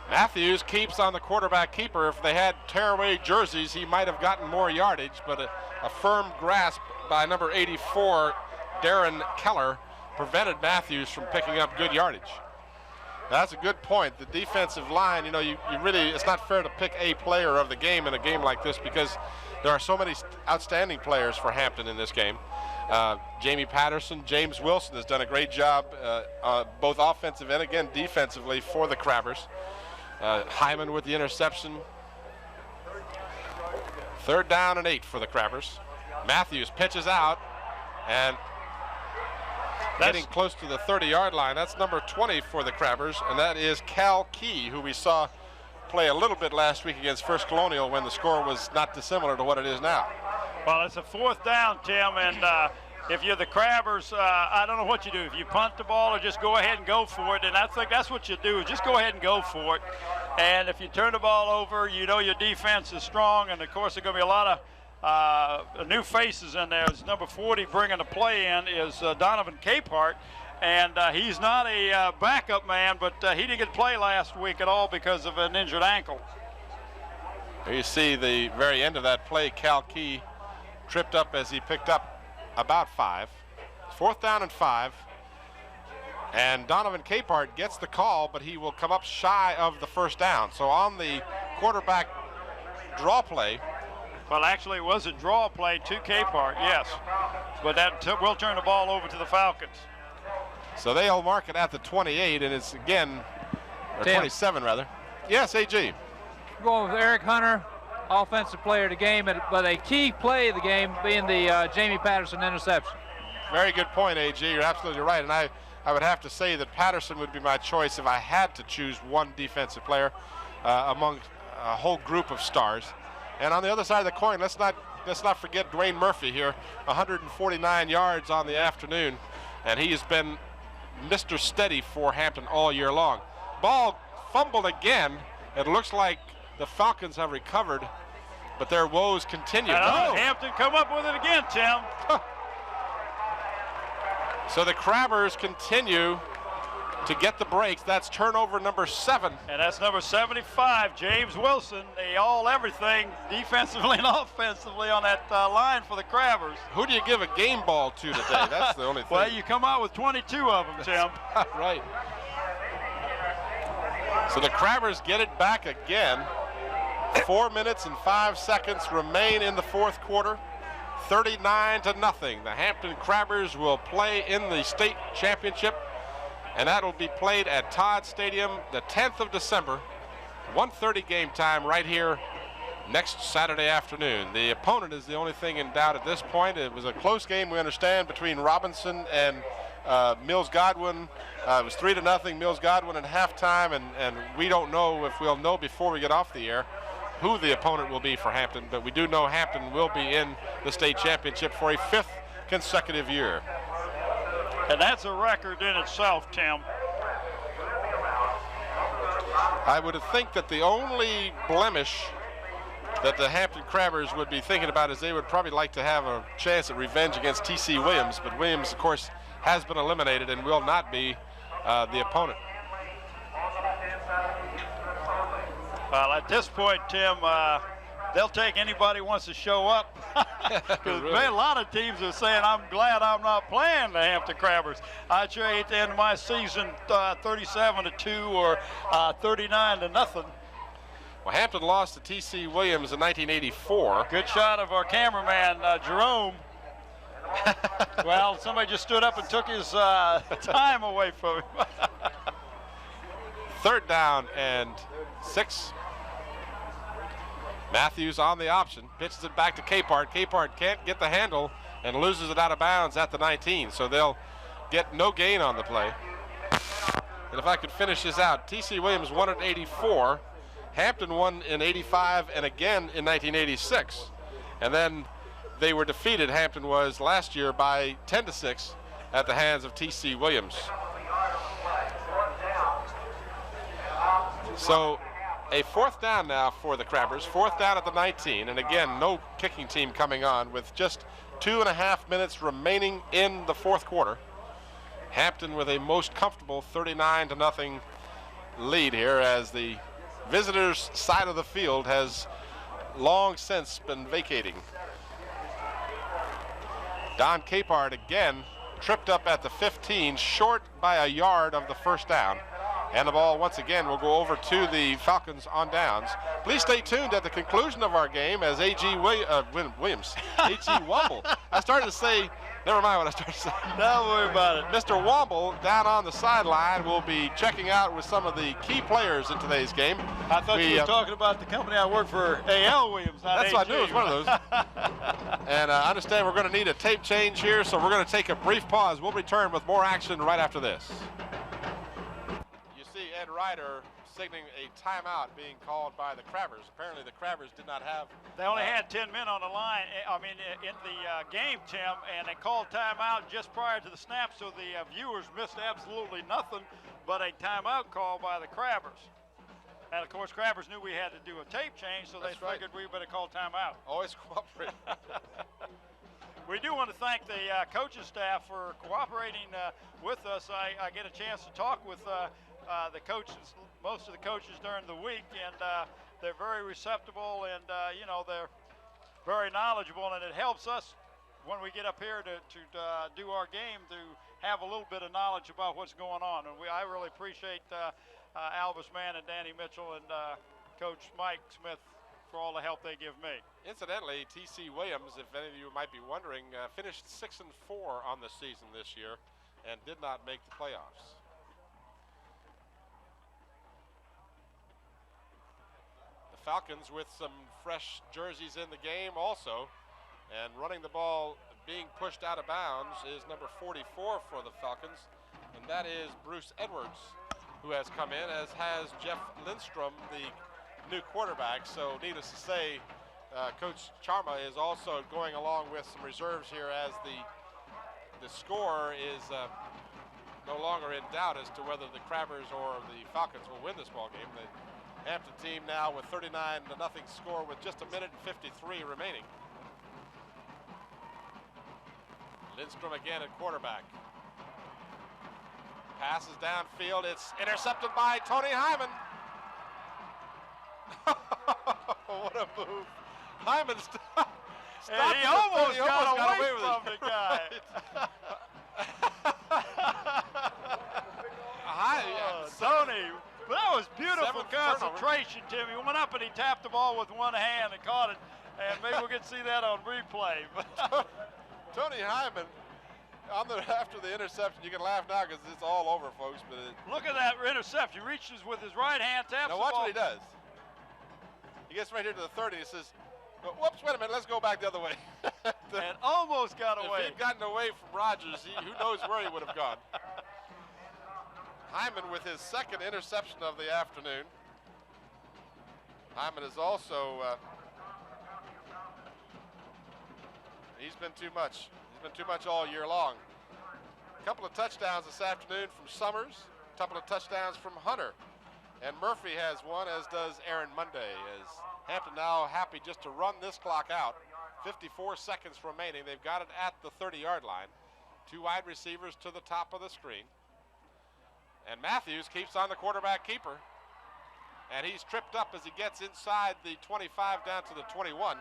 Matthews keeps on the quarterback keeper. If they had tearaway jerseys, he might have gotten more yardage, but a firm grasp by number 84, Darren Keller, prevented Matthews from picking up good yardage. That's a good point. The defensive line, you know, you really, it's not fair to pick a player of the game in a game like this because there are so many outstanding players for Hampton in this game. Jamie Patterson, James Wilson has done a great job, both offensive and again defensively for the Crabbers. Hyman with the interception. 3rd down and 8 for the Crabbers. Matthews pitches out and getting close to the 30-yard line. That's number 20 for the Crabbers, and that is Cal Key, who we saw play a little bit last week against First Colonial when the score was not dissimilar to what it is now. Well, it's a 4th down, Tim, and if you're the Crabbers, I don't know what you do. If you punt the ball or just go ahead and go for it, and I think that's what you do, just go ahead and go for it. And if you turn the ball over, you know your defense is strong, and of course there's going to be a lot of new faces in there. It's number 40 bringing the play in is Donovan Capehart, and he's not a backup man, but he didn't get to play last week at all because of an injured ankle. Here you see the very end of that play. Cal Key tripped up as he picked up about 5. 4th down and 5. And Donovan Capehart gets the call, but he will come up shy of the 1st down. So on the quarterback draw play. Well, actually, it was a draw play to Capehart, yes. But that will turn the ball over to the Falcons. So they'll mark it at the 28, and it's again, or 27 rather. Yes, AG. We're going with Eric Hunter, offensive player of the game, but a key play of the game being the Jamie Patterson interception. Very good point, AG. You're absolutely right. And I would have to say that Patterson would be my choice if I had to choose one defensive player among a whole group of stars. And on the other side of the coin, let's not forget Dwayne Murphy here, 149 yards on the afternoon, and he has been Mr. Steady for Hampton all year long. Ball fumbled again. It looks like the Falcons have recovered, but their woes continue. Hampton come up with it again, Tim. So the Crabbers continue to get the breaks. That's turnover number 7. And that's number 75, James Wilson, the all-everything defensively and offensively on that line for the Crabbers. Who do you give a game ball to today? That's the only thing. Well, you come out with 22 of them, Tim. Right. So the Crabbers get it back again. 4 minutes and 5 seconds remain in the 4th quarter. 39-0. The Hampton Crabbers will play in the state championship, and that will be played at Todd Stadium the 10th of December, 1:30 game time right here next Saturday afternoon. The opponent is the only thing in doubt at this point. It was a close game, we understand, between Robinson and Mills Godwin. It was 3-0 Mills Godwin at halftime, and we don't know if we'll know before we get off the air who the opponent will be for Hampton, but we do know Hampton will be in the state championship for a 5th consecutive year. And that's a record in itself, Tim. I would think that the only blemish that the Hampton Crabbers would be thinking about is they would probably like to have a chance at revenge against T.C. Williams, but Williams, of course, has been eliminated and will not be the opponent. Well, at this point, Tim, they'll take anybody who wants to show up. Because Really? a lot of teams are saying, I'm glad I'm not playing the Hampton Crabbers. I'd sure hate to end my season 37-2 or 39-0. Well, Hampton lost to T.C. Williams in 1984. Good shot of our cameraman, Jerome. Well, somebody just stood up and took his time away from him. 3rd down and 6. Matthews on the option, pitches it back to Capehart. Capehart can't get the handle and loses it out of bounds at the 19, so they'll get no gain on the play. And if I could finish this out, T.C. Williams won in 84, Hampton won in 85 and again in 1986. And then they were defeated, Hampton was last year, by 10-6 at the hands of T.C. Williams. So a 4th down now for the Crabbers, 4th down at the 19, and again, no kicking team coming on with just 2.5 minutes remaining in the 4th quarter. Hampton with a most comfortable 39-0 lead here as the visitors' side of the field has long since been vacating. Don Capehart again tripped up at the 15, short by a yard of the 1st down. And the ball, once again, will go over to the Falcons on downs. Please stay tuned at the conclusion of our game as A.G. Williams, A.G. Womble. I started to say, never mind what I started to say. Don't worry about it. Mr. Womble down on the sideline will be checking out with some of the key players in today's game. I thought you were talking about the company I work for, A.L. Williams. That's what I knew. It was one of those. And I understand we're going to need a tape change here, so we're going to take a brief pause. We'll return with more action right after this. Ed Ryder signaling a timeout being called by the Crabbers. Apparently the Crabbers did not have... They only had 10 men on the line, in the game, Tim, and they called timeout just prior to the snap, so the viewers missed absolutely nothing but a timeout call by the Crabbers. And, of course, Crabbers knew we had to do a tape change, so they figured we better call timeout. Always cooperate. We do want to thank the coaching staff for cooperating with us. I get a chance to talk with the coaches, most of the coaches during the week, and they're very receptive and they're very knowledgeable, and it helps us when we get up here to do our game to have a little bit of knowledge about what's going on. And I really appreciate Alvis Mann and Danny Mitchell and Coach Mike Smith for all the help they give me. Incidentally, T.C. Williams, if any of you might be wondering, finished 6-4 on the season this year and did not make the playoffs. Falcons with some fresh jerseys in the game also, and running the ball being pushed out of bounds is number 44 for the Falcons, and that is Bruce Edwards, who has come in, as has Jeff Lindstrom, the new quarterback. So needless to say, Coach Charma is also going along with some reserves here, as the score is no longer in doubt as to whether the Crabbers or the Falcons will win this ball game. The Hampton team now with 39-0 score with just 1:53 remaining. Lindstrom again at quarterback. Passes downfield. It's intercepted by Tony Hyman. What a move. Hyman stopped. He almost got away from the guy. Tony. But that was beautiful concentration, Timmy. He went up and he tapped the ball with one hand and caught it. And maybe we'll get to see that on replay. Tony Hyman, after the interception, you can laugh now because it's all over, folks. But look at that interception. He reaches with his right hand, taps the ball. Now watch what he does. He gets right here to the 30. He says, whoops, wait a minute, let's go back the other way. And almost got away. If he'd gotten away from Rogers, who knows where he would have gone. Hyman with his second interception of the afternoon. Hyman is also, he's been too much. He's been too much all year long. A couple of touchdowns this afternoon from Summers, a couple of touchdowns from Hunter. And Murphy has one, as does Aaron Monday, as Hampton now happy just to run this clock out. 54 seconds remaining. They've got it at the 30-yard line. Two wide receivers to the top of the screen. And Matthews keeps on the quarterback keeper. And he's tripped up as he gets inside the 25 down to the 21.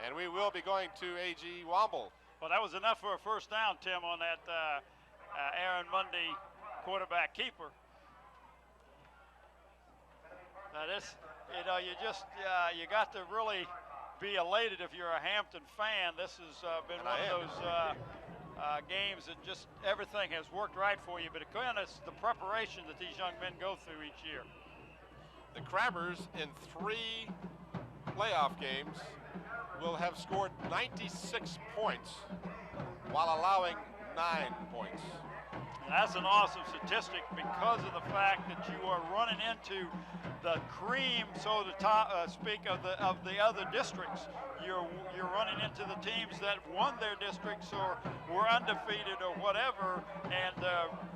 And we will be going to A.G. Womble. Well, that was enough for a first down, Tim, on that Aaron Monday quarterback keeper. Now this, you got to really be elated if you're a Hampton fan. This has been one of those games that just everything has worked right for you. But again, it's the preparation that these young men go through each year. The Crabbers in 3 playoff games will have scored 96 points while allowing 9 points. And that's an awesome statistic because of the fact that you are running into the cream, so to speak, of the other districts. You're running into the teams that won their districts or were undefeated or whatever, and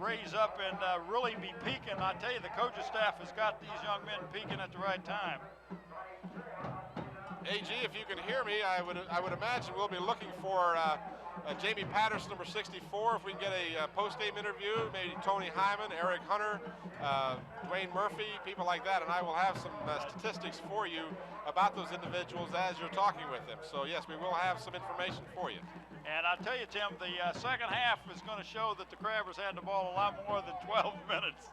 raise up and really be peaking. I tell you, the coaching staff has got these young men peaking at the right time. AG, if you can hear me, I would imagine we'll be looking for Jamie Patterson, number 64, if we can get a post-game interview, maybe Tony Hyman, Eric Hunter, Dwayne Murphy, people like that, and I will have some statistics for you about those individuals as you're talking with them. So yes, we will have some information for you. And I tell you, Tim, the second half is going to show that the Crabbers had the ball a lot more than 12 minutes,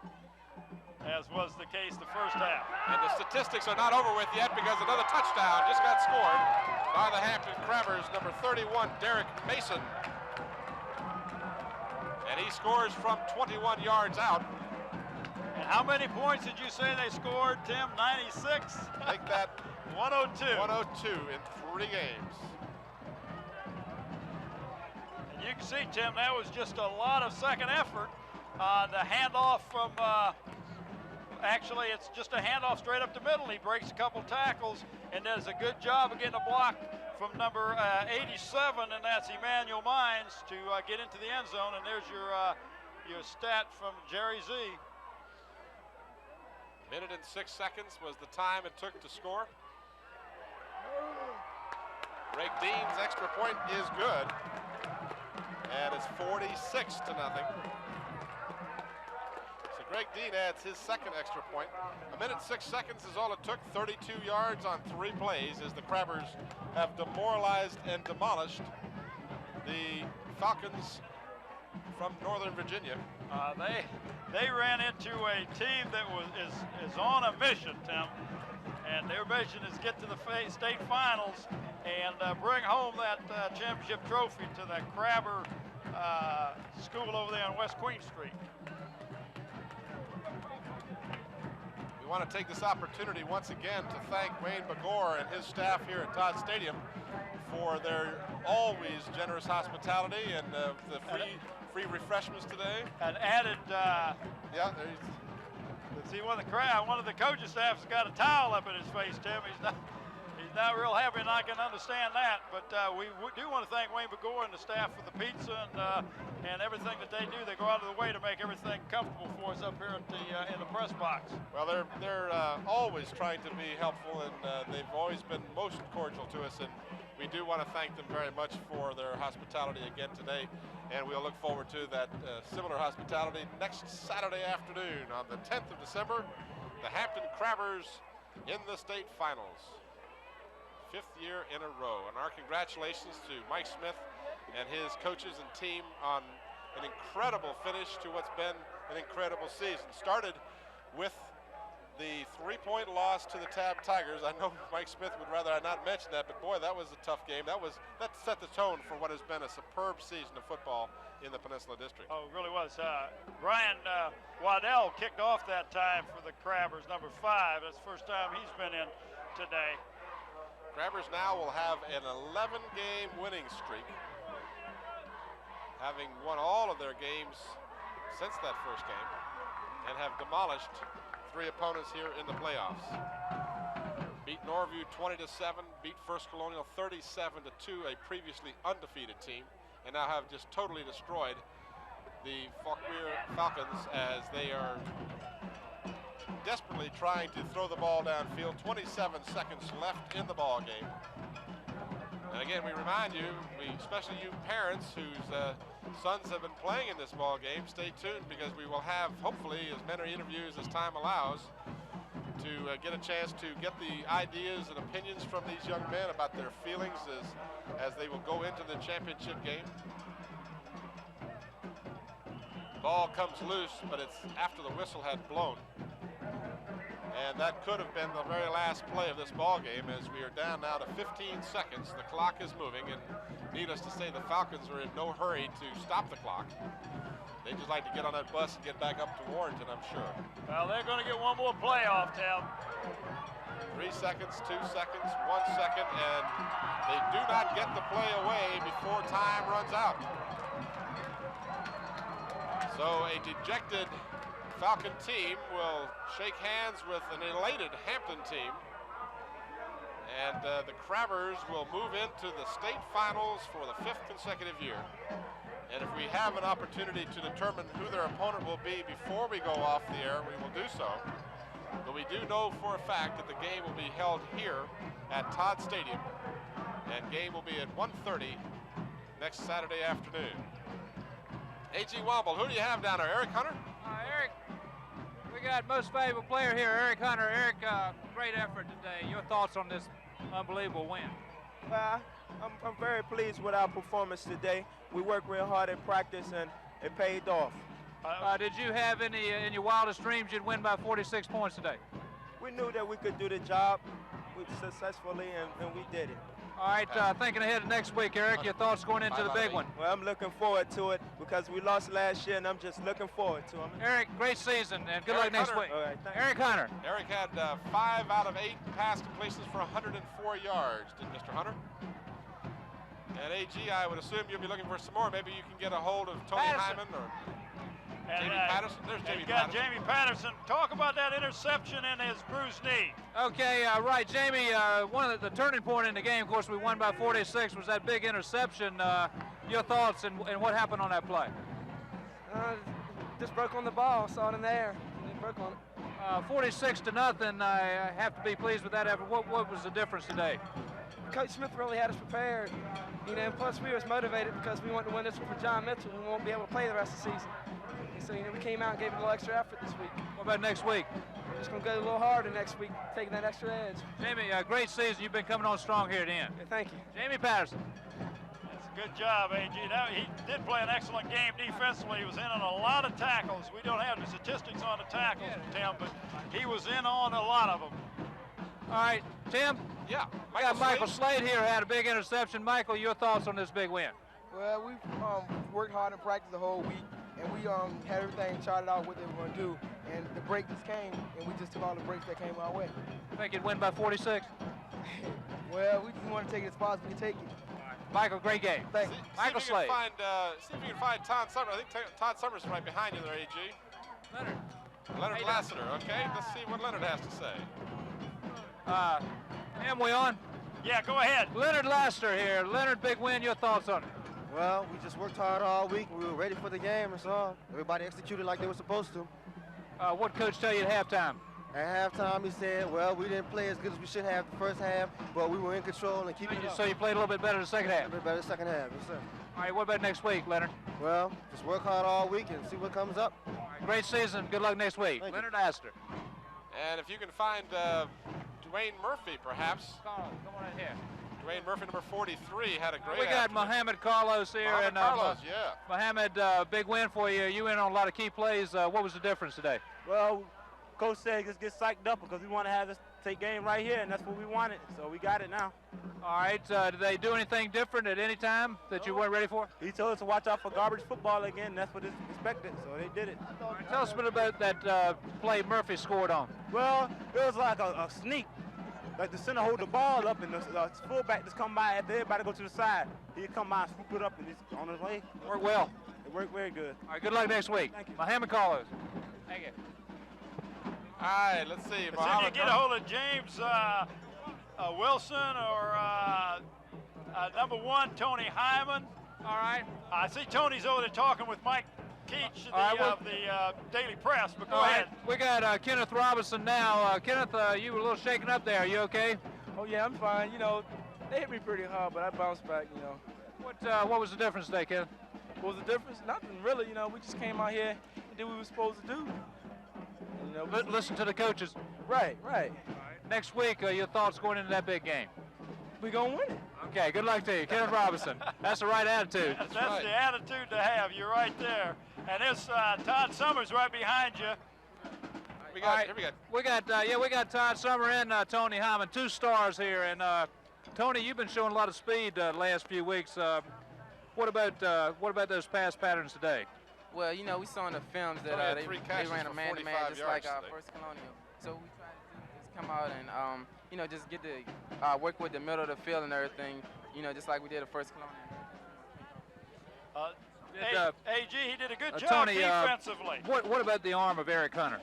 as was the case the first half. And the statistics are not over with yet because another touchdown just got scored by the Hampton Crabbers, number 31, Derek Mason. And he scores from 21 yards out. And how many points did you say they scored, Tim? 96? Make that 102. 102 in 3 games. And you can see, Tim, that was just a lot of second effort. The handoff from, actually it's just a handoff straight up the middle. He breaks a couple tackles and does a good job of getting a block from number 87, and that's Emmanuel Mines, to get into the end zone. And there's your stat from Jerry Z. Minute and 6 seconds was the time it took to score. Greg Dean's extra point is good, and it's 46-0. So Greg Dean adds his second extra point. A minute 6 seconds is all it took. 32 yards on 3 plays as the Crabbers have demoralized and demolished the Falcons from Northern Virginia. They ran into a team that is on a mission, Tim, and their mission is get to the state finals and bring home that championship trophy to the Crabber school over there on West Queen Street. We want to take this opportunity once again to thank Wayne Begor and his staff here at Todd Stadium for their always generous hospitality and the free refreshments today. And added, see, one of the coaching staff has got a towel up in his face, Tim. He's not real happy, and I can understand that. But we do want to thank Wayne Begor and the staff for the pizza and everything that they do. They go out of the way to make everything comfortable for us up here at in the press box. Well, they're always trying to be helpful, and they've always been most cordial to us. And we do want to thank them very much for their hospitality again today. And we'll look forward to that similar hospitality next Saturday afternoon on the 10th of December. The Hampton Crabbers in the state finals. 5th year in a row. And our congratulations to Mike Smith and his coaches and team on an incredible finish to what's been an incredible season. Started with the 3-point loss to the Tab Tigers. I know Mike Smith would rather I not mention that, but boy, that was a tough game. That set the tone for what has been a superb season of football in the Peninsula District. Oh, it really was. Brian Waddell kicked off that time for the Crabbers, number 5. That's the first time he's been in today. Crabbers now will have an 11-game winning streak, having won all of their games since that first game, and have demolished 3 opponents here in the playoffs. Beat Norview 20-7, beat First Colonial 37-2, a previously undefeated team, and now have just totally destroyed the Fauquier Falcons as they are desperately trying to throw the ball downfield. 27 seconds left in the ball game. And again, we remind you, especially you parents whose sons have been playing in this ball game, stay tuned because we will have hopefully as many interviews as time allows to get a chance to get the ideas and opinions from these young men about their feelings as they will go into the championship game. Ball comes loose, but it's after the whistle had blown. And that could have been the very last play of this ball game as we are down now to 15 seconds. The clock is moving, and needless to say, the Falcons are in no hurry to stop the clock. They just like to get on that bus and get back up to Warrenton, I'm sure. Well, they're going to get one more playoff, Tim. 3 seconds, 2 seconds, 1 second, and they do not get the play away before time runs out. So a dejected Falcon team will shake hands with an elated Hampton team. And the Crabbers will move into the state finals for the 5th consecutive year. And if we have an opportunity to determine who their opponent will be before we go off the air, we will do so. But we do know for a fact that the game will be held here at Todd Stadium. And game will be at 1:30 next Saturday afternoon. A.G. Womble, who do you have down there? Eric Hunter? Eric, we got most valuable player here, Eric Hunter. Eric, great effort today. Your thoughts on this unbelievable win? Well, I'm very pleased with our performance today. We worked real hard in practice, and it paid off. Did you have any in your wildest dreams you'd win by 46 points today? We knew that we could do the job successfully, and we did it. All right, thinking ahead to next week, Eric, your thoughts going into the big one? Well, I'm looking forward to it because we lost last year, and I'm just looking forward to it. Eric, great season, and good luck next week. All right, Eric Hunter. Eric had 5 out of 8 pass completions for 104 yards, did Mr. Hunter? And AG, I would assume you'll be looking for some more. Maybe you can get a hold of Tony Hyman or Jamie Patterson. There's Jamie Patterson. Jamie Patterson. Talk about that interception and his bruised knee. Okay, right, Jamie, one of the turning point in the game, of course, we won by 46, was that big interception. Your thoughts and what happened on that play? Just broke on the ball, saw it in the air, and broke on it. 46-0, I have to be pleased with that effort. What was the difference today? Coach Smith really had us prepared, and plus we was motivated because we wanted to win this one for John Mitchell, and we won't be able to play the rest of the season. And so, we came out and gave it a little extra effort this week. What about next week? We're just going to go a little harder next week, taking that extra edge. Jamie, great season. You've been coming on strong here at the end. Yeah, thank you. Jamie Patterson. That's a good job, AG. Now, he did play an excellent game defensively. He was in on a lot of tackles. We don't have the statistics on the tackles, Tim, but he was in on a lot of them. All right, Tim? Yeah. Michael Slade here had a big interception. Michael, your thoughts on this big win? Well, we've worked hard in practice the whole week, and we had everything charted out what they were going to do. And the break just came, and we just took all the breaks that came our way. Think you'd win by 46? Well, we just want to take it as far as we can take it. Michael, great game. Thank you. Michael Slade. See if you can find Todd Summers. I think Todd Summers is right behind you there, AG. Leonard Lassiter, okay? Let's see what Leonard has to say. Am we on? Yeah, go ahead. Leonard Lassiter here. Leonard, big win. Your thoughts on it? Well, we just worked hard all week. We were ready for the game, that's all. Everybody executed like they were supposed to. What coach tell you at halftime? At halftime, he said, well, we didn't play as good as we should have the first half, but we were in control and keeping it up. So you played a little bit better the second half? A little bit better the second half, yes, sir. All right, what about next week, Leonard? Well, just work hard all week and see what comes up. All right, great season. Good luck next week. Leonard Lassiter. And if you can find Dwayne Murphy, perhaps. Carl, come on in here. Dwayne Murphy, number 43, had a great We got Mohamed Carlos here. Carlos, yeah. Mohamed, big win for you. You in on a lot of key plays. What was the difference today? Well, Coach said just get psyched up because we want to have this take game right here, and that's what we wanted. So we got it now. All right. Did they do anything different at any time that you weren't ready for? He told us to watch out for garbage football again. That's what is expected, so they did it. Right, tell us a bit about that play Murphy scored on. Well, it was like a sneak. Like the center hold the ball up, and the fullback just come by after everybody go to the side. He'd come by and swoop it up, and he's on his way. Worked well. It worked very good. All right, good luck next week. Thank you. Mohamed Carlos. Thank you. All right, let's see. See if you get a hold of James Wilson or number 1, Tony Hyman. All right. I see Tony's over there talking with Mike Keach of the Daily Press, but go ahead. We got Kenneth Robinson now. Kenneth, you were a little shaken up there. Are you okay? Oh, yeah, I'm fine. They hit me pretty hard, but I bounced back, What was the difference today, Kenneth? What was the difference? Nothing, really. We just came out here and did what we were supposed to do. Listen to the coaches. Right. Next week, your thoughts going into that big game? We're going to win it. Okay, good luck to you. Kenneth Robinson. That's the right attitude. That's right. The attitude to have. You're right there. And there's Todd Summers right behind you. We got Todd Summer and Tony Hyman, 2 stars here. And Tony, you've been showing a lot of speed the last few weeks. What about those pass patterns today? Well, we saw in the films that they ran a man-to-man just like our first colonial. So we tried to just come out and, just get to work with the middle of the field and everything, just like we did the first colonial. AG, he did a good job Tony, defensively. What about the arm of Eric Hunter?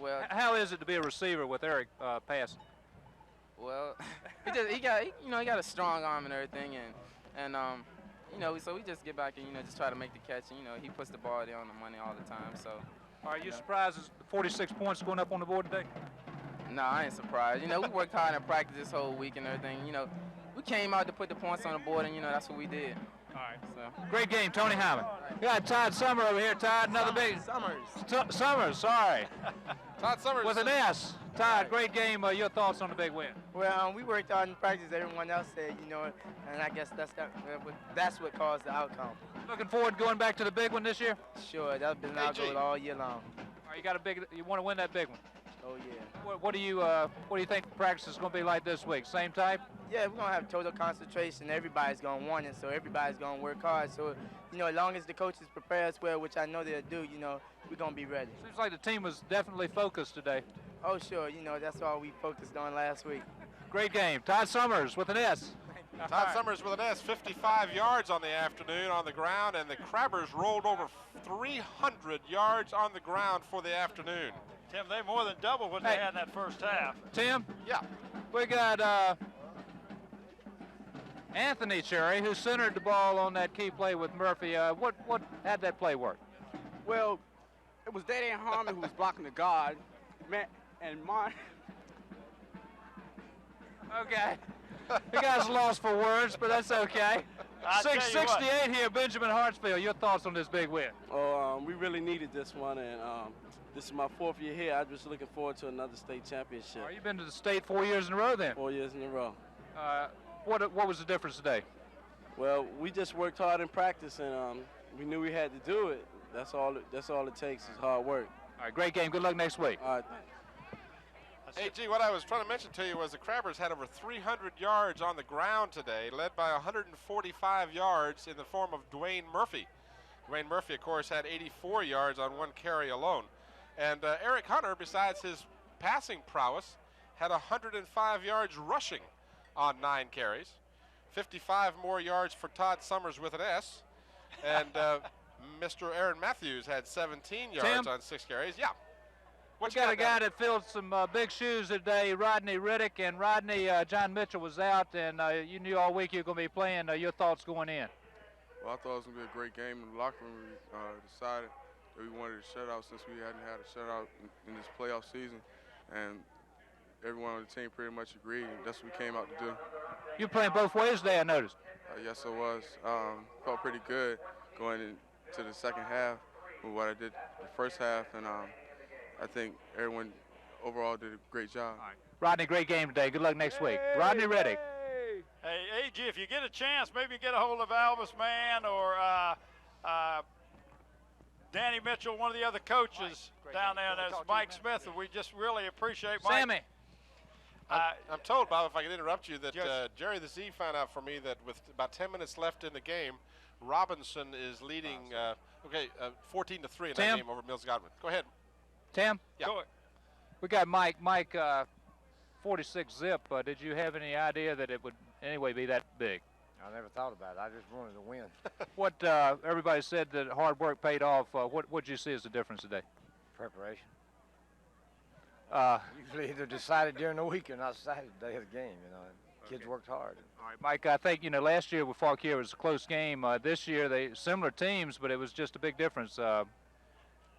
Well, how is it to be a receiver with Eric passing? Well, he got a strong arm and everything, and so we just get back and just try to make the catch. And, he puts the ball there on the money all the time. So, are you surprised at 46 points going up on the board today? No, I ain't surprised. We worked hard in practice this whole week and everything. We came out to put the points on the board, and that's what we did. All right. So. Great game, Tony Hyman. We got Todd Summer over here. Todd, another big Summers. Summers, sorry. Todd Summers with an S. Todd, great game. Your thoughts on the big win? Well, we worked hard in practice, everyone else said, you know, and I guess that's what caused the outcome. Looking forward to going back to the big one this year? Sure, that's been our goal all year long. All right, you want to win that big one? Oh yeah. What do you think practice is going to be like this week? Same type? Yeah, we're gonna have total concentration. Everybody's gonna want it, so everybody's gonna work hard. So, you know, as long as the coaches prepare us well, which I know they'll do, you know, we're gonna be ready. Seems like the team was definitely focused today. Oh sure, you know, that's all we focused on last week. Great game. Todd Summers with an S. Todd Summers with an S, 55 yards on the afternoon on the ground, and the Crabbers rolled over 300 yards on the ground for the afternoon. Tim, they more than doubled what they had in that first half. Tim? Yeah. We got Anthony Cherry, who centered the ball on that key play with Murphy. How'd that play work? Well, it was Daddy Harmon who was blocking the guard, and mine. Okay. You guys lost for words, but that's okay. 668 here, Benjamin Hartsfield. Your thoughts on this big win? Oh, we really needed this one, and this is my 4th year here. I'm just looking forward to another state championship. You've been to the state 4 years in a row then? 4 years in a row. What was the difference today? Well, we just worked hard in practice, and we knew we had to do it. That's all it takes is hard work. All right, great game. Good luck next week. All right. Hey, G, what I was trying to mention to you was the Crabbers had over 300 yards on the ground today, led by 145 yards in the form of Dwayne Murphy. Dwayne Murphy, of course, had 84 yards on 1 carry alone. And Eric Hunter, besides his passing prowess, had 105 yards rushing on 9 carries. 55 more yards for Todd Summers with an S. And Mr. Aaron Matthews had 17 yards on 6 carries. Yeah. We got a guy that filled some big shoes today, Rodney Riddick, and Rodney, John Mitchell was out, and you knew all week you were going to be playing. Your thoughts going in? Well, I thought it was going to be a great game in the locker room. We decided that we wanted a shutout since we hadn't had a shutout in this playoff season, and everyone on the team pretty much agreed, and that's what we came out to do. You're playing both ways today, I noticed. Yes, I was. Felt pretty good going into the second half with what I did the first half, and I think everyone overall did a great job. All right. Rodney, great game today. Good luck next week. Rodney Riddick. Hey, AG, if you get a chance, maybe get a hold of Alvis Mann or Danny Mitchell, one of the other coaches down there, and that's Mike Smith, and we just really appreciate Mike. Sammy. I'm told, Bob, if I can interrupt you, that Jerry the Z found out for me that with about 10 minutes left in the game, Robinson is leading 14-3 in that game over Mills Godwin. Go ahead. Tim? Yeah. We got Mike. Mike, 46 zip. Did you have any idea that it would anyway be that big? I never thought about it. I just wanted to win. What everybody said that hard work paid off. What did you see as the difference today? Preparation. Usually either decided during the week or not decided the day of the game. You know, kids worked hard. All right, Mike. I think last year with Fauquier it was a close game. This year they similar teams, but it was just a big difference.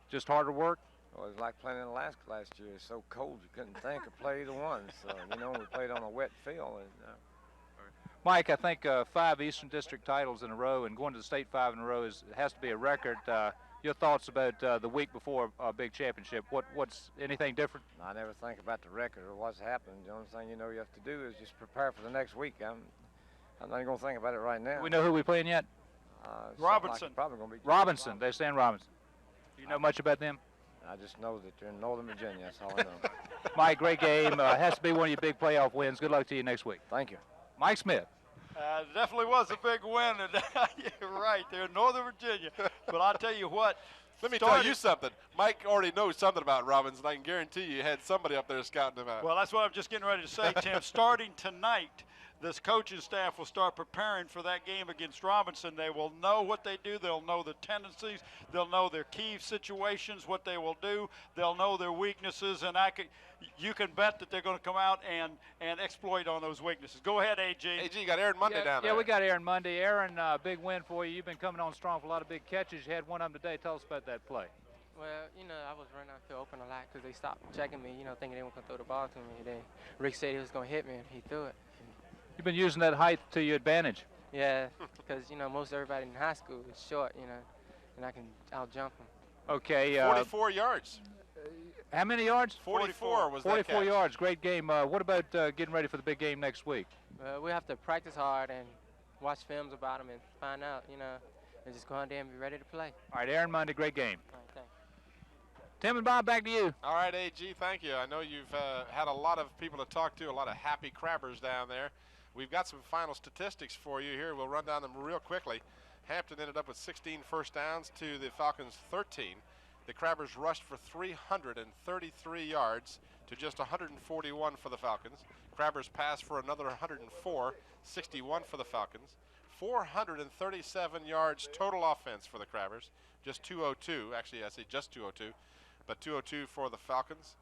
Just harder work. Well, it was like playing in Alaska last year. It's so cold you couldn't think or play either one. So, we played on a wet field. And, Mike, I think 5 Eastern District titles in a row and going to the state 5 in a row has to be a record. Your thoughts about the week before a big championship? What's anything different? I never think about the record or what's happened. The only thing you have to do is just prepare for the next week. I'm not even going to think about it right now. Do we know who we're playing yet? Robinson. Like probably going to be Robinson. They're saying Robinson. Do you know much about them? I just know that they're in Northern Virginia. That's all I know. Mike, great game. Has to be one of your big playoff wins. Good luck to you next week. Thank you. Mike Smith. It definitely was a big win. You're right. They're in Northern Virginia. But I'll tell you what. Let me tell you something. Mike already knows something about Robinson. I can guarantee you had somebody up there scouting him out. Well, that's what I'm just getting ready to say, Tim. Starting tonight, this coaching staff will start preparing for that game against Robinson. They will know what they do. They'll know the tendencies. They'll know their key situations, what they will do. They'll know their weaknesses, and you can bet that they're going to come out and exploit on those weaknesses. Go ahead, AG. AG, you got Aaron Monday down there. Yeah, we got Aaron Monday. Aaron, big win for you. You've been coming on strong for a lot of big catches. You had one of them today. Tell us about that play. Well, I was running out the field open a lot because they stopped checking me, thinking they were going to throw the ball to me. Then Rick said he was going to hit me, and he threw it. You've been using that height to your advantage. Yeah, because, most everybody in high school is short, and I can out-jump them. Okay. 44 yards. How many yards? 44 was that 44 catch. yards. Great game. What about getting ready for the big game next week? We have to practice hard and watch films about them and find out, you know, and just go out there and be ready to play. All right, Aaron Mundy, great game. All right, thanks. Tim and Bob, back to you. All right, AG, thank you. I know you've had a lot of people to talk to, a lot of happy crabbers down there. We've got some final statistics for you here. We'll run down them real quickly. Hampton ended up with 16 first downs to the Falcons 13. The Crabbers rushed for 333 yards to just 141 for the Falcons. Crabbers passed for another 104, 61 for the Falcons. 437 yards total offense for the Crabbers, just 202. Actually, I say just 202, but 202 for the Falcons.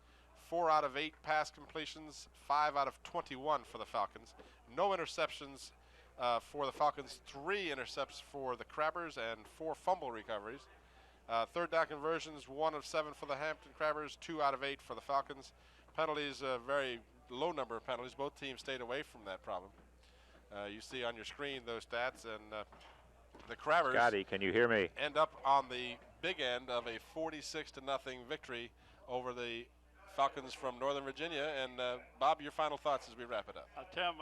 4 out of 8 pass completions, 5 out of 21 for the Falcons. No interceptions for the Falcons, 3 intercepts for the Crabbers, and 4 fumble recoveries. Third down conversions, 1 of 7 for the Hampton Crabbers, 2 out of 8 for the Falcons. Penalties, a very low number of penalties. Both teams stayed away from that problem. You see on your screen those stats, and the Crabbers, Scotty, can you hear me? End up on the big end of a 46-0 victory over the Falcons from Northern Virginia. And Bob, your final thoughts as we wrap it up. Tim,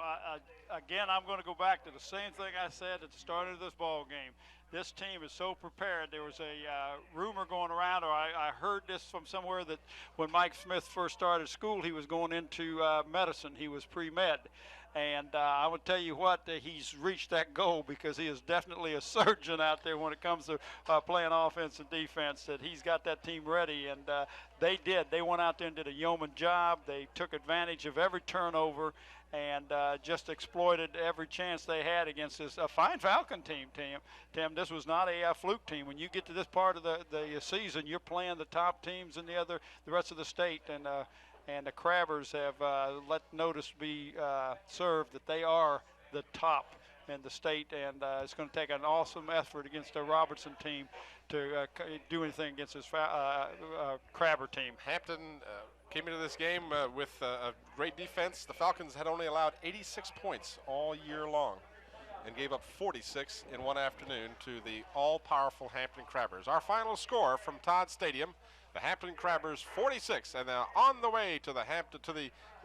again, I'm going to go back to the same thing I said at the start of this ball game. This team is so prepared. There was a rumor going around, or I heard this from somewhere, that when Mike Smith first started school, he was going into medicine. He was pre-med. And I would tell you what, he's reached that goal, because he is definitely a surgeon out there when it comes to playing offense and defense, that he's got that team ready. And they did. They went out there and did a yeoman job. They took advantage of every turnover and just exploited every chance they had against this fine Falcon team, Tim. This was not a fluke team. When you get to this part of the season, you're playing the top teams in the rest of the state, and the Crabbers have let notice be served that they are the top in the state, and it's going to take an awesome effort against a Robertson team to do anything against this Crabber team. Hampton came into this game with a great defense. The Falcons had only allowed 86 points all year long and gave up 46 in one afternoon to the all-powerful Hampton Crabbers. Our final score from Todd Stadium: the Hampton Crabbers 46, and they're on the way to the Hampton,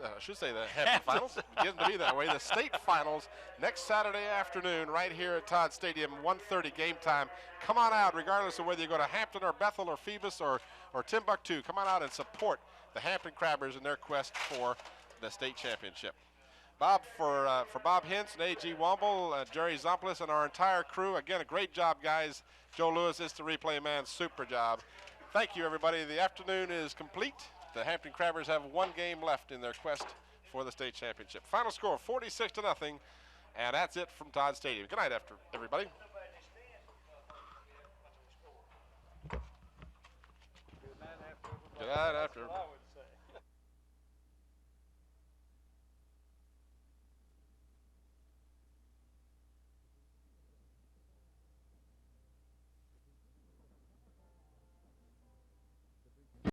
I should say the Hampton Finals, getting to be that way, the state finals next Saturday afternoon right here at Todd Stadium, 1:30 game time. Come on out, regardless of whether you go to Hampton or Bethel or Phoebus or Timbuktu. Come on out and support the Hampton Crabbers in their quest for the state championship. Bob, for Bob Hintz and A.G. Womble, Jerry Zomplis, and our entire crew, again, a great job, guys. Joe Lewis is the replay man. Super job. Thank you, everybody. The afternoon is complete. The Hampton Crabbers have 1 game left in their quest for the state championship. Final score, 46-0, and that's it from Todd Stadium. Good night, everybody. Good night, after.